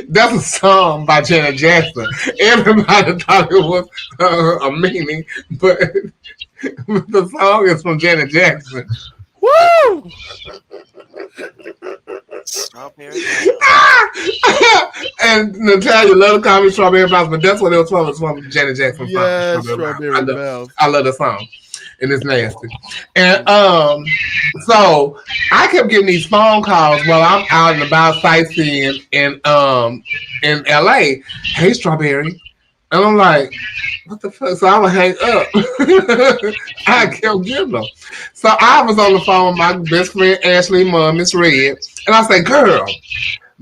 S7: That's a song by Janet Jackson. Everybody thought it was a meaning, but the song is from Janet Jackson. Woo!
S4: Strawberry
S7: And Natalia love to call me Strawberry Bounce, but that's what it was from. It's from Janet Jackson.
S5: Yeah, Strawberry Bounce.
S7: I love the song, and it's nasty. And so I kept getting these phone calls while I'm out and about sightseeing in LA. Hey, Strawberry. And I'm like, what the fuck? So I would hang up. I kept getting them. So I was on the phone with my best friend Ashley, mom, Miss Red, and I said, girl,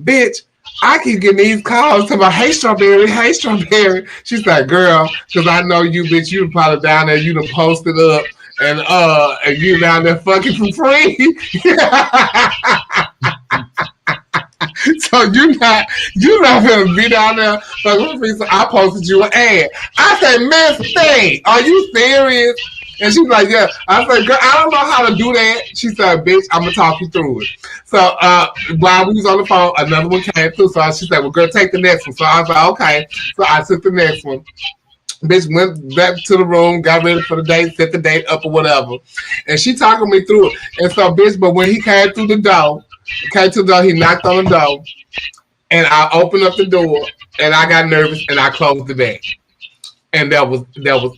S7: bitch, I keep getting these calls to my hey Strawberry, hey Strawberry. She's like, girl, because I know you, bitch, you probably down there, you done posted up and you down there fucking for free. So you're not gonna be down there fucking for free. So I posted you an ad. I said, Miss Thing, are you serious? And she's like, yeah. I said, girl, I don't know how to do that. She said, bitch, I'm going to talk you through it. So while we was on the phone, another one came through. So she said, well, girl, take the next one. So I was like, okay. So I took the next one. Bitch went back to the room, got ready for the date, set the date up or whatever. And she talking me through it. And so, bitch, but when he came through the door, he knocked on the door. And I opened up the door, and I got nervous, and I closed the back. And that was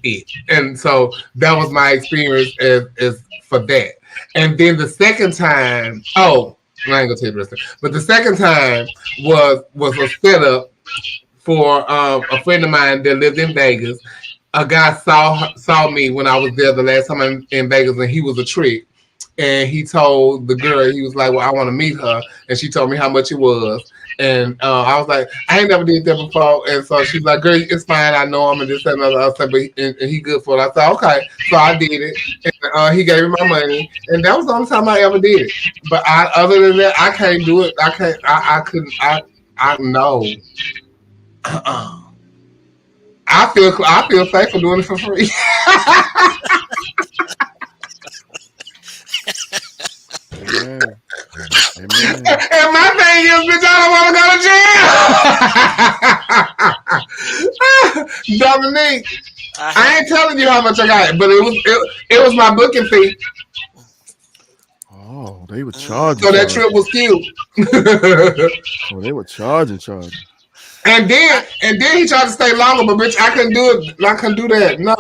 S7: it. And so that was my experience as for that. And then the second time, I ain't gonna tell you the rest of it. But the second time was a setup for a friend of mine that lived in Vegas. A guy saw me when I was there the last time I'm in Vegas, and he was a trick. And he told the girl, he was like, well, I want to meet her. And she told me how much it was. And I was like, I ain't never did that before. And so she's like, girl, it's fine. I know him and this and another. I said, but he good for it. I said, okay. So I did it. And he gave me my money. And that was the only time I ever did it. But other than that, I can't do it. I couldn't. I know. I feel safe for doing it for free.
S5: Amen. Amen.
S7: And my thing is, bitch, I don't want to go to jail. Dominique, I ain't telling you how much I got, but it was my booking fee.
S5: Oh, they were charging.
S7: So that trip was cute.
S5: Oh, they were charging.
S7: And then he tried to stay longer, but bitch, I couldn't do it. I couldn't do that. No.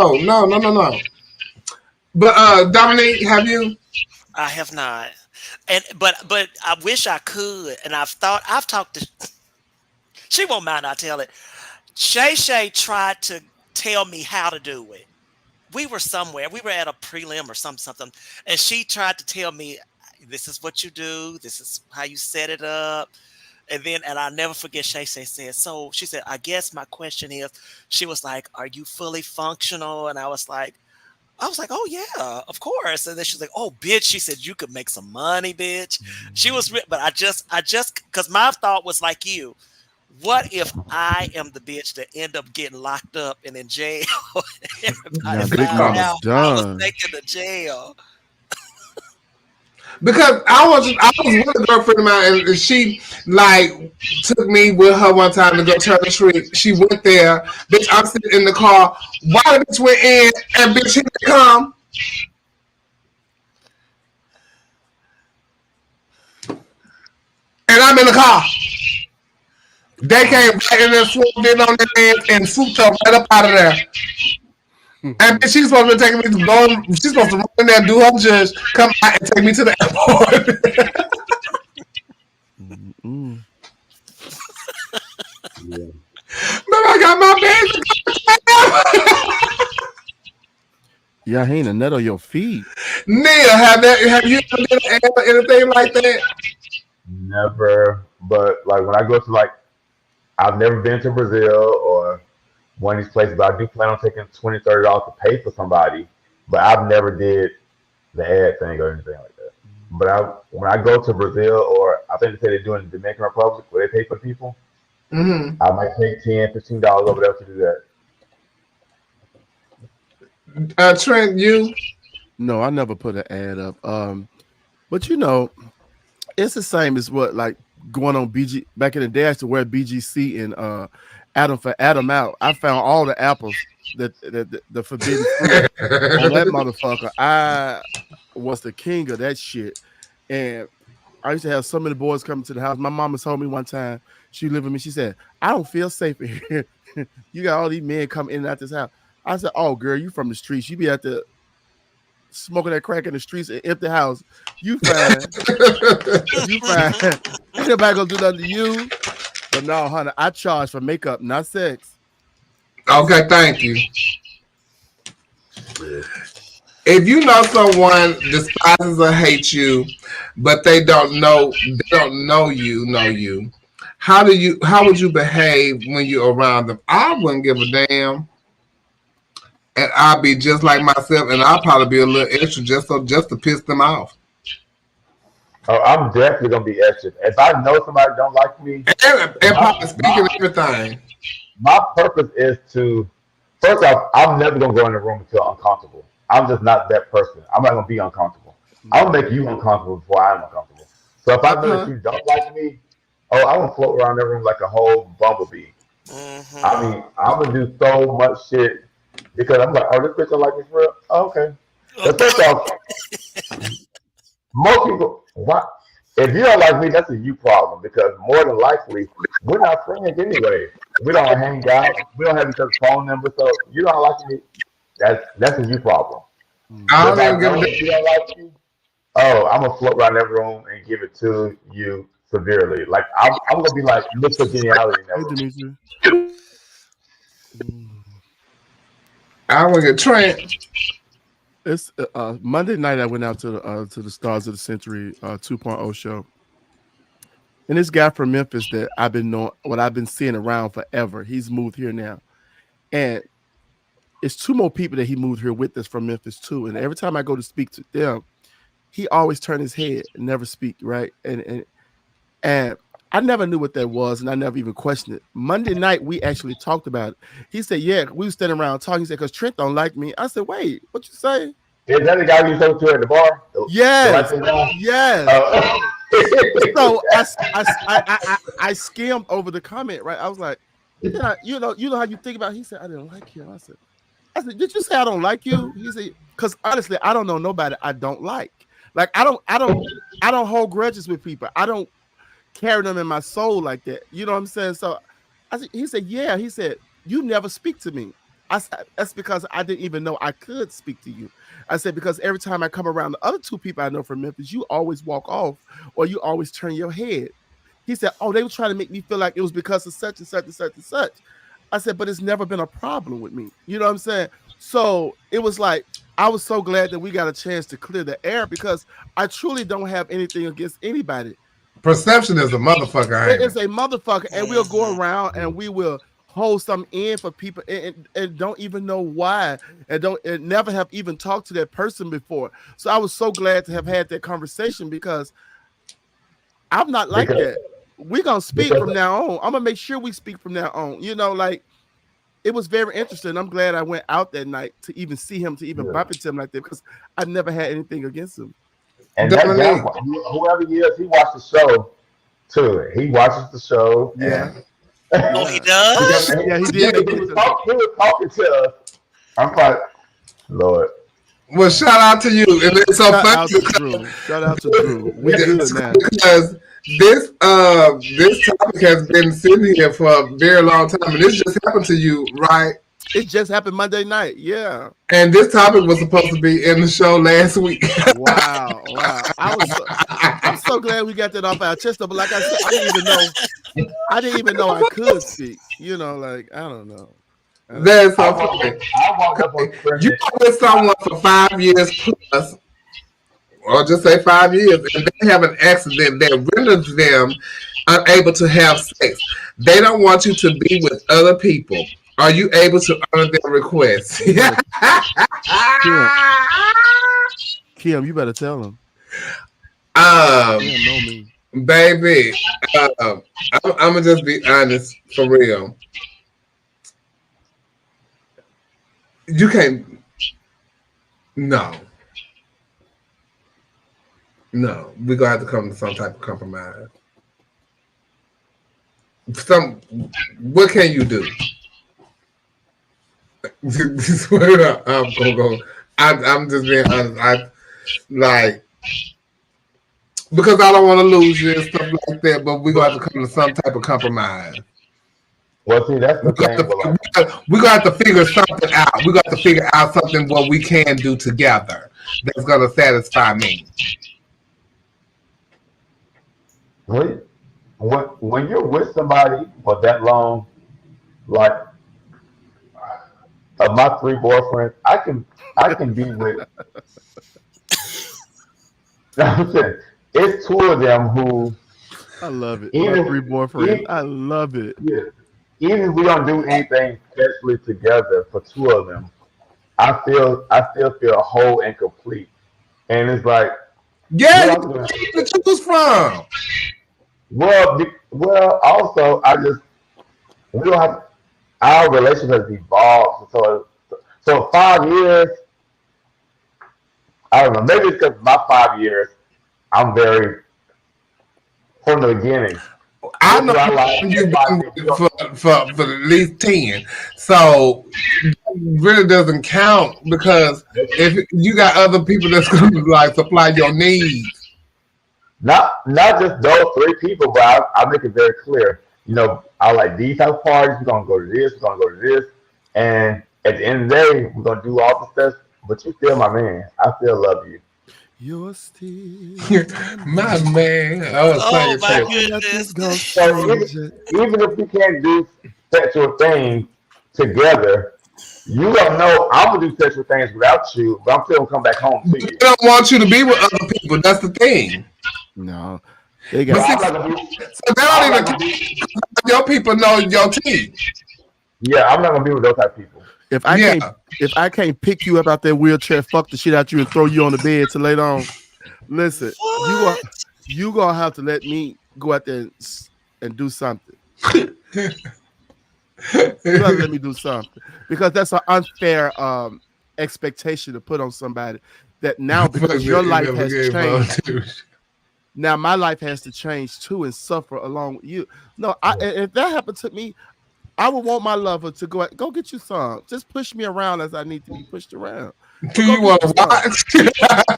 S7: But Dominique, have you?
S4: I have not. But I wish I could. And I've talked to. She won't mind. I tell it. Shay tried to tell me how to do it. We were somewhere. We were at a prelim or something, and she tried to tell me, "This is what you do. This is how you set it up." And I'll never forget. Shay said, "So," she said, "I guess my question is," she was like, "Are you fully functional?" And I was like, "Oh yeah, of course." And then she's like, "Oh, bitch," she said, "You could make some money, bitch." She was, but I just, because my thought was like you. What if I am the bitch that end up getting locked up and in jail? Everybody found out I was taken to jail.
S7: Because I was with a girlfriend of mine, and she like took me with her one time to go turn the street. She went there, bitch. I'm sitting in the car. Why the bitch went in and bitch he didn't come? And I'm in the car. They came back and then swooped in on their ass and swooped her right up out of there. And she's supposed to be taking me to go. She's supposed to run in there and do her judge, come out and take me to the airport. But I got my bags.
S5: Yeah, ain't a net on your feet.
S7: Neil, have you ever done anything like that?
S1: Never. But like when I go to I've never been to Brazil or one of these places, but I do plan on taking $20, $30 to pay for somebody. But I've never did the ad thing or anything like that. But when I go to Brazil, or I think they say they do in the Dominican Republic where they pay for people, I might take $10, $15 over there to do
S7: that. Trent, you?
S5: No, I never put an ad up. But it's the same as what going on BG back in the day. I used to wear BGC and Adam out. I found all the apples that the forbidden fruit on that motherfucker. I was the king of that shit. And I used to have so many boys coming to the house. My mama told me one time, she lived with me, she said, "I don't feel safe in here. You got all these men coming in and out this house." I said, "Oh girl, you from the streets. You be at the smoking that crack in the streets and empty house. You fine." You fine. Ain't nobody gonna do nothing to you. But no, honey, I charge for makeup, not sex.
S7: Okay, thank you. If you know someone despises or hates you, but they don't know you, how would you behave when you're around them? I wouldn't give a damn. And I'll be just like myself, and I'll probably be a little extra just to piss them off.
S1: Oh, I'm definitely gonna be extra. If I know somebody don't like me,
S7: and probably speaking everything.
S1: My purpose is to, first off, I'm never gonna go in the room and feel uncomfortable. I'm just not that person. I'm not gonna be uncomfortable. I'm gonna make you uncomfortable before I'm uncomfortable. So if I know that you don't like me, oh, I'm gonna float around the room like a whole bumblebee. I mean, I'm gonna do so much shit because I'm like, oh, this bitch don't like me for real. Oh, okay. But first off, most people, why? If you don't like me, that's a you problem because more than likely we're not friends anyway. We don't hang out. We don't have each other's phone numbers. So you don't like me. That's a you problem.
S7: I
S1: But if
S7: don't even
S1: I
S7: give
S1: know
S7: a
S1: that you don't like me, oh, I'm gonna float around that room and give it to you severely. Like I'm gonna be like Mr. Geniality in that room.
S7: I want to get Trent.
S5: It's Monday night. I went out to the Stars of the Century 2.0 show, and this guy from Memphis that I've been seeing around forever. He's moved here now, and it's two more people that he moved here with us from Memphis too. And every time I go to speak to them, he always turn his head and never speak, right? And I never knew what that was, and I never even questioned it. Monday night, we actually talked about it. He said, yeah, we were standing around talking. He said, because Trent don't like me. I said, wait, what you say?
S1: Is that the guy you talked to at the bar?
S5: Yes.
S1: The
S5: Yes. So I skimmed over the comment, right? I was like, you know how you think about it? He said, I didn't like him. I said, did you say I don't like you? He said, because honestly, I don't know nobody I don't like. Like I don't hold grudges with people. I don't carry them in my soul like that. You know what I'm saying? So he said, yeah. He said, you never speak to me. I said, that's because I didn't even know I could speak to you. I said, because every time I come around the other two people I know from Memphis, you always walk off or you always turn your head. He said, oh, they were trying to make me feel like it was because of such and such and such and such. I said, but it's never been a problem with me. You know what I'm saying? So it was like, I was so glad that we got a chance to clear the air because I truly don't have anything against anybody.
S7: Perception is a motherfucker.
S5: It is a motherfucker, and we'll go around and we will hold something in for people and don't even know why and never have even talked to that person before. So I was so glad to have had that conversation because I'm not like that. We're gonna speak from now on. I'm gonna make sure we speak from now on. You know, like it was very interesting. I'm glad I went out that night to even see him, to even bump into him like that because I never had anything against him.
S1: And that guy, whoever he is, he watched the show too. He watches the show.
S5: Yeah.
S4: Oh, he does?
S5: Yeah, he did.
S1: He was talking to us. I'm like, Lord.
S7: Well, shout out to you. And it's so funny.
S5: Shout out to Drew. We good now.
S7: Because this topic has been sitting here for a very long time, and this just happened to you, right?
S5: It just happened Monday night, yeah.
S7: And this topic was supposed to be in the show last week.
S5: Wow. I'm so glad we got that off our chest. But like I said, I didn't even know I could speak. You know, like I don't know.
S7: That's so funny. You were with someone for 5 years plus, or just say 5 years, and they have an accident that renders them unable to have sex. They don't want you to be with other people. Are you able to honor their requests?
S5: Kim, you better tell them.
S7: Baby, I'm gonna just be honest for real. You can't. No, we're gonna have to come to some type of compromise. What can you do? I'm gonna go. I'm just being honest. Because I don't want to lose you and stuff like that. But we're gonna have to come to some type of compromise.
S1: Well, see, that's the thing.
S7: We're gonna have to figure something out. We're gonna have to figure out something what we can do together that's gonna satisfy me.
S1: When you're with somebody for that long, like of my 3 boyfriends, I can be with. It's 2 of them who.
S5: I love it. My 3 boyfriends. I love it.
S1: Yeah. Even if we don't do anything sexually together for 2 of them, I still feel whole and complete. And it's like,
S7: yeah, where to choose from?
S1: Well, also we don't have our relationship has evolved. So 5 years, I don't know. Maybe it's because my 5 years, I'm very from the beginning.
S7: I know you've been for at least 10. So it really doesn't count because if you got other people that's going to like supply your needs.
S1: Not just those 3 people, but I make it very clear. You know, I like these type of parties. We're gonna go to this. We're gonna go to this. And at the end of the day, we're gonna do all the stuff. But you still my man. I still love you.
S5: You're still
S7: my man.
S4: Oh my goodness.
S1: So even if we can't do sexual things together, you don't know I'm gonna do sexual things without you, but I'm still gonna come back home to you.
S7: They don't want you to be with other people. That's the thing.
S5: No, they got.
S7: So they don't even your people know your team.
S1: Yeah, I'm not gonna be with those type of people.
S5: If I can't pick you up out that wheelchair, fuck the shit out you and throw you on the bed to lay down. Listen, you gonna have to let me go out there and do something. You gotta let me do something because that's an unfair expectation to put on somebody that now because your life has changed. Now my life has to change too and suffer along with you. No, if that happened to me, I would want my lover to go get you some. Just push me around as I need to be pushed around.
S7: Do you want to watch?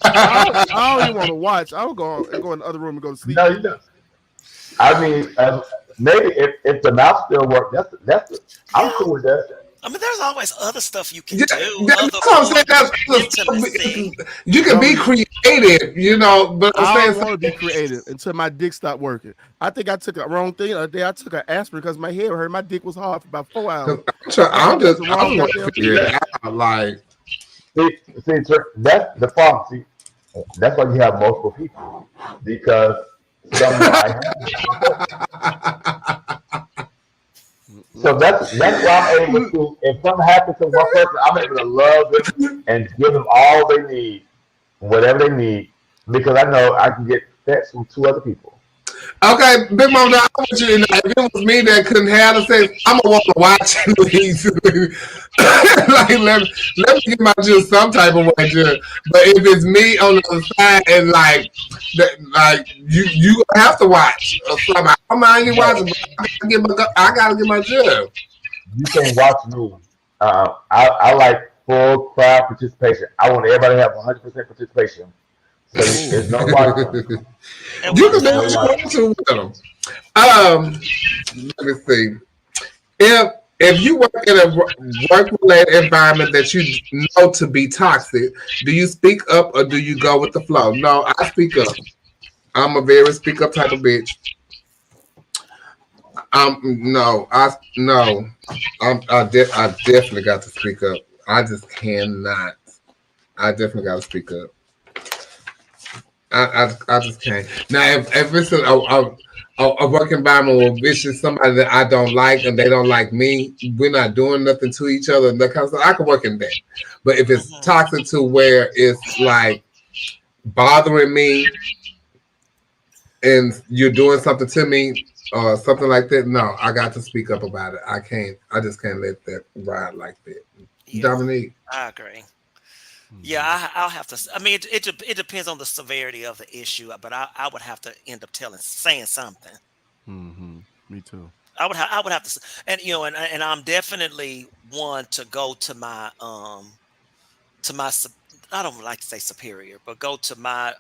S5: I don't even want to watch. I would go in the other room and go to sleep.
S1: No, you don't. I mean, maybe if the mouth still works, that's I'm cool with that.
S4: I mean, there's always other stuff you can do.
S7: You can be creative, you know. But
S5: I don't want to be creative until my dick stopped working. I think I took a wrong thing. The other day I took an aspirin because my head hurt. My dick was hard for about 4 hours.
S7: I'm like,
S1: see, that's the problem. See, that's why you have multiple people because somebody. So that's why I'm able to. If something happens to one person, I'm able to love them and give them all they need, whatever they need, because I know I can get sex from 2 other people.
S7: Okay, Big Mom, I want you to know, if it was me that couldn't have the sex, I'm gonna want to watch it. Like let me get my juice some type of way, but if it's me on the other side and like you have to watch or something. I don't mind you watching, but I gotta get my juice.
S1: You can watch me. I like full crowd participation. I want everybody to have 100% participation. So there's no watching.
S7: You can do what you want to with them. Let me see. If you work in a work-related environment that you know to be toxic, do you speak up or do you go with the flow? No, I speak up. I'm a very speak up type of bitch. I definitely got to speak up. I just cannot. I definitely got to speak up. I just can't. Now, if it's a work environment where it's just somebody that I don't like and they don't like me, we're not doing nothing to each other, that kind of stuff, I can work in that. But if it's toxic to where it's like bothering me and you're doing something to me or something like that, no, I got to speak up about it. I just can't let that ride like that. Yeah, Dominique?
S4: I agree. Yeah, I'll have to. I mean, it depends on the severity of the issue, but I would have to end up saying something.
S5: Mm-hmm. Me too.
S4: I would have to, and and I'm definitely one to go to my I don't like to say superior, but go to my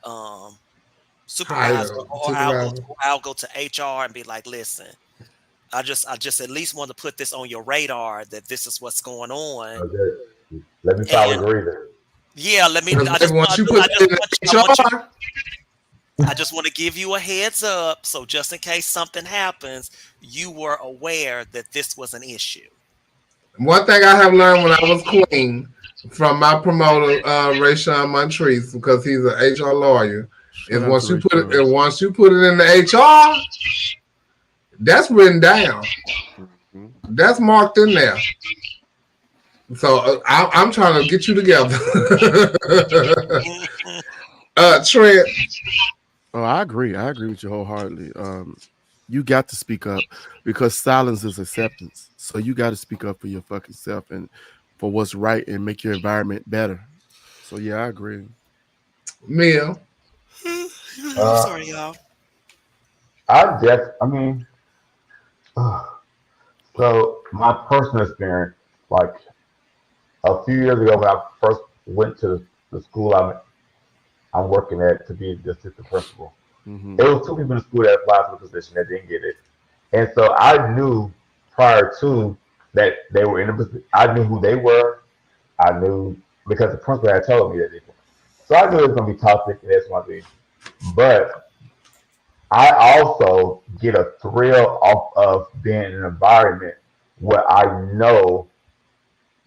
S4: supervisor, or I'll go to HR and be like, listen, I just at least want to put this on your radar that this is what's going on.
S1: Okay. Let me file a grievance.
S4: Yeah, let me. I just want to give you a heads up, so just in case something happens, you were aware that this was an issue.
S7: One thing I have learned when I was queen from my promoter, Rayshawn Montrese, because he's an HR lawyer, is once you put it in the HR, that's written down. That's marked in there. So I'm trying to get you together. Trent.
S5: Oh, I agree. I agree with you wholeheartedly. You got to speak up because silence is acceptance. So you got to speak up for your fucking self and for what's right and make your environment better. So yeah, I agree.
S7: Mia.
S4: I'm sorry, y'all.
S1: I mean, so my personal experience, like a few years ago when I first went to the school I'm working at to be the assistant principal, there was two people in the school that applied for the position that didn't get it. And so I knew prior to that they were in a position, I knew who they were. I knew because the principal had told me that they were. So I knew it was going to be toxic, and that's one thing. But I also get a thrill off of being in an environment where I know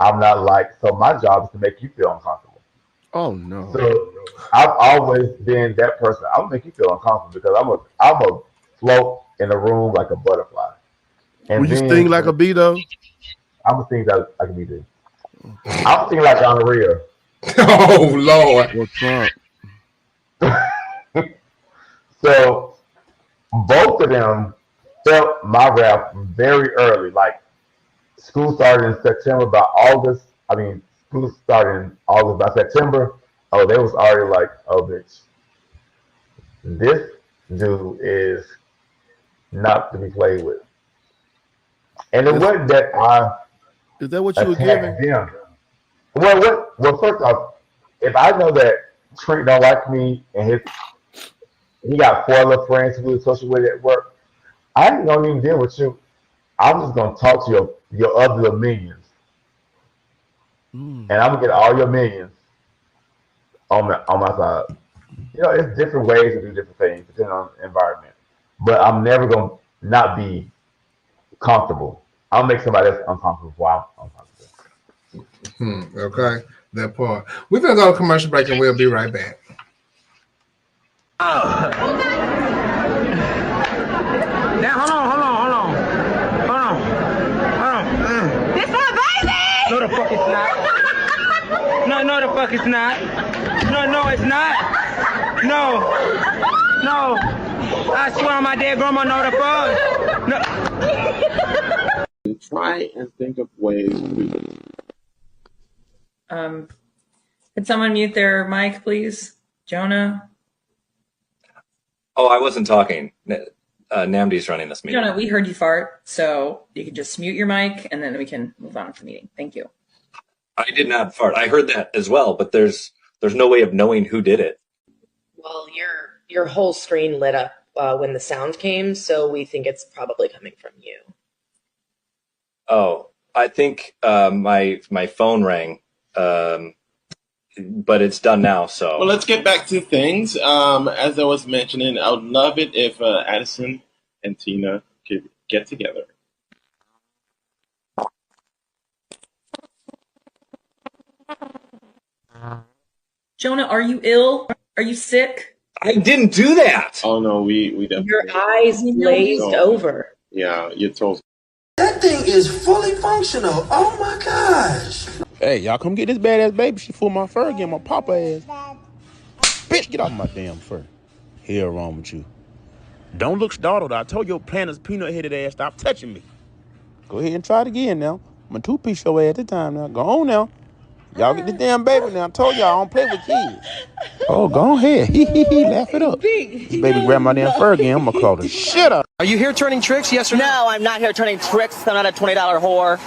S1: I'm not like, so my job is to make you feel uncomfortable.
S5: Oh no.
S1: So I've always been that person. I'll make you feel uncomfortable because I'm a float in a room like a butterfly. And
S5: Will you
S1: then
S5: sting like a bee though?
S1: I'm gonna think that I can be there. I'm thinking like gonorrhea.
S7: Oh Lord.
S5: Well, Trump.
S1: So both of them felt my wrath very early. Like school started in September. By August, I mean school started in August. By September, oh, they was already like, oh, bitch, this dude is not to be played with. And it wasn't that I
S5: Is that what you were
S1: attacked
S5: giving?
S1: them. Well, first off, if I know that Trent don't like me and he got 4 little friends who he's social with at work, I ain't gonna even deal with you. I'm just gonna talk to your other little minions, and I'm gonna get all your minions on my side. You know, it's different ways to do different things depending on the environment. But I'm never gonna not be comfortable. I'll make somebody else uncomfortable while I'm uncomfortable.
S7: Okay, that part. We're gonna go to commercial break and we'll be right back.
S2: Now hold on.
S21: This my baby!
S2: No, the fuck it's not. No, the fuck it's not. No, it's not. No. I swear on my dead grandma, no, the fuck. No.
S22: Try and think of ways to.
S23: Could someone mute their mic, please? Jonah?
S24: Oh, I wasn't talking. Namdi's running this meeting.
S23: Jonah, we heard you fart, so you can just mute your mic and then we can move on with the meeting. Thank you.
S24: I did not fart. I heard that as well, but there's no way of knowing who did it.
S25: Well, your whole screen lit up when the sound came, so we think it's probably coming from you.
S24: Oh, I think my phone rang, but it's done now. So
S22: Well, let's get back to things. As I was mentioning, I would love it if Addison and Tina could get together.
S23: Jonah, are you ill? Are you sick?
S24: I didn't do that.
S22: Oh no, we definitely.
S25: Your eyes glazed over.
S22: Yeah, you told.
S26: That thing is fully functional. Oh my gosh.
S27: Hey, y'all come get this badass baby. She fooled my fur again, my papa ass. Bitch, get off my damn fur. Hell wrong with you. Don't look startled. I told your planner's peanut-headed ass stop touching me. Go ahead and try it again now. I'm a two-piece your ass at the time now. Go on now. Y'all get this damn baby now. I told y'all I don't play with kids. Oh, go ahead. Laugh it up. This baby grab my damn fur again. I'm gonna call the shit up.
S28: Are you here turning tricks, yes or no?
S29: No, I'm not here turning tricks. I'm not a $20 whore.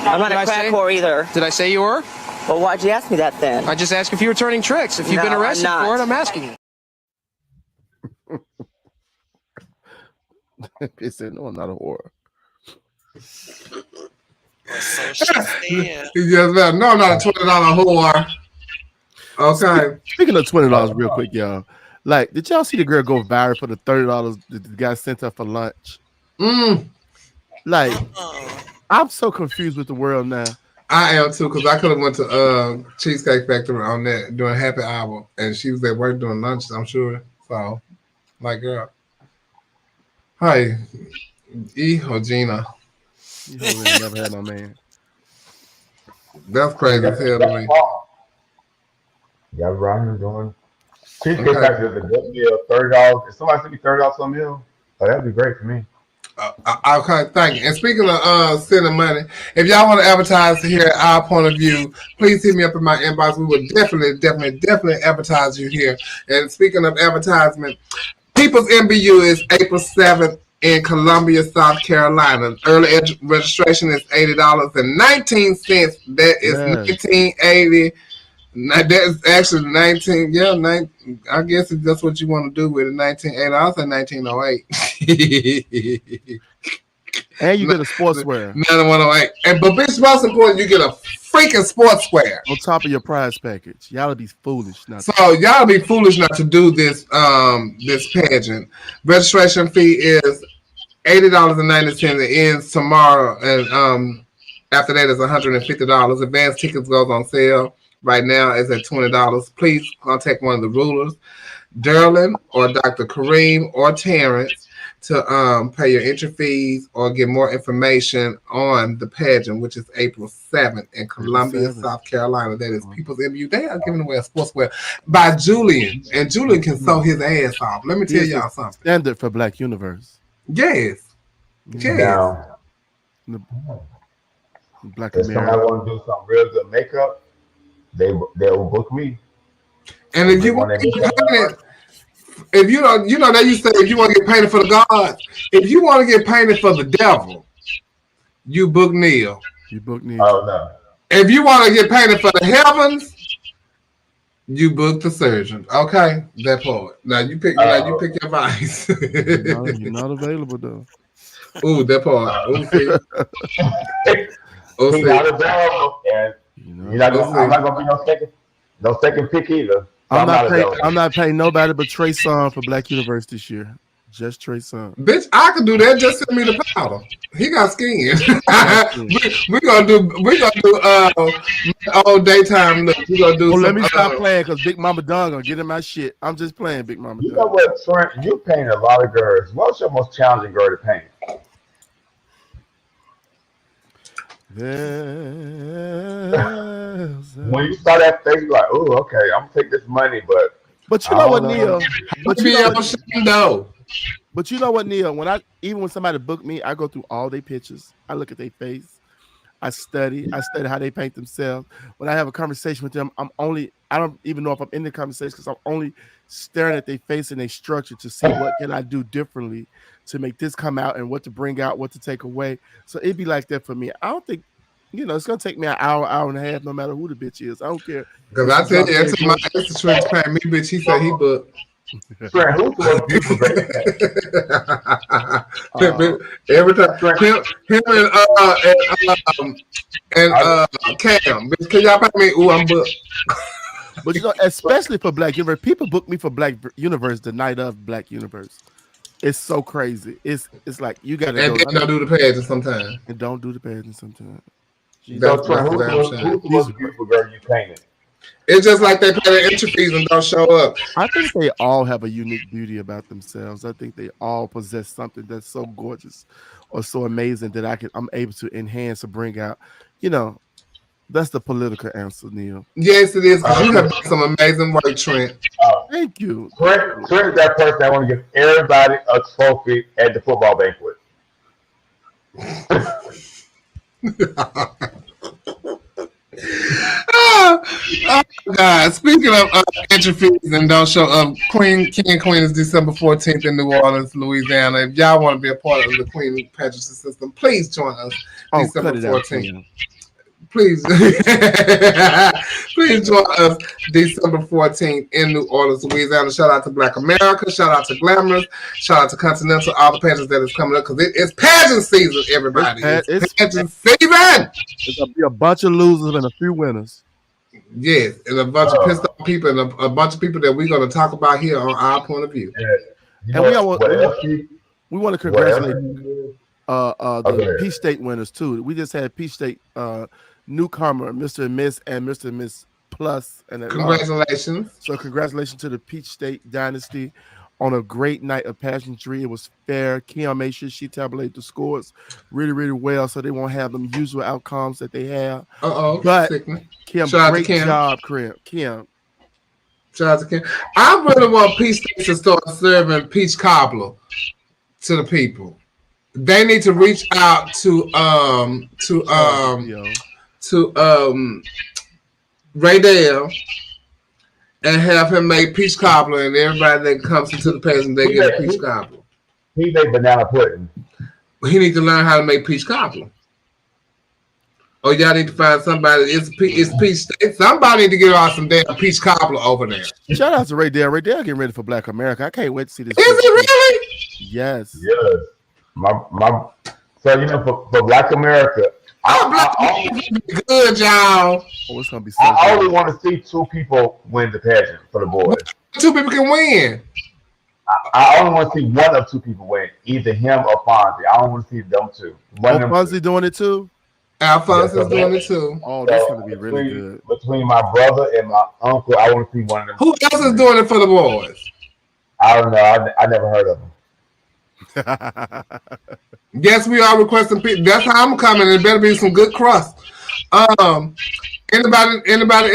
S29: I'm not a crack whore either.
S28: Did I say you were?
S29: Well, why'd you ask me that then?
S28: I just asked if you were turning tricks. If you've been arrested for it, I'm asking you.
S5: It said, no, I'm not a whore.
S7: He just left. No, I'm not a $20 whore. Okay.
S5: Speaking of $20 real quick, y'all. Like, did y'all see the girl go viral for the $30 that the guy sent her for lunch? Like, I'm so confused with the world now.
S7: I am too, because I could have went to Cheesecake Factory on that doing happy hour, and she was at work doing lunch, I'm sure. So, like, girl. Hi, E or Gina?
S5: You never had no man.
S7: That's crazy as hell to me.
S1: Yeah, Ryan doing. Cheesecake Factory is a good meal, $30. If somebody sent me $30 for a meal, oh, that'd be great for me.
S7: Okay, thank you. And speaking of sending money, if y'all want to advertise to hear our point of view, please hit me up in my inbox. We will definitely advertise you here. And speaking of advertisement, People's MBU is April 7th in Columbia, South Carolina. Early registration is $80.19. That is $19.80. That's actually 19. Yeah, I guess if that's what you want to do with it. 1980. I'll say 1908.
S5: And you get a sportswear.
S7: 9108. And but bitch, most important, you get a freaking sportswear
S5: on top of your prize package. Y'all be foolish not.
S7: So y'all be foolish not to do this this pageant. Registration fee is $80.90. It ends tomorrow, and after that is $150. Advance tickets goes on sale right now. It's at $20. Please contact one of the rulers, Derlin or Dr. Kareem or Terrence, to pay your entry fees or get more information on the pageant, which is April 7th in Columbia, South Carolina. That is People's MBU. They are giving away a sportswear by Julian, and Julian can sew his ass off. Let me tell y'all something.
S5: Standard for Black Universe.
S7: Yes.
S1: Now,
S5: Black
S1: if somebody want to do some real good makeup, they will book me.
S7: And if you want to get painted, if you don't, they used to say if you want to get painted for the gods, if you want to get painted for the devil, you book Neil.
S5: You book Neil.
S1: Oh no.
S7: If you want to get painted for the heavens, you book the surgeon. Okay, that part. Now you pick. Now you pick your vice.
S5: You're not available though.
S7: Ooh, that part. Ooh, see.
S1: He's not available, and I'm not gonna be no second pick either. So
S5: I'm not paying nobody but Trey Songz for Black Universe this year. Just Trey Songz.
S7: Bitch, I could do that. Just send me the powder. He got skin. We're gonna do all daytime look. We're gonna do.
S5: Let me stop playing because Big Mama Don gonna get in my shit. I'm just playing, Big Mama Don.
S1: You know what, Trent? You paint a lot of girls. What's your most challenging girl to paint? When you saw that face, you're like, oh, okay, I'm gonna take this money, but
S5: you know what, Neil?
S7: But you
S5: know what, Neil? When somebody book me, I go through all their pictures. I look at their face. I study how they paint themselves. When I have a conversation with them, I don't even know if I'm in the conversation because I'm only staring at their face and their structure to see what can I do differently to make this come out and what to bring out, what to take away. So it'd be like that for me. I don't think, it's going to take me an hour and a half, no matter who the bitch is. I don't care.
S7: Because I tell you, that's my Trent paying me, bitch. He said he booked.
S1: Trent, who's the most beautiful baby?
S7: Every time him and Cam, bitch, can y'all pay me? Ooh, I'm booked.
S5: But especially for Black Universe, people book me for Black Universe the night of Black Universe. It's so crazy. It's like you got to
S7: and then don't do the pageant sometimes.
S5: And don't do the pageant sometimes.
S1: Who's the most beautiful girl you painted?
S7: It's just like they pay their entry fees and don't show up.
S5: I think they all have a unique beauty about themselves. I think they all possess something that's so gorgeous or so amazing that I'm able to enhance or bring out. That's the political answer, Neil.
S7: Yes, it is. You have done some amazing work, Trent.
S5: Thank you.
S1: Trent is that person that want to give everybody a trophy at the football banquet.
S7: Oh God! Speaking of entry fees and don't show up, King and Queen is December 14th in New Orleans, Louisiana. If y'all want to be a part of the Queen pageant system, please join us December 14th. Please, please join us December 14th in New Orleans, Louisiana. Shout out to Black America. Shout out to Glamorous. Shout out to Continental. All the pageants that is coming up because it's pageant season, everybody. It's pageant season.
S5: There's gonna be a bunch of losers and a few winners.
S7: Yes, and a bunch of pissed off people and a bunch of people that we're going to talk about here on our point of view.
S5: And we want to congratulate the Peach State winners too. We just had Peach State newcomer, Mr. and Miss and Mr. and Miss Plus. And
S7: congratulations.
S5: So congratulations to the Peach State dynasty on a great night of pageantry. It was fair. Kim made sure she tabulated the scores really, really well so they won't have them usual outcomes that they have. But Kim, great job, Kim.
S7: Shout out to Kim. I really want Peach State to start serving peach cobbler to the people. they need to reach out to Ray Dale and have him make peach cobbler, and everybody that comes into the pageant, they get a peach cobbler.
S1: He made banana pudding.
S7: He needs to learn how to make peach cobbler. Or y'all need to find somebody. It's peach. Somebody need to get out some damn peach cobbler over there.
S5: Shout out to Ray Dale. Ray Dale getting ready for Black America. I can't wait to see this.
S7: Is it really?
S5: Yes.
S1: Yes. So you know, for Black America,
S7: good, y'all.
S5: Oh, it's gonna be so
S1: I only want to see two people win the pageant for the boys.
S7: Two people can win.
S1: I only want to see one of two people win, either him or Fonzie. I don't want to see them two.
S5: Fonzie doing it too?
S7: Alphonse is doing it too.
S5: Oh, that's gonna be really good.
S1: Between my brother and my uncle, I want to see one of them.
S7: Who else is doing it for the boys?
S1: I don't know. I never heard of them.
S7: Yes, we are requesting people. That's how I'm coming. It better be some good crust. Anybody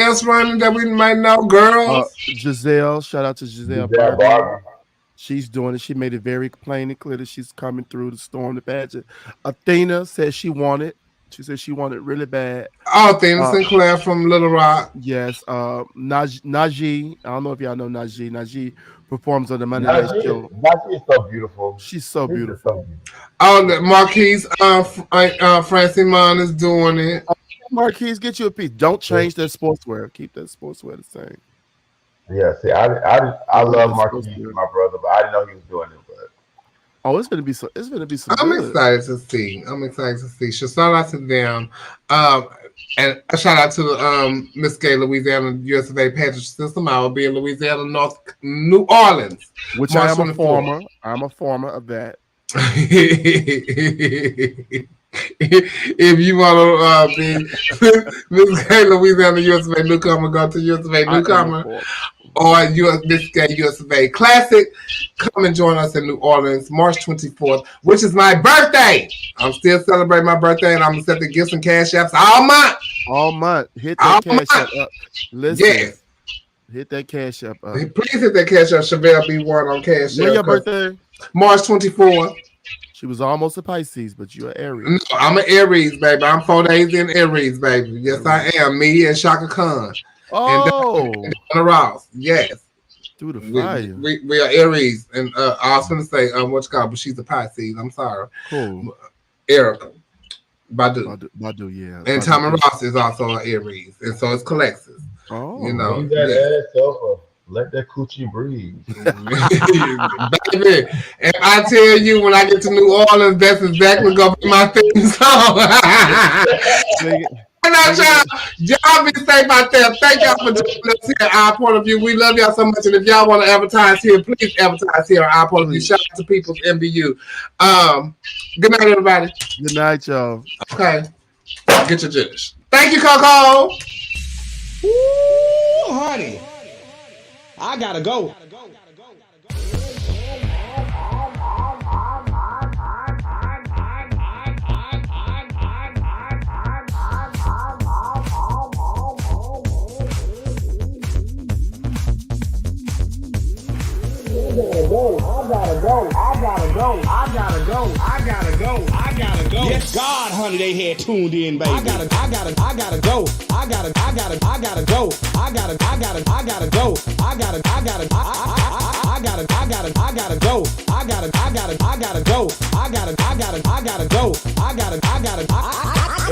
S7: else running that we might know? Girls?
S5: Giselle. Shout out to Giselle Barber. She's doing it. She made it very plain and clear that she's coming through to storm the pageant. Athena said she wanted. She said she wanted really bad.
S7: Oh, Athena Sinclair from Little Rock.
S5: Yes. Najee. I don't know if y'all know Najee. Najee performs on the Monday Night Show.
S1: Najee is so beautiful.
S5: She's so beautiful.
S7: Oh, Marquise Francine is doing it.
S5: Marquise, get you a piece. Don't change that sportswear. Keep that sportswear the same.
S1: Yeah, see, I love Marquise, my brother, but I didn't know he was doing it.
S5: Oh, it's gonna be so. It's gonna be so.
S7: I'm
S5: good.
S7: excited to see. So shout out to them, and a shout out to the Miss Gay Louisiana USA pageant system. I will be in Louisiana, New Orleans,
S5: which I am a former. I'm a former of that.
S7: If you want to be Miss Gay Louisiana USA newcomer, go to USA newcomer. Or Miss Gay USA Classic. Come and join us in New Orleans, March 24th, which is my birthday. I'm still celebrating my birthday, and I'm going to set the gifts and cash apps all month.
S5: All month. Hit that cash app up. Listen.
S7: Yes.
S5: Hit that cash app up.
S7: Please hit that cash up. Chevelle B1 on cash app.
S5: When your birthday?
S7: March 24th.
S5: She was almost a Pisces, but you're an Aries.
S7: No, I'm an Aries, baby. I'm 4 days in Aries, baby. Yes, I am. Me and Shaka Khan.
S5: Oh,
S7: and Donna Ross, yes.
S5: Through the fire.
S7: We are Aries, and I was going to say what you call, but she's a Pisces. I'm sorry.
S5: Cool.
S7: Erica Badu,
S5: yeah.
S7: And Tommy Ross is also an Aries, and so it's Colexis.
S5: Oh,
S1: you know, ass over. Let that coochie breathe.
S7: Baby, and I tell you, when I get to New Orleans, that's exactly going to be my theme song. Y'all be safe out there. Thank y'all for joining us here at Our Point of View. We love y'all so much. And if y'all want to advertise here, please advertise here at Our Point of View. Shout out to People's MBU. Good night, everybody.
S5: Good night, y'all.
S7: Okay. Get your juice. Thank you, Coco.
S28: Ooh, honey. I gotta go. I gotta go. Yes, God, honey, they had tuned in, baby. I gotta go. I gotta go. I gotta go. I gotta go. I gotta go. I gotta go. I gotta go.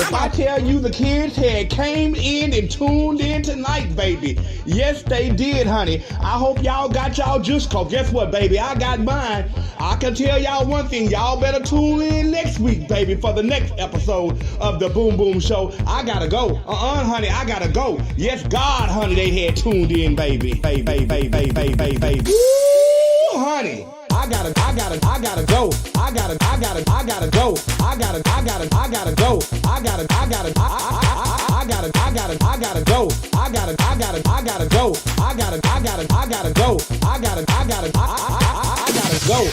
S28: If I tell you the kids had came in and tuned in tonight, baby. Yes, they did, honey. I hope y'all got y'all juice, cause guess what, baby? I got mine. I can tell y'all one thing. Y'all better tune in next week, baby, for the next episode of the Boom Boom Show. I gotta go. Honey, I gotta go. Yes, God, honey, they had tuned in, baby. Baby. Ooh, honey. I gotta go. I gotta go. I gotta go. I gotta go. I gotta go. I gotta go. I gotta go. I gotta go.